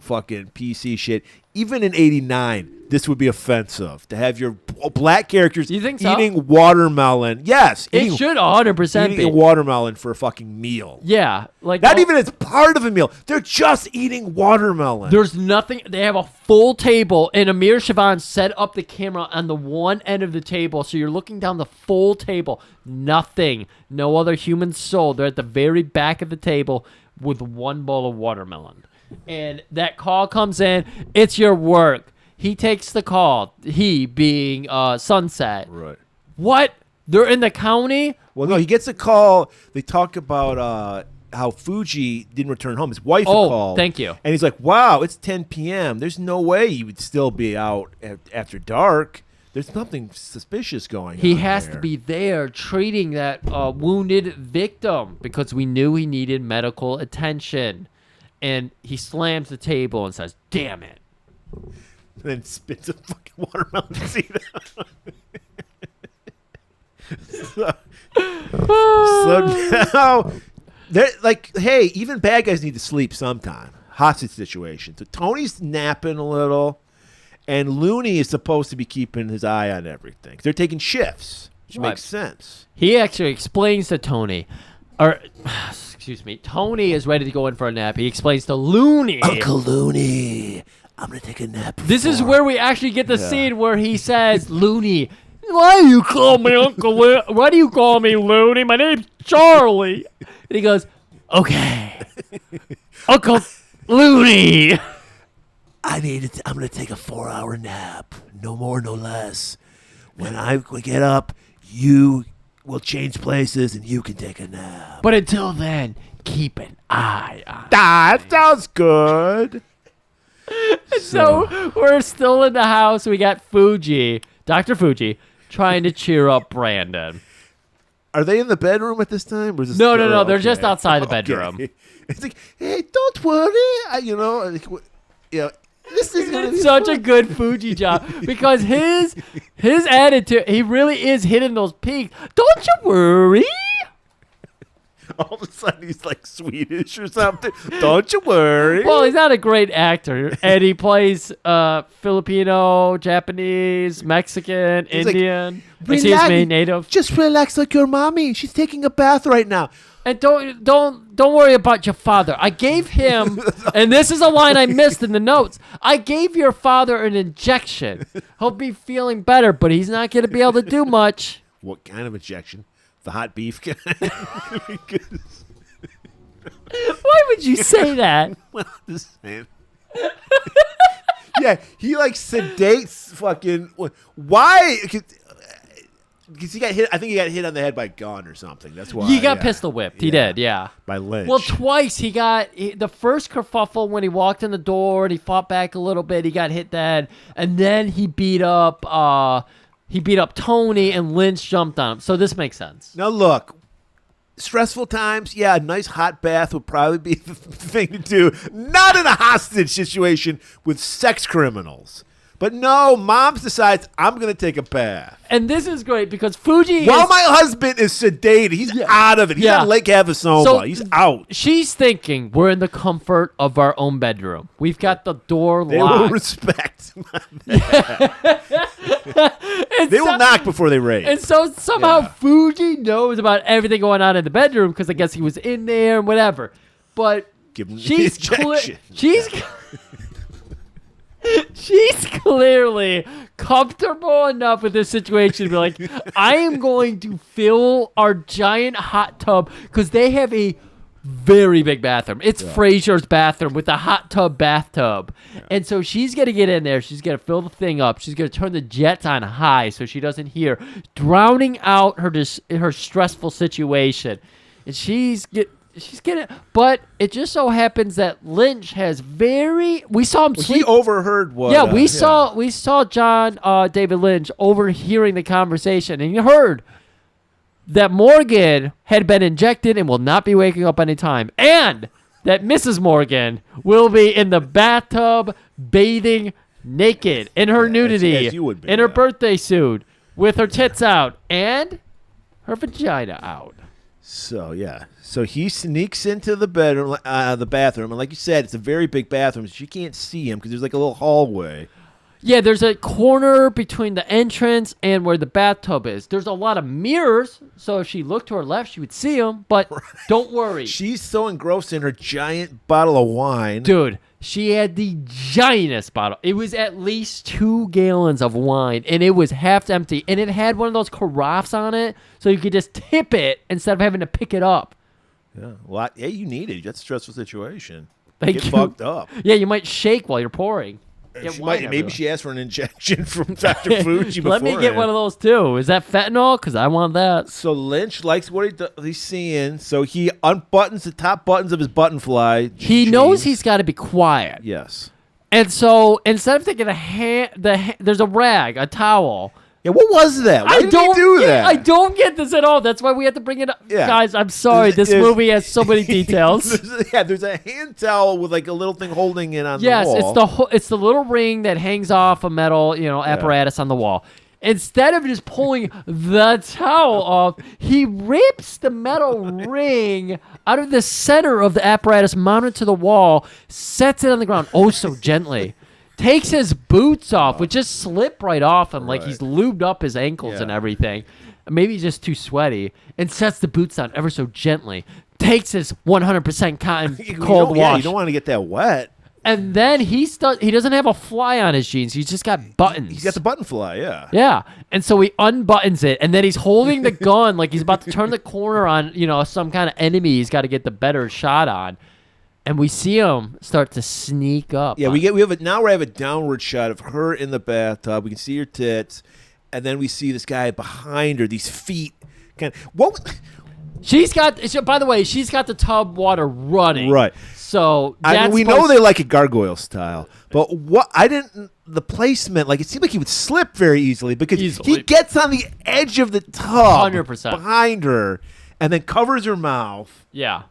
S2: fucking PC shit. Even in '89, this would be offensive to have your black characters eating watermelon. Yes,
S1: it should 100% be
S2: eating watermelon for a fucking meal.
S1: Yeah, like
S2: not even as part of a meal. They're just eating watermelon.
S1: There's nothing. They have a full table, and Amir Shervan set up the camera on the one end of the table, so you're looking down the full table. Nothing, no other human soul. They're at the very back of the table with one bowl of watermelon. And that call comes in. It's your work. He takes the call. He being Sunset.
S2: Right.
S1: What? They're in the county?
S2: Well, no, he gets a call. They talk about how Fuji didn't return home. His wife had called.
S1: Thank you.
S2: And he's like, wow, it's 10 p.m. There's no way you would still be out after dark. There's something suspicious going on.
S1: He has to be there treating that wounded victim because we knew he needed medical attention. And he slams the table and says, damn it.
S2: And then spits a fucking watermelon seed out. So now, they're like, hey, even bad guys need to sleep sometime. Hostage situation. So Tony's napping a little, and Looney is supposed to be keeping his eye on everything. They're taking shifts, which makes sense.
S1: He actually explains to Tony, excuse me, Tony is ready to go in for a nap. He explains to Looney.
S2: Uncle Looney, I'm going to take a nap.
S1: This is where we actually get the scene where he says, Looney, why do you call me Uncle Why do you call me Looney? My name's Charlie. And he goes, okay, Uncle Looney.
S2: I'm going to take a 4-hour nap. No more, no less. When I get up, you will change places and you can take a nap.
S1: But until then, keep an eye on
S2: that sounds good.
S1: So we're still in the house. We got Fuji, Dr. Fuji, trying to cheer up Brandon.
S2: Are they in the bedroom at this time? Or is this
S1: No. They're just outside the bedroom.
S2: It's like, hey, don't worry. This is gonna be
S1: such
S2: fun.
S1: a good Fuji job because his attitude, he really is hitting those peaks. Don't you worry.
S2: All of a sudden, he's like Swedish or something. Don't you worry.
S1: Well, he's not a great actor, and he plays Filipino, Japanese, Mexican,
S2: He's like,
S1: Indian. Is he his main native?
S2: Just relax like your mommy. She's taking a bath right now.
S1: And don't worry about your father. I gave him, and this is a line I missed in the notes. I gave your father an injection. He'll be feeling better, but he's not going to be able to do much.
S2: What kind of injection? The hot beef kind?
S1: Why would you say that?
S2: Well, just saying. Yeah, he like sedates fucking. Why? Because he got hit. I think he got hit on the head by a gun or something. That's why
S1: He got pistol whipped. He did, yeah.
S2: By Lynch.
S1: Well, twice he got the first kerfuffle when he walked in the door and he fought back a little bit. He got hit then, and then he beat up Tony, and Lynch jumped on him. So this makes sense.
S2: Now look, stressful times. Yeah, a nice hot bath would probably be the thing to do. Not in a hostage situation with sex criminals. But no, Mom decides I'm going to take a bath.
S1: And this is great because Fuji
S2: While my husband is sedated, he's out of it. He's on Lake Havasu. He's out.
S1: She's thinking we're in the comfort of our own bedroom. We've got the door
S2: They
S1: locked.
S2: will respect They will knock before they raid.
S1: And so somehow Fuji knows about everything going on in the bedroom because I guess he was in there and whatever. But
S2: Give him the
S1: she's
S2: injection.
S1: She's clearly comfortable enough with this situation to be like, I am going to fill our giant hot tub because they have a very big bathroom. It's Fraser's bathroom with a hot tub bathtub. Yeah. And so she's going to get in there. She's going to fill the thing up. She's going to turn the jets on high so she doesn't hear, drowning out her stressful situation. And she's getting, but it just so happens that Lynch has we saw him sleep.
S2: He overheard what?
S1: Yeah, we saw John David Lynch overhearing the conversation, and he heard that Morgan had been injected and will not be waking up anytime, and that Mrs. Morgan will be in the bathtub bathing naked in her nudity,
S2: as you would be,
S1: in her birthday suit, with her tits out and her vagina out.
S2: So he sneaks into the bedroom, the bathroom, and like you said, it's a very big bathroom. So she can't see him because there's like a little hallway.
S1: Yeah, there's a corner between the entrance and where the bathtub is. There's a lot of mirrors, so if she looked to her left, she would see them. But don't worry,
S2: she's so engrossed in her giant bottle of wine,
S1: dude. She had the giantest bottle. It was at least 2 gallons of wine, and it was half empty. And it had one of those carafes on it, so you could just tip it instead of having to pick it up.
S2: Yeah, well, you need it. That's a stressful situation.
S1: Thank
S2: Get
S1: you.
S2: fucked up.
S1: Yeah, you might shake while you're pouring.
S2: Maybe she asked for an injection from Dr. Fuji before.
S1: Let me get one of those too. Is that fentanyl? Because I want that.
S2: So Lynch likes what he's seeing, so he unbuttons the top buttons of his button fly.
S1: He knows he's got to be quiet.
S2: Yes.
S1: And so instead of taking there's a rag, a towel.
S2: Yeah, what was that? Why did he do that?
S1: I don't get this at all. That's why we have to bring it up.
S2: Yeah.
S1: Guys, I'm sorry. This movie has so many details.
S2: There's a hand towel with like a little thing holding it on the
S1: yes,
S2: wall.
S1: it's the little ring that hangs off a metal, apparatus on the wall. Instead of just pulling the towel off, he rips the metal ring out of the center of the apparatus mounted to the wall, sets it on the ground, oh so gently. Takes his boots off, which just slip right off him, like he's lubed up his ankles and everything. Maybe he's just too sweaty, and sets the boots on ever so gently. Takes his 100% cotton cold wash.
S2: Yeah, you don't want to get that wet.
S1: And then he doesn't have a fly on his jeans. He's just got buttons.
S2: He's got the button fly, yeah.
S1: Yeah. And so he unbuttons it, and then he's holding the gun like he's about to turn the corner on, some kind of enemy he's got to get the better shot on. And we see him start to sneak up.
S2: Yeah, we have a downward shot of her in the bathtub. We can see her tits, and then we see this guy behind her. These feet, by
S1: the way, she's got the tub water running.
S2: Right.
S1: So
S2: we know they like it gargoyle style, but the placement, like it seemed like he would slip very easily because he gets on the edge of the tub
S1: 100%
S2: behind her and then covers her mouth.
S1: Yeah.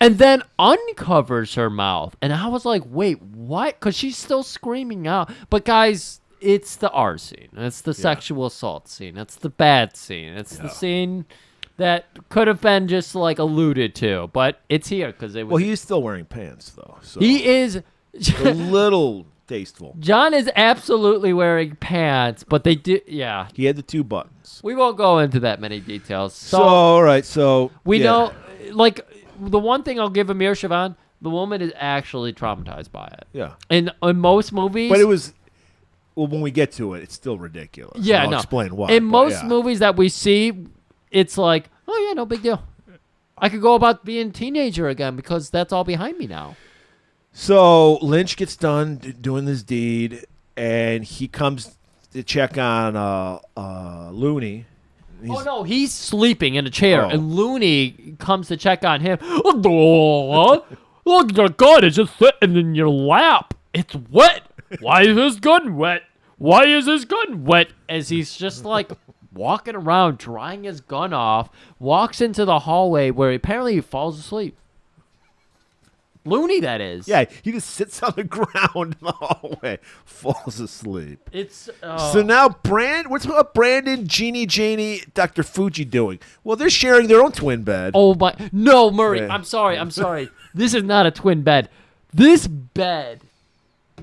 S1: and then uncovers her mouth. And I was like, wait, what? Because she's still screaming out. But guys, it's the R scene. It's the sexual assault scene. It's the bad scene. It's the scene that could have been just like alluded to, but it's here because it was.
S2: Well, he's still wearing pants though. So
S1: he is
S2: a little tasteful.
S1: John is absolutely wearing pants, but they do. Yeah,
S2: he had the 2 buttons.
S1: We won't go into that many details.
S2: So all right, so
S1: we know, like the one thing I'll give Amir Shervan, the woman is actually traumatized by it.
S2: Yeah.
S1: In most movies,
S2: but it was. Well, when we get to it, it's still ridiculous.
S1: Yeah,
S2: I'll explain why.
S1: In most movies that we see, it's like, oh yeah, no big deal. I could go about being a teenager again because that's all behind me now.
S2: So Lynch gets done doing this deed, and he comes to check on Looney.
S1: Oh no, he's sleeping in a chair, and Looney comes to check on him. Look, your gun is just sitting in your lap. It's wet. Why is this gun wet? Why is this gun wet? As he's just like walking around, drying his gun off, walks into the hallway where apparently he falls asleep. Looney, that is.
S2: Yeah, he just sits on the ground in the hallway, falls asleep.
S1: It's
S2: so now what's about Brandon, Jeannie, Janie, Dr. Fuji doing? Well, they're sharing their own twin bed.
S1: Oh my! No, Murray.
S2: Yeah.
S1: I'm sorry. This is not a twin bed. This bed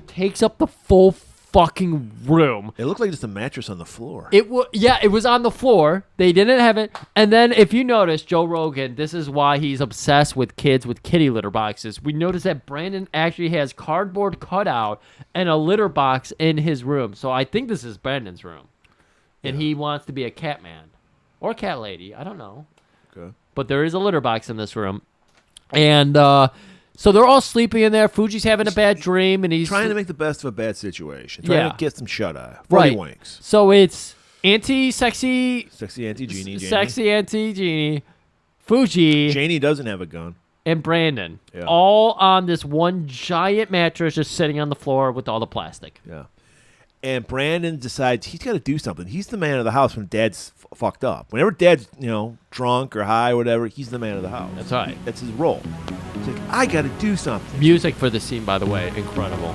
S1: takes up the full fucking room.
S2: It looked like just a mattress on the floor.
S1: It was on the floor. They didn't have it. And then if you notice, Joe Rogan, this is why he's obsessed with kids with kitty litter boxes. We noticed that Brandon actually has cardboard cutout and a litter box in his room. So I think this is Brandon's room. And he wants to be a cat man or cat lady. I don't know.
S2: Okay.
S1: But there is a litter box in this room. And so they're all sleeping in there. Fuji's having a bad dream, and he's
S2: trying to make the best of a bad situation. Trying to get some shut-eye. Winks.
S1: So it's sexy
S2: Auntie Jeannie.
S1: Sexy Auntie Jeannie, Fuji.
S2: Janie doesn't have a gun.
S1: And Brandon. Yeah. All on this one giant mattress just sitting on the floor with all the plastic.
S2: Yeah. And Brandon decides he's got to do something. He's the man of the house when Dad's fucked up. Whenever Dad's, drunk or high or whatever, he's the man of the house.
S1: That's right.
S2: That's his role. He's like, I got to do something.
S1: Music for the scene, by the way, incredible.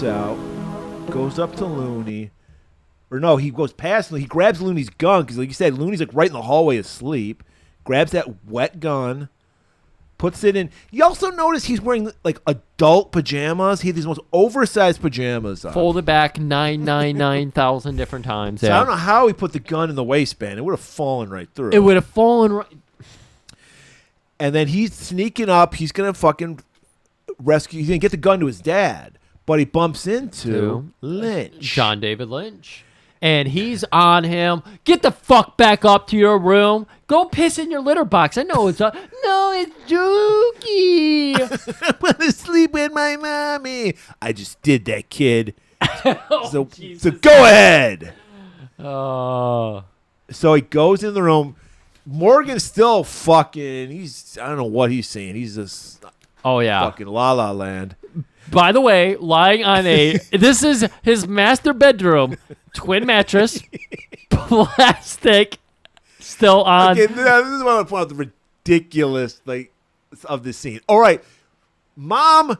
S2: Out, goes up to Looney, or no, he goes past Looney. He grabs Looney's gun because, like you said, Looney's like right in the hallway asleep. Grabs that wet gun, puts it in. You also notice he's wearing like adult pajamas. He had these most oversized pajamas on.
S1: Folded back 999,000 different times.
S2: So I don't know how he put the gun in the waistband. It would have fallen right through.
S1: It would have fallen right.
S2: And then he's sneaking up. He's gonna fucking rescue. He's gonna get the gun to his dad. But he bumps into Lynch.
S1: John David Lynch. And he's on him. Get the fuck back up to your room. Go piss in your litter box. I know it's no, it's Dookie.
S2: I want to sleep with my mommy. I just did that, kid. So go ahead.
S1: Oh.
S2: So he goes in the room. Morgan's still fucking. I don't know what he's saying. He's just.
S1: Oh yeah.
S2: Fucking La La Land.
S1: By the way, lying on this is his master bedroom, twin mattress, plastic, still on.
S2: Okay, this is what I want to point out the ridiculous of this scene. All right, Mom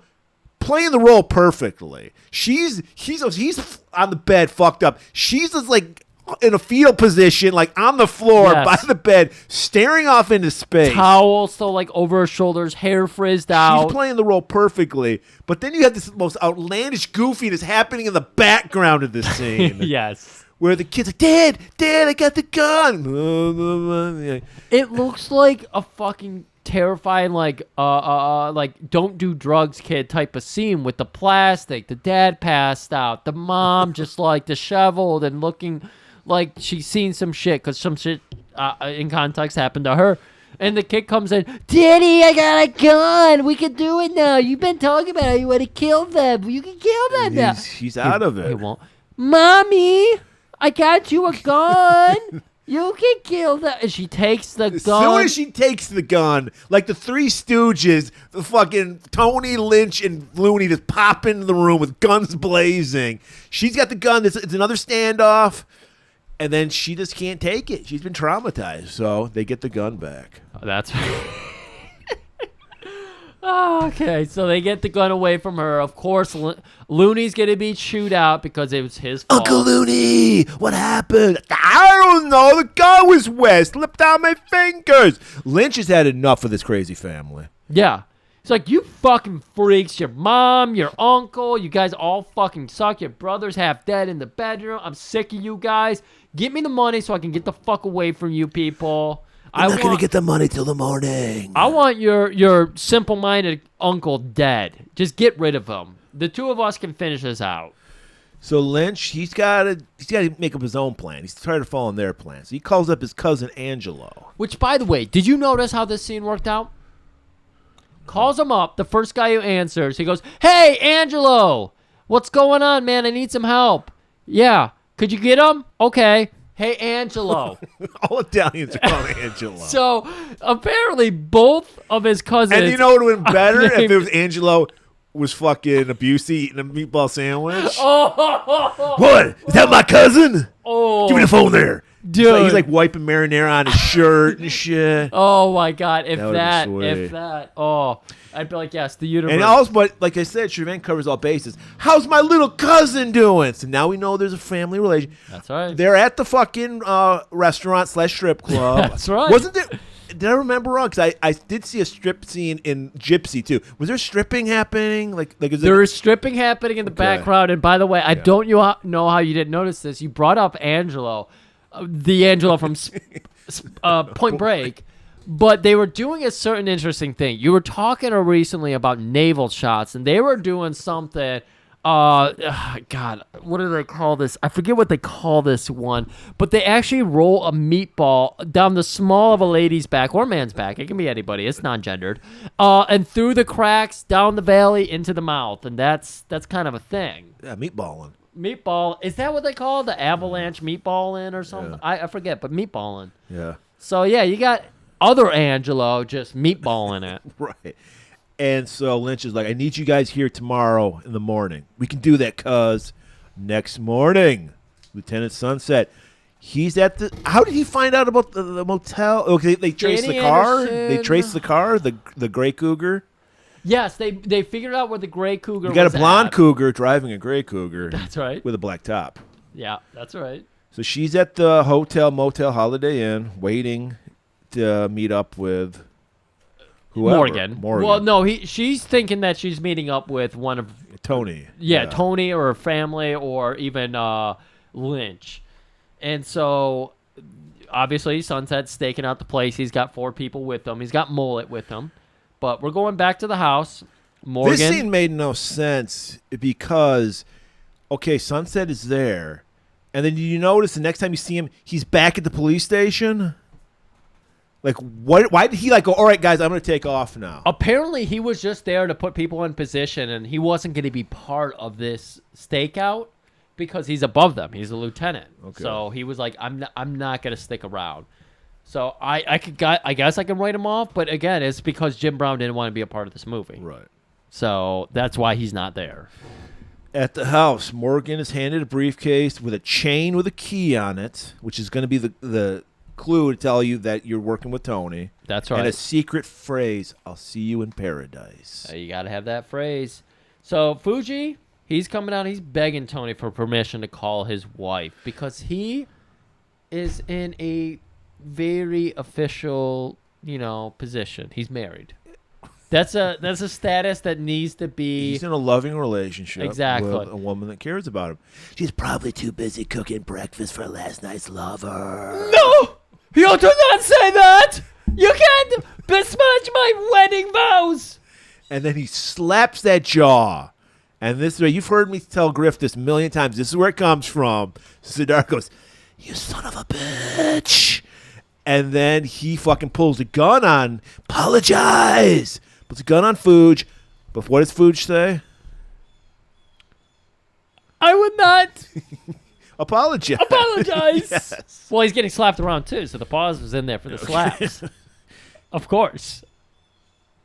S2: playing the role perfectly. He's on the bed, fucked up. She's just like in a fetal position, like on the floor by the bed, staring off into space.
S1: Towel still like over her shoulders, hair frizzed out.
S2: She's playing the role perfectly. But then you have this most outlandish goofiness happening in the background of this scene.
S1: Yes.
S2: Where the kid's like, Dad, I got the gun.
S1: It looks like a fucking terrifying like don't do drugs kid type of scene with the plastic. The dad passed out. The mom just like disheveled and looking like she's seen some shit because some shit in context happened to her. And the kid comes in, Daddy, I got a gun. We can do it now. You've been talking about how you want to kill them. You can kill them now.
S2: He's out of it.
S1: He won't. Mommy, I got you a gun. You can kill them. And she takes the gun.
S2: As soon as she takes the gun, like the Three Stooges, the fucking Tony, Lynch, and Looney just pop into the room with guns blazing. She's got the gun. It's another standoff. And then she just can't take it. She's been traumatized. So they get the gun back.
S1: That's okay, so they get the gun away from her. Of course, Looney's going to be chewed out because it was his fault.
S2: Uncle Looney, what happened? I don't know. The gun was wet. Slipped out my fingers. Lynch has had enough of this crazy family.
S1: Yeah. It's like, you fucking freaks. Your mom, your uncle, you guys all fucking suck. Your brother's half dead in the bedroom. I'm sick of you guys. Get me the money so I can get the fuck away from you people.
S2: I'm not going to get the money till the morning.
S1: I want your simple-minded uncle dead. Just get rid of him. The two of us can finish this out.
S2: So Lynch, he's got to make up his own plan. He's tired of following their plans. He calls up his cousin Angelo.
S1: Which, by the way, did you notice how this scene worked out? Calls him up, the first guy who answers. He goes, Hey, Angelo, what's going on, man? I need some help. Yeah, could you get him? Okay. Hey, Angelo.
S2: All Italians are calling Angelo.
S1: So, apparently, both of his cousins.
S2: And you know what would have been better if it was Angelo was fucking abusive eating a meatball sandwich?
S1: Oh.
S2: What? Is that my cousin?
S1: Oh.
S2: Give me the phone there.
S1: Dude.
S2: He's like wiping marinara on his shirt and shit.
S1: Oh, my God. If
S2: that
S1: I'd be like, yes, the universe.
S2: And also, but like I said, Shervan covers all bases. How's my little cousin doing? So now we know there's a family relation.
S1: That's right.
S2: They're at the fucking restaurant / strip club.
S1: That's right.
S2: Wasn't there? Did I remember wrong? Because I did see a strip scene in Gypsy too. Was there stripping happening?
S1: There is stripping happening in the background. And by the way, I don't know how you didn't notice this. You brought up Angelo, the Angelo from Point Break. But they were doing a certain interesting thing. You were talking recently about naval shots, and they were doing something. God, what do they call this? I forget what they call this one. But they actually roll a meatball down the small of a lady's back or man's back. It can be anybody. It's non-gendered. And through the cracks, down the valley, into the mouth. And that's kind of a thing.
S2: Yeah, meatballing.
S1: Meatball. Is that what they call it? The avalanche meatballing or something? Yeah. I forget, but meatballing.
S2: Yeah.
S1: So, yeah, you got other Angelo just meatballing it.
S2: Right. And so Lynch is like, I need you guys here tomorrow in the morning. We can do that, cuz. Next morning, Lieutenant Sunset, he's at the... How did he find out about the motel? Okay, they traced the car?
S1: Anderson.
S2: They traced the car, the Gray Cougar?
S1: Yes, they figured out where the Gray Cougar was.
S2: You got a blonde Cougar driving a Gray Cougar.
S1: That's right.
S2: With a black top.
S1: Yeah, that's right.
S2: So she's at the Motel Holiday Inn waiting to meet up with whoever.
S1: Morgan. Well, no, she's thinking that she's meeting up with one of
S2: Tony.
S1: Yeah, Tony or her family or even Lynch. And so obviously Sunset's staking out the place. He's got 4 people with him. He's got Mullet with him. But we're going back to the house. Morgan.
S2: This scene made no sense because Sunset is there. And then you notice the next time you see him, he's back at the police station? Like, what? Why did he go, all right, guys, I'm going to take off now?
S1: Apparently, he was just there to put people in position, and he wasn't going to be part of this stakeout because he's above them. He's a lieutenant. Okay. So he was like, I'm not going to stick around. So I guess I can write him off, but again, it's because Jim Brown didn't want to be a part of this movie.
S2: Right.
S1: So that's why he's not there.
S2: At the house, Morgan is handed a briefcase with a chain with a key on it, which is going to be the clue to tell you that you're working with Tony.
S1: That's right.
S2: And a secret phrase, I'll see you in paradise.
S1: You got to have that phrase. So Fuji, he's coming out. He's begging Tony for permission to call his wife because he is in a very official, position. He's married. That's a status that needs to be...
S2: He's in a loving relationship with a woman that cares about him.
S11: She's probably too busy cooking breakfast for last night's lover.
S1: No! You do not say that! You can't besmirch my wedding vows.
S2: And then he slaps that jaw. And this is where you've heard me tell Griff this a million times. This is where it comes from. Sidar goes, "You son of a bitch." And then he fucking pulls a gun on, apologize. Puts a gun on Fuge. But what does Fuge say?
S1: I would not
S2: Apologize.
S1: Yes. Well, he's getting slapped around too, so the pause was in there for the slaps. Of course.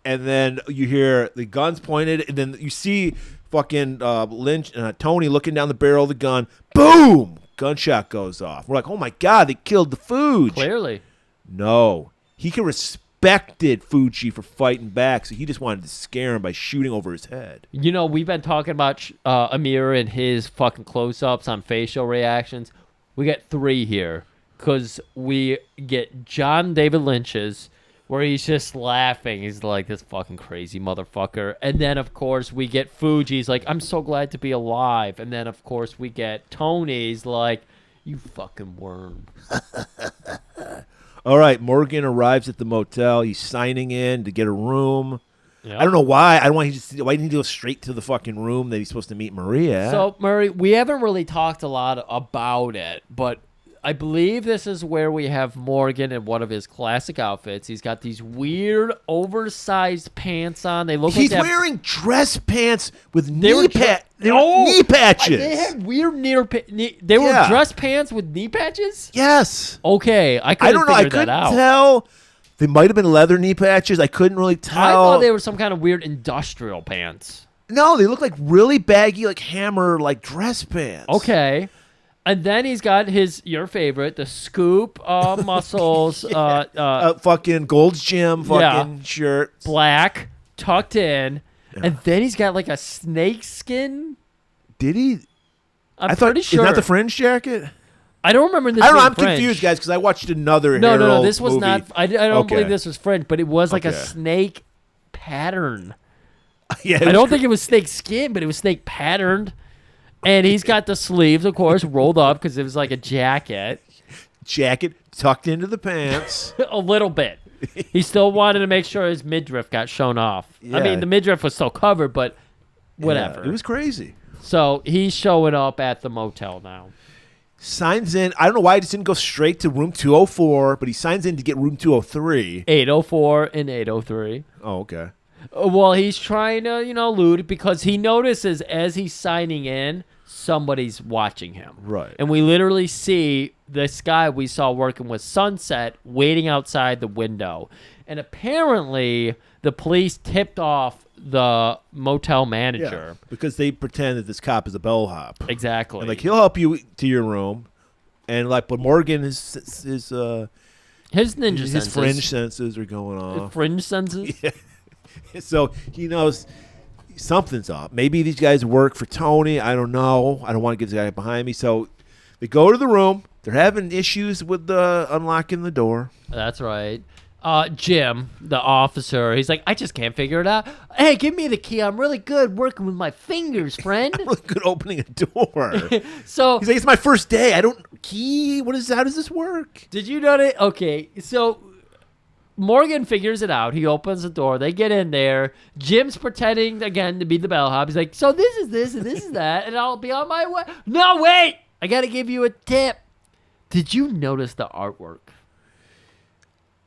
S2: And then you hear the guns pointed, and then you see fucking Lynch Tony looking down the barrel of the gun. Boom! Gunshot goes off. We're like, oh my God, they killed the Fuge.
S1: Clearly.
S2: No. He respected Fuji for fighting back, so he just wanted to scare him by shooting over his head.
S1: You know, we've been talking about Amir and his fucking close-ups on facial reactions. We get 3 here, because we get John David Lynch's, where he's just laughing. He's like, this fucking crazy motherfucker. And then, of course, we get Fuji's like, I'm so glad to be alive. And then, of course, we get Tony's like, you fucking worm.
S2: All right, Morgan arrives at the motel. He's signing in to get a room.
S1: Yep.
S2: I don't know why. I don't want why didn't he go straight to the fucking room that he's supposed to meet Maria?
S1: So, Murray, we haven't really talked a lot about it, but I believe this is where we have Morgan in one of his classic outfits. He's got these weird, oversized pants on. They look
S2: He's
S1: like
S2: wearing dress pants with
S1: They were
S2: knee patches.
S1: They had weird they were dress pants with knee patches?
S2: Yes.
S1: Okay, I
S2: I
S1: couldn't
S2: don't know. I
S1: figure that
S2: couldn't
S1: out.
S2: tell. They might have been leather knee patches. I couldn't really tell.
S1: I thought they were some kind of weird industrial pants.
S2: No, they look like really baggy, like hammer, like dress pants.
S1: Okay. And then he's got your favorite, the scoop muscles.
S2: Fucking Gold's Gym fucking shirt.
S1: Black, tucked in. Yeah. And then he's got like a snake skin.
S2: Did he?
S1: I'm pretty sure.
S2: Isn't that the fringe jacket?
S1: I don't remember this.
S2: I don't know. I'm
S1: fringe.
S2: confused, guys, because I watched another
S1: No. This was
S2: movie.
S1: not. I don't believe this was fringe, but it was like a snake pattern.
S2: Yeah,
S1: I don't think it was snake skin, but it was snake patterned. And he's got the sleeves, of course, rolled up because it was like a jacket.
S2: Jacket tucked into the pants.
S1: A little bit. He still wanted to make sure his midriff got shown off.
S2: Yeah.
S1: I mean, the midriff was still covered, but whatever.
S2: Yeah, it was crazy.
S1: So he's showing up at the motel now.
S2: Signs in. I don't know why he just didn't go straight to room 204, but he signs in to get room 203.
S1: 804 and 803.
S2: Oh, okay.
S1: Well, he's trying to, loot because he notices as he's signing in, somebody's watching him.
S2: Right.
S1: And we literally see this guy we saw working with Sunset waiting outside the window. And apparently the police tipped off the motel manager.
S2: Yeah, because they pretend that this cop is a bellhop.
S1: Exactly.
S2: And, he'll help you to your room. And, but Morgan his
S1: ninja senses.
S2: His fringe senses are going off.
S1: Fringe senses?
S2: Yeah. So he knows something's up. Maybe these guys work for Tony. I don't know. I don't want to get this guy behind me. So they go to the room. They're having issues with unlocking the door.
S1: That's right. Jim, the officer, he's like, I just can't figure it out. Hey, give me the key. I'm really good working with my fingers, friend.
S2: I'm really good opening a door.
S1: So
S2: he's like, it's my first day. I don't key. How does this work?
S1: Did you know that? Okay, so Morgan figures it out. He opens the door. They get in there. Jim's pretending again to be the bellhop. He's like, so this is this and this is that, and I'll be on my way. No, wait! I got to give you a tip. Did you notice the artwork?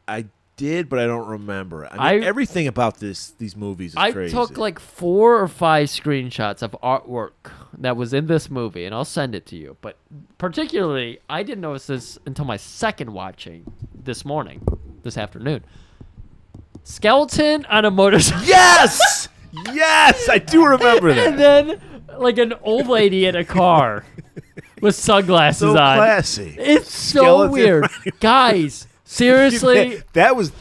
S2: I did, but I don't remember. I mean, everything about these movies is crazy.
S1: I took like 4 or 5 screenshots of artwork that was in this movie, and I'll send it to you. But particularly, I didn't notice this until my second watching this afternoon. Skeleton on a motorcycle.
S2: Yes! Yes! I do remember that.
S1: And then, like, an old lady in a car with sunglasses on.
S2: So classy.
S1: It's so weird. Guys, seriously.
S2: That was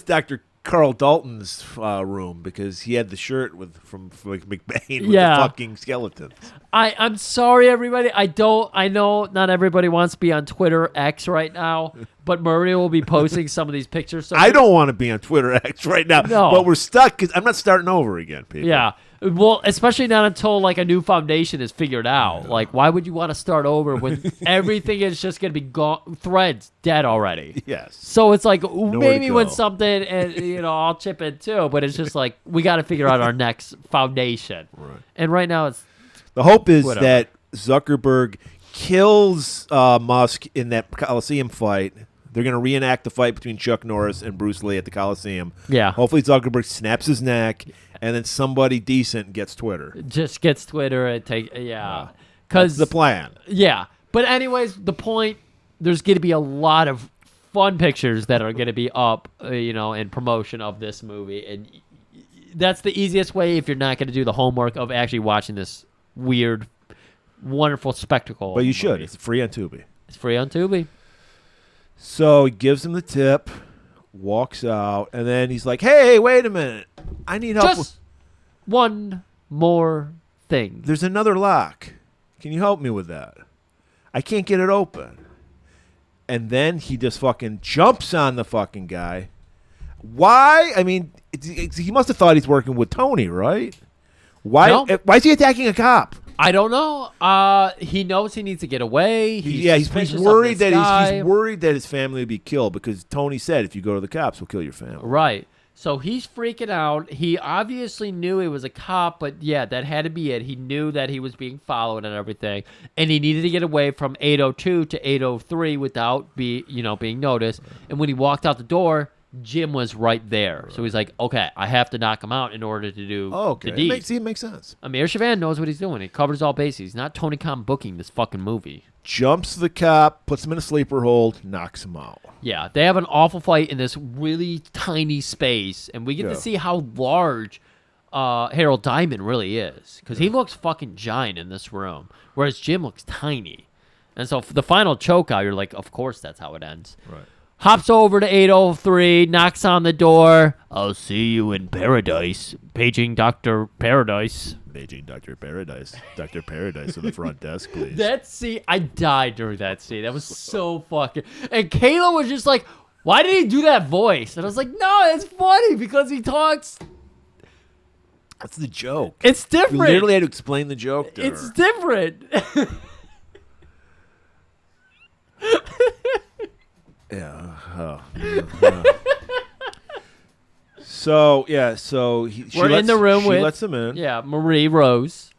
S2: Dr. Carl Dalton's room because he had the shirt from McBain with the fucking skeletons.
S1: I'm sorry, everybody. I know not everybody wants to be on Twitter X right now, but Murray will be posting some of these pictures. So
S2: I don't want to be on Twitter X right now,
S1: No.
S2: but we're stuck because I'm not starting over again, people.
S1: Yeah. Well, especially not until like a new foundation is figured out. Like, why would you want to start over when everything is just gonna be gone? Threads dead already.
S2: Yes.
S1: So it's like
S2: Nowhere
S1: maybe
S2: to
S1: when
S2: go.
S1: something, and I'll chip in too. But it's just like we got to figure out our next foundation.
S2: Right.
S1: And right now it's
S2: The hope is
S1: Whatever.
S2: that Zuckerberg kills Musk in that Coliseum fight. They're going to reenact the fight between Chuck Norris and Bruce Lee at the Coliseum.
S1: Yeah.
S2: Hopefully Zuckerberg snaps his neck, and then somebody decent gets Twitter.
S1: just gets Twitter and take
S2: That's
S1: because
S2: the plan.
S1: Yeah. But anyways, the point, there's going to be a lot of fun pictures that are going to be up, in promotion of this movie. And that's the easiest way if you're not going to do the homework of actually watching this weird, wonderful spectacle.
S2: But you
S1: movie.
S2: should. It's free on Tubi.
S1: It's free on Tubi.
S2: So he gives him the tip, walks out, and then he's like, hey, wait a minute. I need help.
S1: Just one more thing.
S2: There's another lock. Can you help me with that? I can't get it open. And then he just fucking jumps on the fucking guy. Why? I mean, he must have thought he's working with Tony, right? Why?
S1: No.
S2: Why is he attacking a cop?
S1: I don't know. He knows he needs to get away.
S2: He's
S1: suspicious of
S2: worried
S1: this guy.
S2: he's worried that his family would be killed because Tony said if you go to the cops, we'll kill your family.
S1: Right. So he's freaking out. He obviously knew he was a cop, but yeah, that had to be it. He knew that he was being followed and everything, and he needed to get away from 802 to 803 without being noticed. And when he walked out the door, Jim was right there. So he's like, okay, I have to knock him out in order to do the deed.
S2: It makes sense.
S1: Amir Shervan knows what he's doing. He covers all bases. He's not Tony Khan booking this fucking movie.
S2: Jumps the cop, puts him in a sleeper hold, knocks him out.
S1: Yeah, they have an awful fight in this really tiny space, and we get to see how large Harold Diamond really is, because he looks fucking giant in this room, whereas Jim looks tiny. And so for the final chokeout, you're like, of course that's how it ends.
S2: Right.
S1: Hops over to 803, knocks on the door. I'll see you in paradise. Paging Dr. Paradise.
S2: Paging Dr. Paradise. Dr. Paradise on the front desk, please.
S1: That scene, I died during that scene. That was so fucking... And Kayla was just like, why did he do that voice? And I was like, no, it's funny because he talks...
S2: That's the joke.
S1: It's different.
S2: You literally had to explain the joke to
S1: It's
S2: her.
S1: different.
S2: Yeah. So
S1: We're in the room with...
S2: She lets him in.
S1: Yeah, Marie Rose.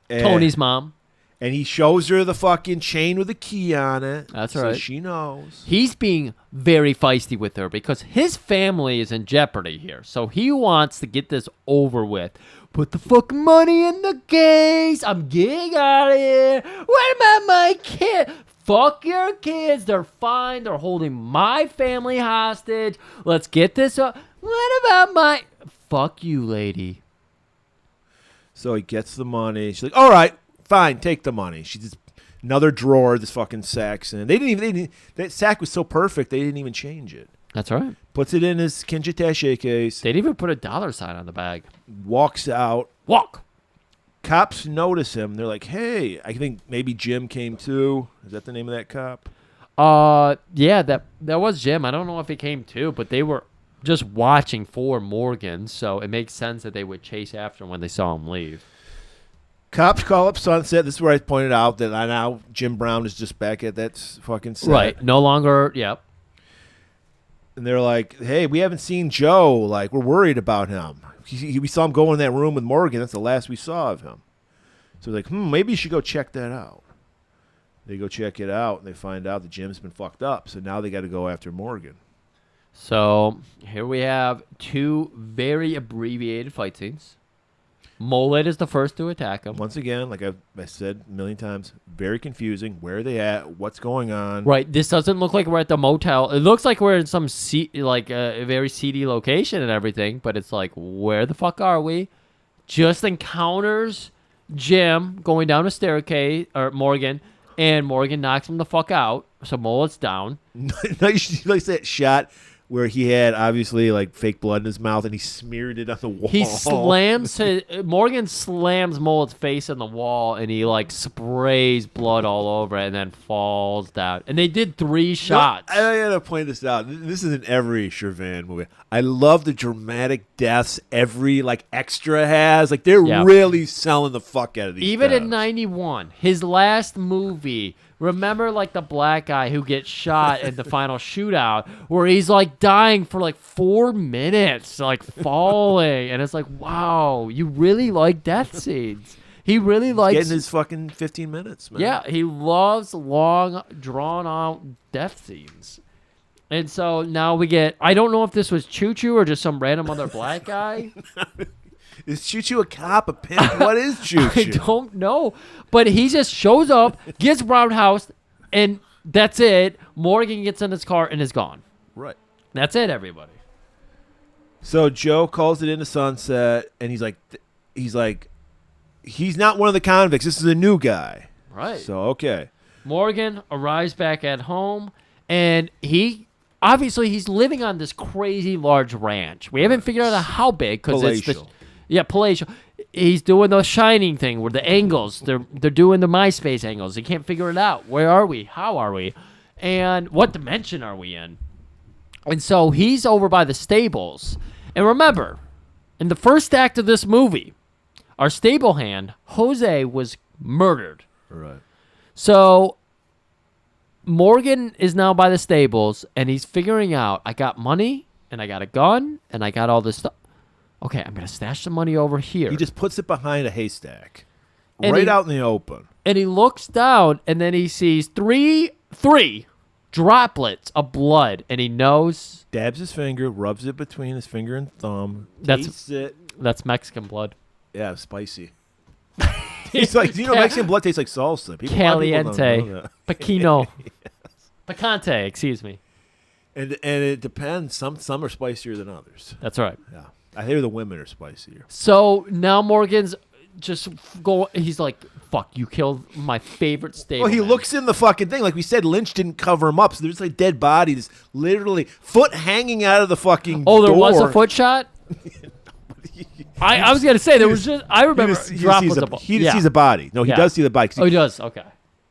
S1: Tony's mom.
S2: And he shows her the fucking chain with the key on it.
S1: That's
S2: so
S1: right.
S2: She knows.
S1: He's being very feisty with her because his family is in jeopardy here. So he wants to get this over with. Put the fucking money in the case. I'm getting out of here. What about my kid? Fuck your kids. They're fine. They're holding my family hostage. Let's get this up. What about my... Fuck you, lady.
S2: So he gets the money. She's like, all right, fine, take the money. She just... Another drawer, this fucking sack's in. That sack was so perfect, they didn't even change it.
S1: That's right.
S2: Puts it in his Kinjitache case.
S1: They didn't even put a dollar sign on the bag.
S2: Walks out.
S1: Walk.
S2: Cops notice him. They're like, hey, I think maybe Jim came too. Is that the name of that cop?
S1: Yeah, that was Jim. I don't know if he came too, but they were just watching for Morgan, so it makes sense that they would chase after him when they saw him leave.
S2: Cops call up Sunset. This is where I pointed out that now Jim Brown is just back at that fucking set.
S1: Right. No longer, yep.
S2: And they're like, hey, we haven't seen Joe. Like, we're worried about him. We saw him go in that room with Morgan. That's the last we saw of him. So they're like, maybe you should go check that out. They go check it out, and they find out that Jim's been fucked up. So now they got to go after Morgan.
S1: So here we have two very abbreviated fight scenes. Mullet is the first to attack him.
S2: Once again, like I said a million times, very confusing. Where are they at? What's going on?
S1: Right. This doesn't look like we're at the motel. It looks like we're in some a very seedy location and everything, but it's like, where the fuck are we? Just encounters Jim going down a staircase, or Morgan, and Morgan knocks him the fuck out. So Mullet's down.
S2: Nice that shot where he had obviously like fake blood in his mouth and he smeared it on the wall.
S1: Morgan slams Mullet's face in the wall and he like sprays blood all over it and then falls down. And they did 3 shots.
S2: I gotta point this out. This is in every Shervan movie. I love the dramatic deaths every like extra has. Like they're really selling the fuck out of these.
S1: Even
S2: deaths.
S1: in 91, his last movie. Remember, like, the black guy who gets shot in the final shootout where he's, like, dying for, like, 4 minutes, like, falling. And it's like, wow, you really like death scenes. He really likes...
S2: getting his fucking 15 minutes, man.
S1: Yeah, he loves long, drawn-out death scenes. And so now we get... I don't know if this was Choo Choo or just some random other black guy.
S2: Is Choo Choo a cop, a pimp? What is Choo Choo?
S1: I don't know. But he just shows up, gets roundhoused, and that's it. Morgan gets in his car and is gone.
S2: Right.
S1: That's it, everybody.
S2: So Joe calls it into Sunset, and he's like, he's not one of the convicts. This is a new guy.
S1: Right.
S2: So, okay.
S1: Morgan arrives back at home, and he's living on this crazy large ranch. We haven't figured out how big because it's the... Yeah, palatial. He's doing the Shining thing where the angles, they're doing the MySpace angles. He can't figure it out. Where are we? How are we? And what dimension are we in? And so he's over by the stables. And remember, in the first act of this movie, our stable hand, Jose, was murdered.
S2: Right.
S1: So Morgan is now by the stables, and he's figuring out, I got money, and I got a gun, and I got all this stuff. Okay, I'm going to stash the money over here.
S2: He just puts it behind a haystack.
S1: And
S2: out in the open.
S1: And he looks down, and then he sees three droplets of blood, and he knows...
S2: Dabs his finger, rubs it between his finger and thumb, tastes it.
S1: That's Mexican blood.
S2: Yeah, spicy. He's like, Mexican blood tastes like salsa.
S1: Caliente. Pequino. Yes. Picante, excuse me.
S2: And it depends. Some are spicier than others.
S1: That's right.
S2: Yeah. I hear the women are spicier.
S1: So now Morgan's just he's like, fuck, you killed my favorite stable.
S2: Well, he looks in the fucking thing. Like we said, Lynch didn't cover him up. So there's like dead body, just literally foot hanging out of the fucking door.
S1: There was a foot shot? I was going to say, there was just, I remember
S2: he sees a body. No, he does see the body.
S1: Oh, he does? Okay.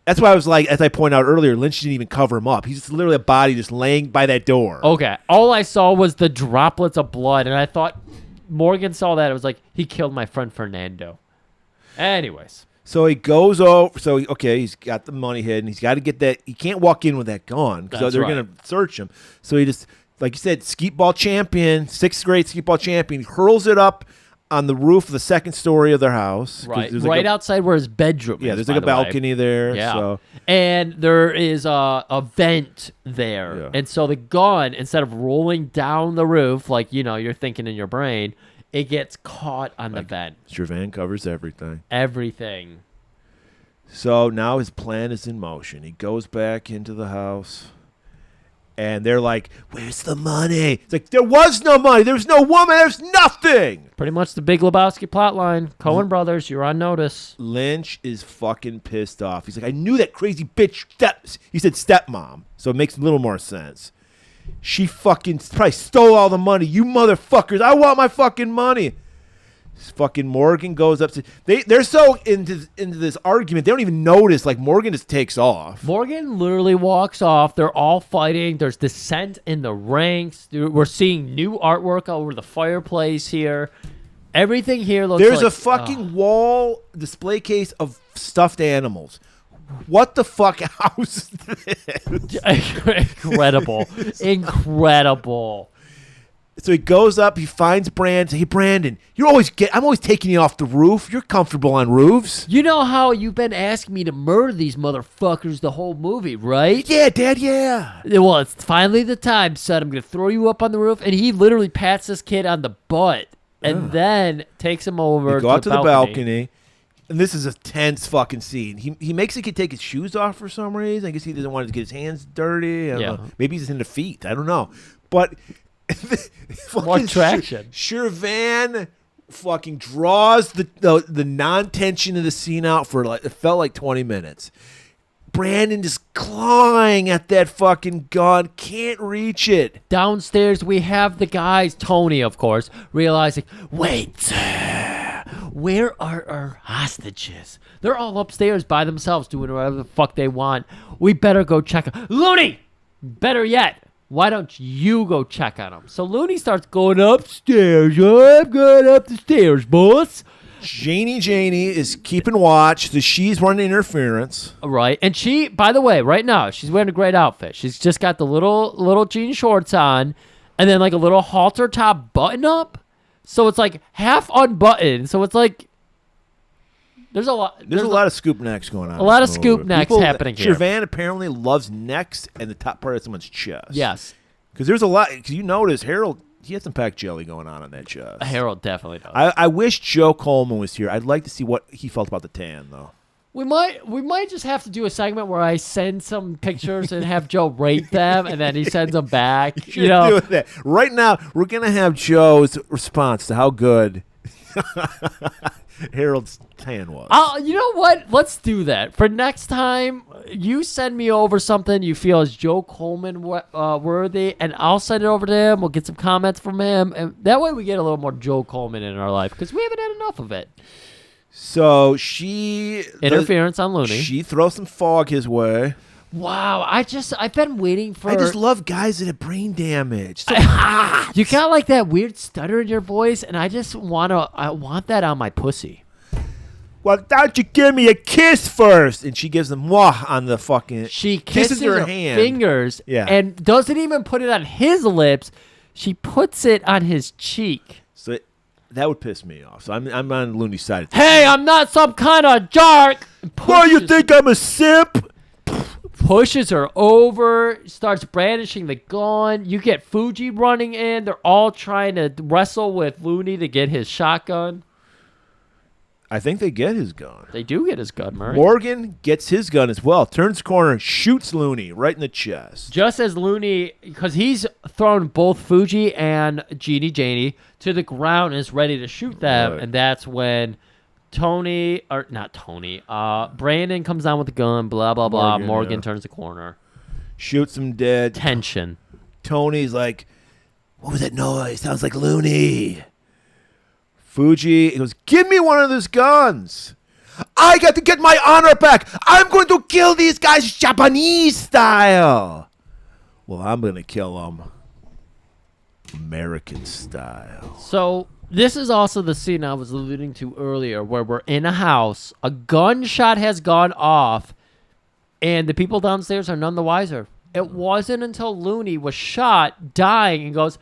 S2: That's why I was like, as I pointed out earlier, Lynch didn't even cover him up. He's just literally a body just laying by that door.
S1: Okay. All I saw was the droplets of blood, and I thought Morgan saw that. It was like, he killed my friend Fernando. Anyways.
S2: So he goes over. So, he's got the money hidden. He's got to get that. He can't walk in with that gun because they're going to search him. So he just, like you said, skeet ball champion, 6th grade skeet ball champion, he hurls it up on the roof of the second story of their house.
S1: Right outside where his bedroom is.
S2: Yeah, there's like a balcony there.
S1: Yeah.
S2: So.
S1: And there is a vent there. Yeah. And so the gun, instead of rolling down the roof like, you're thinking in your brain, it gets caught on the vent.
S2: Shervan covers everything.
S1: Everything.
S2: So now his plan is in motion. He goes back into the house. And they're like, where's the money? It's like, there was no money. There's no woman. There's nothing.
S1: Pretty much the Big Lebowski plotline. Coen brothers, you're on notice.
S2: Lynch is fucking pissed off. He's like, I knew that crazy bitch. He said stepmom, so it makes a little more sense. She fucking probably stole all the money. You motherfuckers. I want my fucking money. Fucking Morgan goes up to they're so into this argument they don't even notice. Like Morgan just takes off.
S1: Morgan literally walks off. They're all fighting. There's dissent in the ranks. We're seeing new artwork over the fireplace here. Everything here looks
S2: There's a fucking wall display case of stuffed animals. What the fuck house is this? Incredible. So he goes up, he finds Brandon. Hey, Brandon, I'm always taking you off the roof. You're comfortable on roofs.
S1: You know how you've been asking me to murder these motherfuckers the whole movie, right?
S2: Yeah, Dad, yeah.
S1: Well, it's finally the time, son. I'm going to throw you up on the roof. And he literally pats this kid on the butt and then takes him over
S2: They go out to the balcony. And this is a tense fucking scene. He makes the kid take his shoes off for some reason. I guess he doesn't want to get his hands dirty. I don't know. Maybe he's into feet. I don't know. But...
S1: More traction.
S2: Shervan fucking draws the non-tension of the scene out for it felt like 20 minutes. Brandon just clawing at that fucking gun. Can't reach it.
S1: Downstairs, we have the guys, Tony, of course, realizing, wait, where are our hostages? They're all upstairs by themselves doing whatever the fuck they want. We better go check on Looney! Better yet, why don't you go check on them? So Looney starts going upstairs. I'm going up the stairs, boss.
S2: Janie is keeping watch. She's running interference.
S1: Right. And she, by the way, right now, she's wearing a great outfit. She's just got the little jean shorts on and then like a little halter top button up. So it's like half unbuttoned. So it's like there's a lot
S2: of scoop necks going on.
S1: A lot of scoop necks happening here.
S2: Shervan apparently loves necks and the top part of someone's chest.
S1: Yes.
S2: Because there's a lot. Because you notice Harold, he has some packed jelly going on that chest.
S1: Harold definitely does.
S2: I wish Joe Coleman was here. I'd like to see what he felt about the tan, though.
S1: We might just have to do a segment where I send some pictures and have Joe rate them, and then he sends them back. You know,
S2: doing that. Right now, we're gonna have Joe's response to how good Harold's tan was.
S1: You know what? Let's do that for next time. You send me over something you feel is Joe Coleman worthy, and I'll send it over to him. We'll get some comments from him, and that way we get a little more Joe Coleman in our life because we haven't had enough of it.
S2: So
S1: interference on Looney.
S2: She throws some fog his way.
S1: Wow, I've been waiting for.
S2: I just love guys that have brain damage. So,
S1: you got like that weird stutter in your voice, and I want that on my pussy.
S2: Well, don't you give me a kiss first? And she gives him mwah on the fucking.
S1: She kisses her
S2: hand.
S1: fingers, and doesn't even put it on his lips. She puts it on his cheek.
S2: So that would piss me off. So I'm on Looney's side.
S1: Hey, I'm not some kind of jerk.
S2: Why you think I'm a simp?
S1: Pushes her over, starts brandishing the gun. You get Fuji running in. They're all trying to wrestle with Looney to get his shotgun.
S2: I think they get his gun.
S1: They do get his gun, Murray.
S2: Morgan gets his gun as well. Turns the corner, shoots Looney right in the chest.
S1: Just as Looney, because he's thrown both Fuji and Janie to the ground and is ready to shoot them. Right. And that's when Brandon comes down with the gun, blah, blah, blah. Morgan turns the corner.
S2: Shoots him dead.
S1: Tension.
S2: Tony's like, what was that noise? Sounds like Looney. Fuji, he goes, give me one of those guns. I got to get my honor back. I'm going to kill these guys Japanese style. Well, I'm going to kill them American style.
S1: So this is also the scene I was alluding to earlier where we're in a house. A gunshot has gone off, and the people downstairs are none the wiser. It wasn't until Looney was shot, dying, and goes,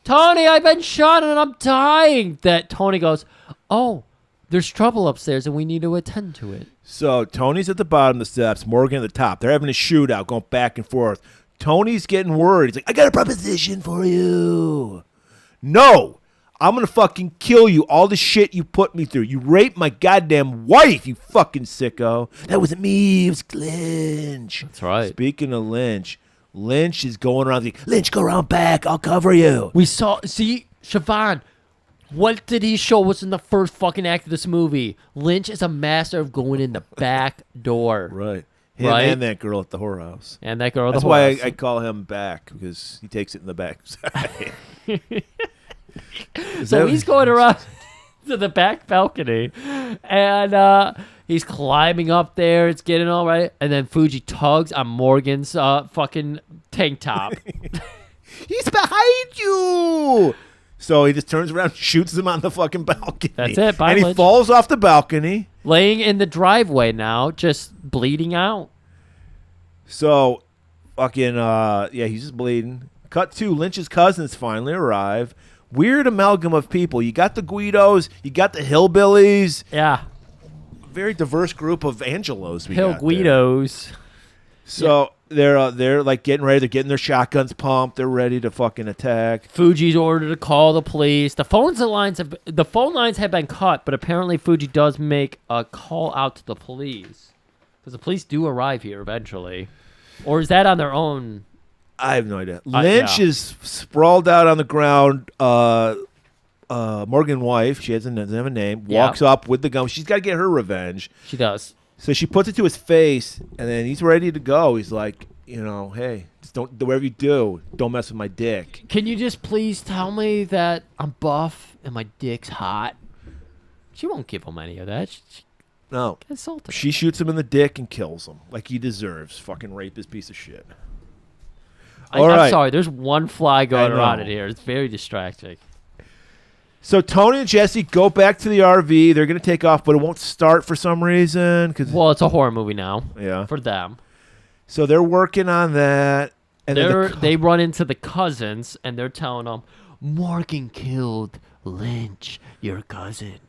S1: Tony, I've been shot and I'm dying. That Tony goes, oh, there's trouble upstairs and we need to attend to it.
S2: So Tony's at the bottom of the steps, Morgan at the top. They're having a shootout going back and forth. Tony's getting worried. He's like, I got a proposition for you. No, I'm going to fucking kill you. All the shit you put me through. You raped my goddamn wife, you fucking sicko. That wasn't me. It was Lynch.
S1: That's right.
S2: Speaking of Lynch is going around. Lynch, go around back. I'll cover you.
S1: Shervan, what did he show us in the first fucking act of this movie? Lynch is a master of going in the back door.
S2: Right. Him and that girl at the whorehouse.
S1: That's
S2: why I call him back, because he takes it in the back side.
S1: So he's going around to the back balcony, and he's climbing up there. It's getting all right. And then Fuji tugs on Morgan's fucking tank top.
S2: He's behind you. So he just turns around and shoots him on the fucking balcony.
S1: That's it.
S2: And he falls off the balcony.
S1: Laying in the driveway now, just bleeding out.
S2: So, fucking, he's just bleeding. Cut to Lynch's cousins finally arrive. Weird amalgam of people. You got the Guidos. You got the hillbillies.
S1: Yeah.
S2: Very diverse group of Angelos.
S1: Hill Guidos.
S2: So they're like getting ready. They're getting their shotguns pumped. They're ready to fucking attack.
S1: Fuji's ordered to call the police. The phone lines have been cut, but apparently Fuji does make a call out to the police because the police do arrive here eventually, or is that on their own?
S2: I have no idea. Lynch is sprawled out on the ground. Morgan's wife, she doesn't have a name, walks up with the gun. She's got to get her revenge.
S1: She does.
S2: So she puts it to his face, and then he's ready to go. He's like, hey, just don't, whatever you do, don't mess with my dick.
S1: Can you just please tell me that I'm buff and my dick's hot? She won't give him any of that.
S2: No.
S1: Insulted.
S2: She shoots him in the dick and kills him like he deserves. Fucking rapist piece of shit.
S1: I'm sorry. There's one fly going around in here. It's very distracting.
S2: So Tony and Jesse go back to the RV. They're going to take off, but it won't start for some reason.
S1: Well, it's a horror movie now.
S2: Yeah.
S1: For them.
S2: So they're working on that. And
S1: they run into the cousins, and they're telling them, Morgan killed Lynch, your cousin.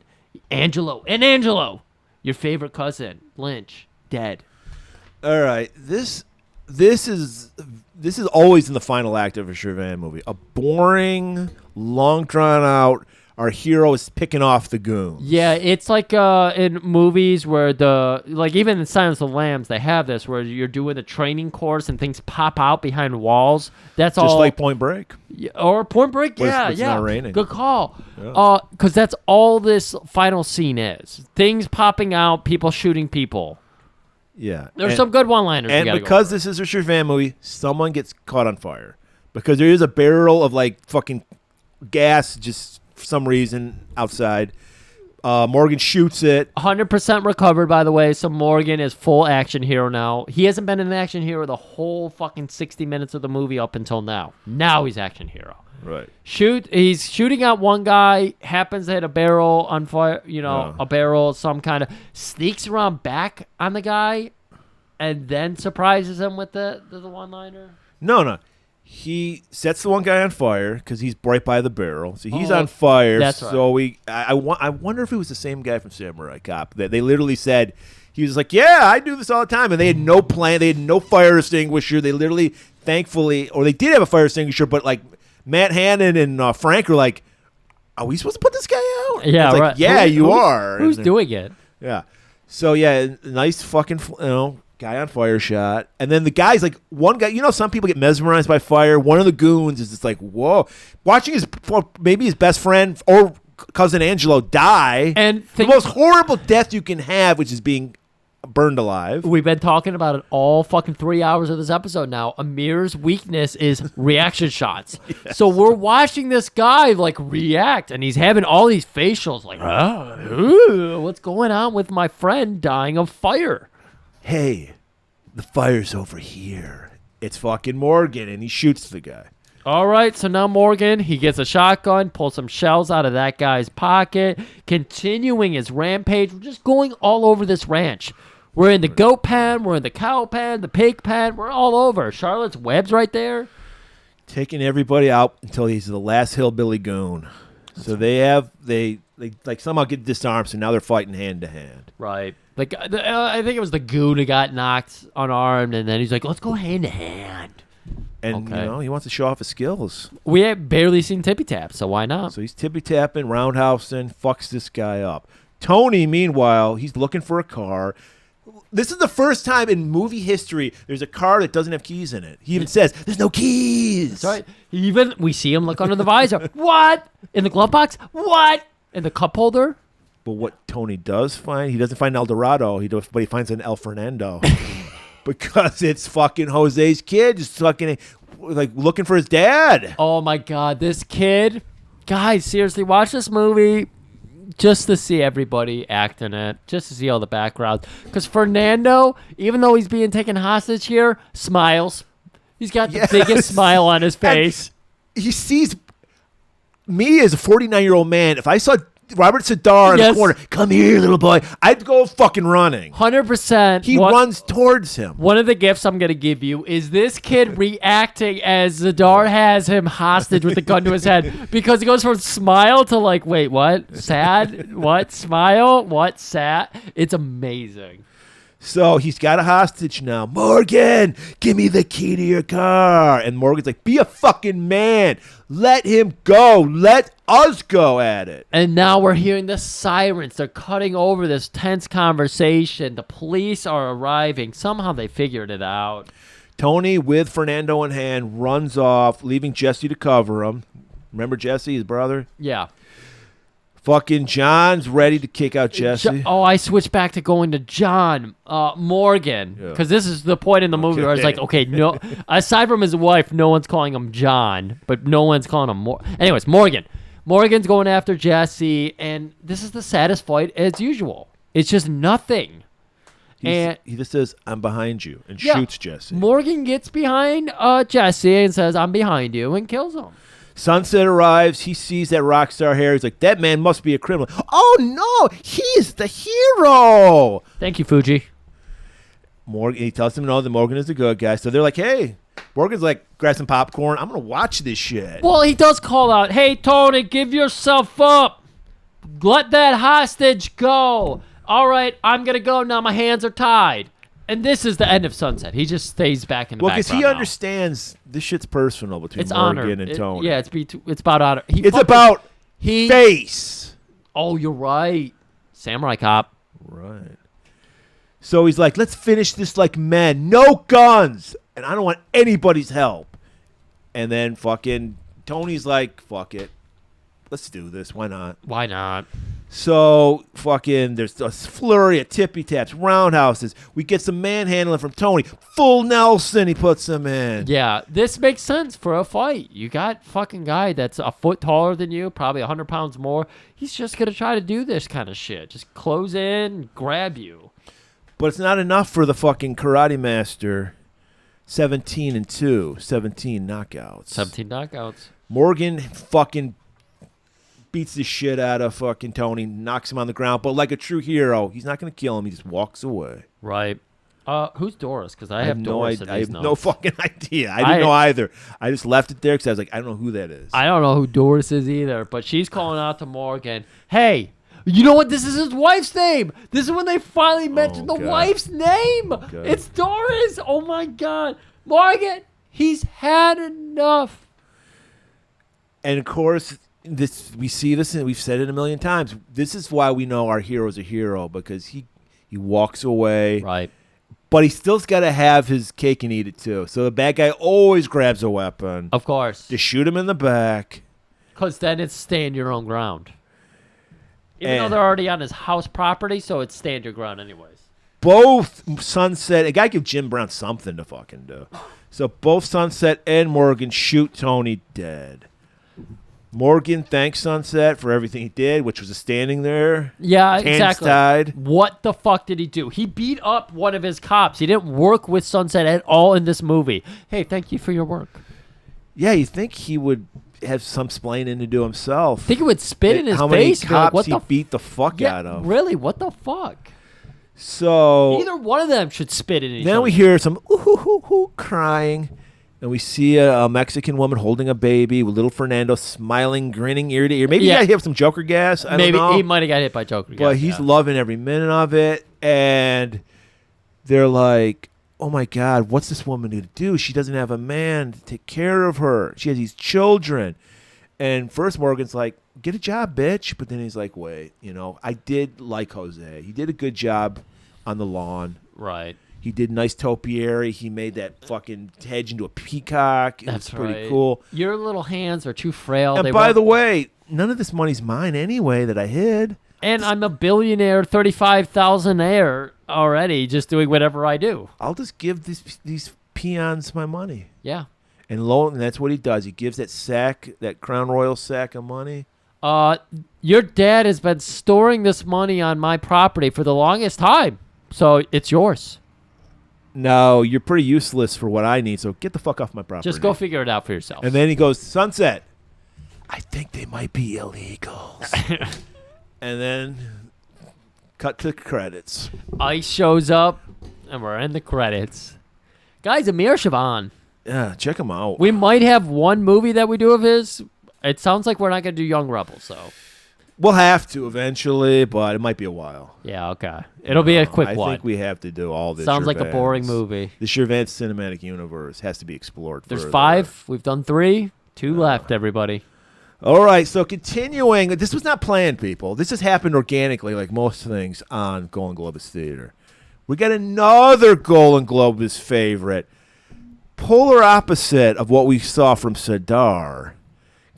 S1: Angelo, your favorite cousin, Lynch, dead.
S2: All right. This is always in the final act of a Shervan movie. A boring, long drawn out. Our hero is picking off the goons.
S1: Yeah, it's like in movies where even in Silence of the Lambs, they have this where you're doing the training course and things pop out behind walls. That's
S2: just
S1: all.
S2: like Point Break.
S1: Or Point Break, yeah.
S2: It's not raining.
S1: Good call.
S2: Yeah.
S1: Because that's all this final scene is. Things popping out, people shooting people.
S2: Yeah.
S1: There's some good one-liners.
S2: And because this is a Shervan movie, someone gets caught on fire. Because there is a barrel of like fucking gas just for some reason outside. Morgan shoots it.
S1: 100% recovered, by the way. So Morgan is full action hero now. He hasn't been an action hero the whole fucking 60 minutes of the movie up until now. Now he's action hero.
S2: Right.
S1: He's shooting at one guy, happens to hit a barrel on fire, a barrel, some kind of, sneaks around back on the guy, and then surprises him with the one-liner.
S2: No. He sets the one guy on fire because he's right by the barrel. So he's on fire.
S1: That's right.
S2: So I wonder if it was the same guy from Samurai Cop. They literally said, he was like, yeah, I do this all the time. And they had no plan. They had no fire extinguisher. They literally, thankfully, or they did have a fire extinguisher, but like Matt Hannon and Frank were like, are we supposed to put this guy out?
S1: Yeah,
S2: right.
S1: Like,
S2: yeah, you are.
S1: Who's doing it?
S2: Yeah. So, yeah, nice fucking, guy on fire shot. And then the guy's like, one guy, some people get mesmerized by fire. One of the goons is just like, whoa. Watching maybe his best friend or cousin Angelo die.
S1: And
S2: the most horrible death you can have, which is being burned alive.
S1: We've been talking about it all fucking 3 hours of this episode now. Amir's weakness is reaction shots. Yes. So we're watching this guy like react, and he's having all these facials like, what's going on with my friend dying of fire?
S2: Hey, the fire's over here. It's fucking Morgan, and he shoots the guy.
S1: All right, so now Morgan, he gets a shotgun, pulls some shells out of that guy's pocket, continuing his rampage. We're just going all over this ranch. We're in the goat pen, we're in the cow pen, the pig pen, we're all over. Charlotte's Web's right there.
S2: Taking everybody out until he's the last hillbilly goon. So they like somehow get disarmed, so now they're fighting hand to hand.
S1: Right. I think it was the goon who got knocked unarmed, and then he's like, let's go hand to hand.
S2: And, he wants to show off his skills.
S1: We have barely seen Tippy Tap, so why not?
S2: So he's tippy-tapping, roundhousing, fucks this guy up. Tony, meanwhile, he's looking for a car. This is the first time in movie history there's a car that doesn't have keys in it. He even says, there's no keys.
S1: That's right. We see him look under the visor. What? In the glove box? What? In the cup holder?
S2: But what Tony does find, he doesn't find El Dorado, but he finds an El Fernando. Because it's fucking Jose's kid just fucking like looking for his dad.
S1: Oh my God, this kid. Guys, seriously, watch this movie just to see everybody act in it, just to see all the backgrounds. Because Fernando, even though he's being taken hostage here, smiles. He's got the biggest smile on his face.
S2: And he sees me as a 49-year-old man. If I saw Robert Sadar in the corner, come here, little boy, I'd go fucking running.
S1: 100%.
S2: He runs towards him.
S1: One of the gifts I'm going to give you is this kid reacting as Zadar has him hostage with the gun to his head, because he goes from smile to like, wait, what? Sad? What? Smile? What? Sad? It's amazing.
S2: So he's got a hostage now. Morgan, give me the key to your car. And Morgan's like, be a fucking man. Let him go. Let us go at it.
S1: And now we're hearing the sirens. They're cutting over this tense conversation. The police are arriving. Somehow they figured it out.
S2: Tony, with Fernando in hand, runs off, leaving Jesse to cover him. Remember Jesse, his brother?
S1: Yeah.
S2: Fucking John's ready to kick out Jesse.
S1: I switched back to going to John Morgan because this is the point in the movie where I was like, okay, no. Aside from his wife, no one's calling him John, but no one's calling him Anyways, Morgan. Morgan's going after Jesse, and this is the saddest fight as usual. It's just nothing.
S2: He just says, "I'm behind you," and shoots Jesse.
S1: Morgan gets behind Jesse and says, "I'm behind you," and kills him.
S2: Sunset arrives. He sees that rock star hair. He's like, that man must be a criminal. Oh, no. He is the hero.
S1: Thank you, Fuji.
S2: Morgan. He tells him no, that Morgan is the good guy. So they're like, hey. Morgan's like, grab some popcorn. I'm going to watch this shit.
S1: Well, he does call out, hey, Tony, give yourself up. Let that hostage go. All right, I'm going to go now. My hands are tied. And this is the end of Sunset. He just stays back in the background.
S2: Well, because he understands this shit's personal between Morgan and Tony.
S1: It's about honor.
S2: It's about face.
S1: Oh, you're right. Samurai cop.
S2: Right. So he's like, let's finish this like men. No guns. And I don't want anybody's help. And then fucking Tony's like, fuck it. Let's do this. Why not?
S1: Why not?
S2: So fucking there's a flurry of tippy taps, roundhouses. We get some manhandling from Tony. Full Nelson, he puts him in.
S1: Yeah, this makes sense for a fight. You got fucking guy that's a foot taller than you, probably 100 pounds more. He's just going to try to do this kind of shit. Just close in, grab you.
S2: But it's not enough for the fucking karate master. 17-2, 17 knockouts.
S1: 17 knockouts.
S2: Morgan fucking beats the shit out of fucking Tony, knocks him on the ground, but like a true hero, he's not going to kill him. He just walks away.
S1: Right. Who's Doris? Because I have
S2: no
S1: Doris.
S2: I have no fucking idea. I didn't know either. I just left it there because I was like, I don't know who that is.
S1: I don't know who Doris is either, but she's calling out to Morgan, hey, you know what? This is his wife's name. This is when they finally mentioned the wife's name. It's Doris. Oh, my God. Morgan, he's had enough.
S2: And, of course, we see this, and we've said it a million times. This is why we know our hero's a hero, because he walks away.
S1: Right.
S2: But he still's got to have his cake and eat it, too. So the bad guy always grabs a weapon.
S1: Of course.
S2: To shoot him in the back.
S1: Because then it's stand your own ground. Even though they're already on his house property, so it's stand your ground anyways.
S2: Both Sunset, a guy give Jim Brown something to fucking do. So both Sunset and Morgan shoot Tony dead. Morgan thanks Sunset for everything he did, which was standing there.
S1: Yeah,
S2: hands
S1: exactly.
S2: Tied.
S1: What the fuck did he do? He beat up one of his cops. He didn't work with Sunset at all in this movie. Hey, thank you for your work.
S2: Yeah, you think he would have some splaining to do himself.
S1: I think he would spit in his
S2: how
S1: face.
S2: How many cops
S1: like,
S2: he beat the fuck out of.
S1: Really? What the fuck?
S2: So
S1: either one of them should spit in each
S2: Then
S1: other.
S2: we hear some ooh crying. And we see a Mexican woman holding a baby with little Fernando smiling, grinning ear to ear. Maybe he got hit some Joker gas. I don't know.
S1: He might have got hit by Joker gas.
S2: But he's loving every minute of it. And they're like, oh, my God, what's this woman going to do? She doesn't have a man to take care of her. She has these children. And first Morgan's like, get a job, bitch. But then he's like, wait, I did like Jose. He did a good job on the lawn.
S1: Right.
S2: He did nice topiary. He made that fucking hedge into a peacock. It was pretty cool.
S1: Your little hands are too frail.
S2: And by the way, none of this money's mine anyway that I hid.
S1: And I'm a billionaire, 35,000 heir already, just doing whatever I do.
S2: I'll just give these peons my money.
S1: Yeah.
S2: And that's what he does. He gives that Crown Royal sack of money.
S1: Your dad has been storing this money on my property for the longest time, so it's yours.
S2: No, you're pretty useless for what I need, so get the fuck off my property.
S1: Just go figure it out for yourself.
S2: And then he goes, Sunset, I think they might be illegals. And then cut to credits.
S1: Ice shows up, and we're in the credits. Guys, Amir Shervan.
S2: Yeah, check him out.
S1: We might have one movie that we do of his. It sounds like we're not going to do Young Rebels, so.
S2: We'll have to eventually, but it might be a while.
S1: Yeah, okay. It'll be a quick one.
S2: I think we have to do all this.
S1: Sounds like a boring movie.
S2: The Shervan cinematic universe has to be explored
S1: There's
S2: further.
S1: 5. We've done 3. 2 left, everybody.
S2: All right, so continuing. This was not planned, people. This has happened organically, like most things on Golan-Globus Theater. We got another Golan-Globus favorite. Polar opposite of what we saw from Sadar.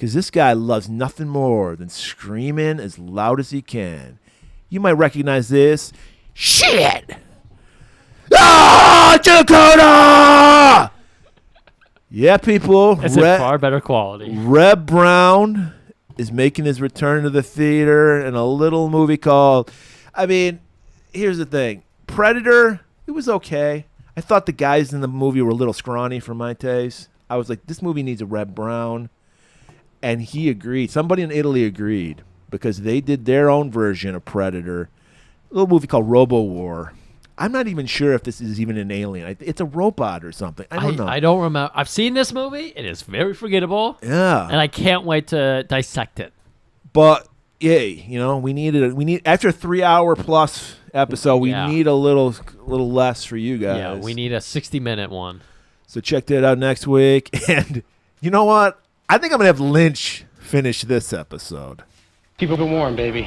S2: because this guy loves nothing more than screaming as loud as he can. You might recognize this. Shit! Ah, Dakota! Yeah, people.
S1: It's a far better quality.
S2: Reb Brown is making his return to the theater in a little movie called, I mean, here's the thing. Predator, it was okay. I thought the guys in the movie were a little scrawny for my taste. I was like, this movie needs a Reb Brown. And he agreed. Somebody in Italy agreed because they did their own version of Predator, a little movie called Robo War. I'm not even sure if this is even an alien. It's a robot or something. I don't know.
S1: I don't remember. I've seen this movie. It is very forgettable.
S2: Yeah.
S1: And I can't wait to dissect it.
S2: But yay, we need after a 3-hour plus episode, we need a little less for you guys.
S1: Yeah, we need a 60-minute one.
S2: So check that out next week. And you know what? I think I'm gonna have Lynch finish this episode.
S7: Keep it warm, baby.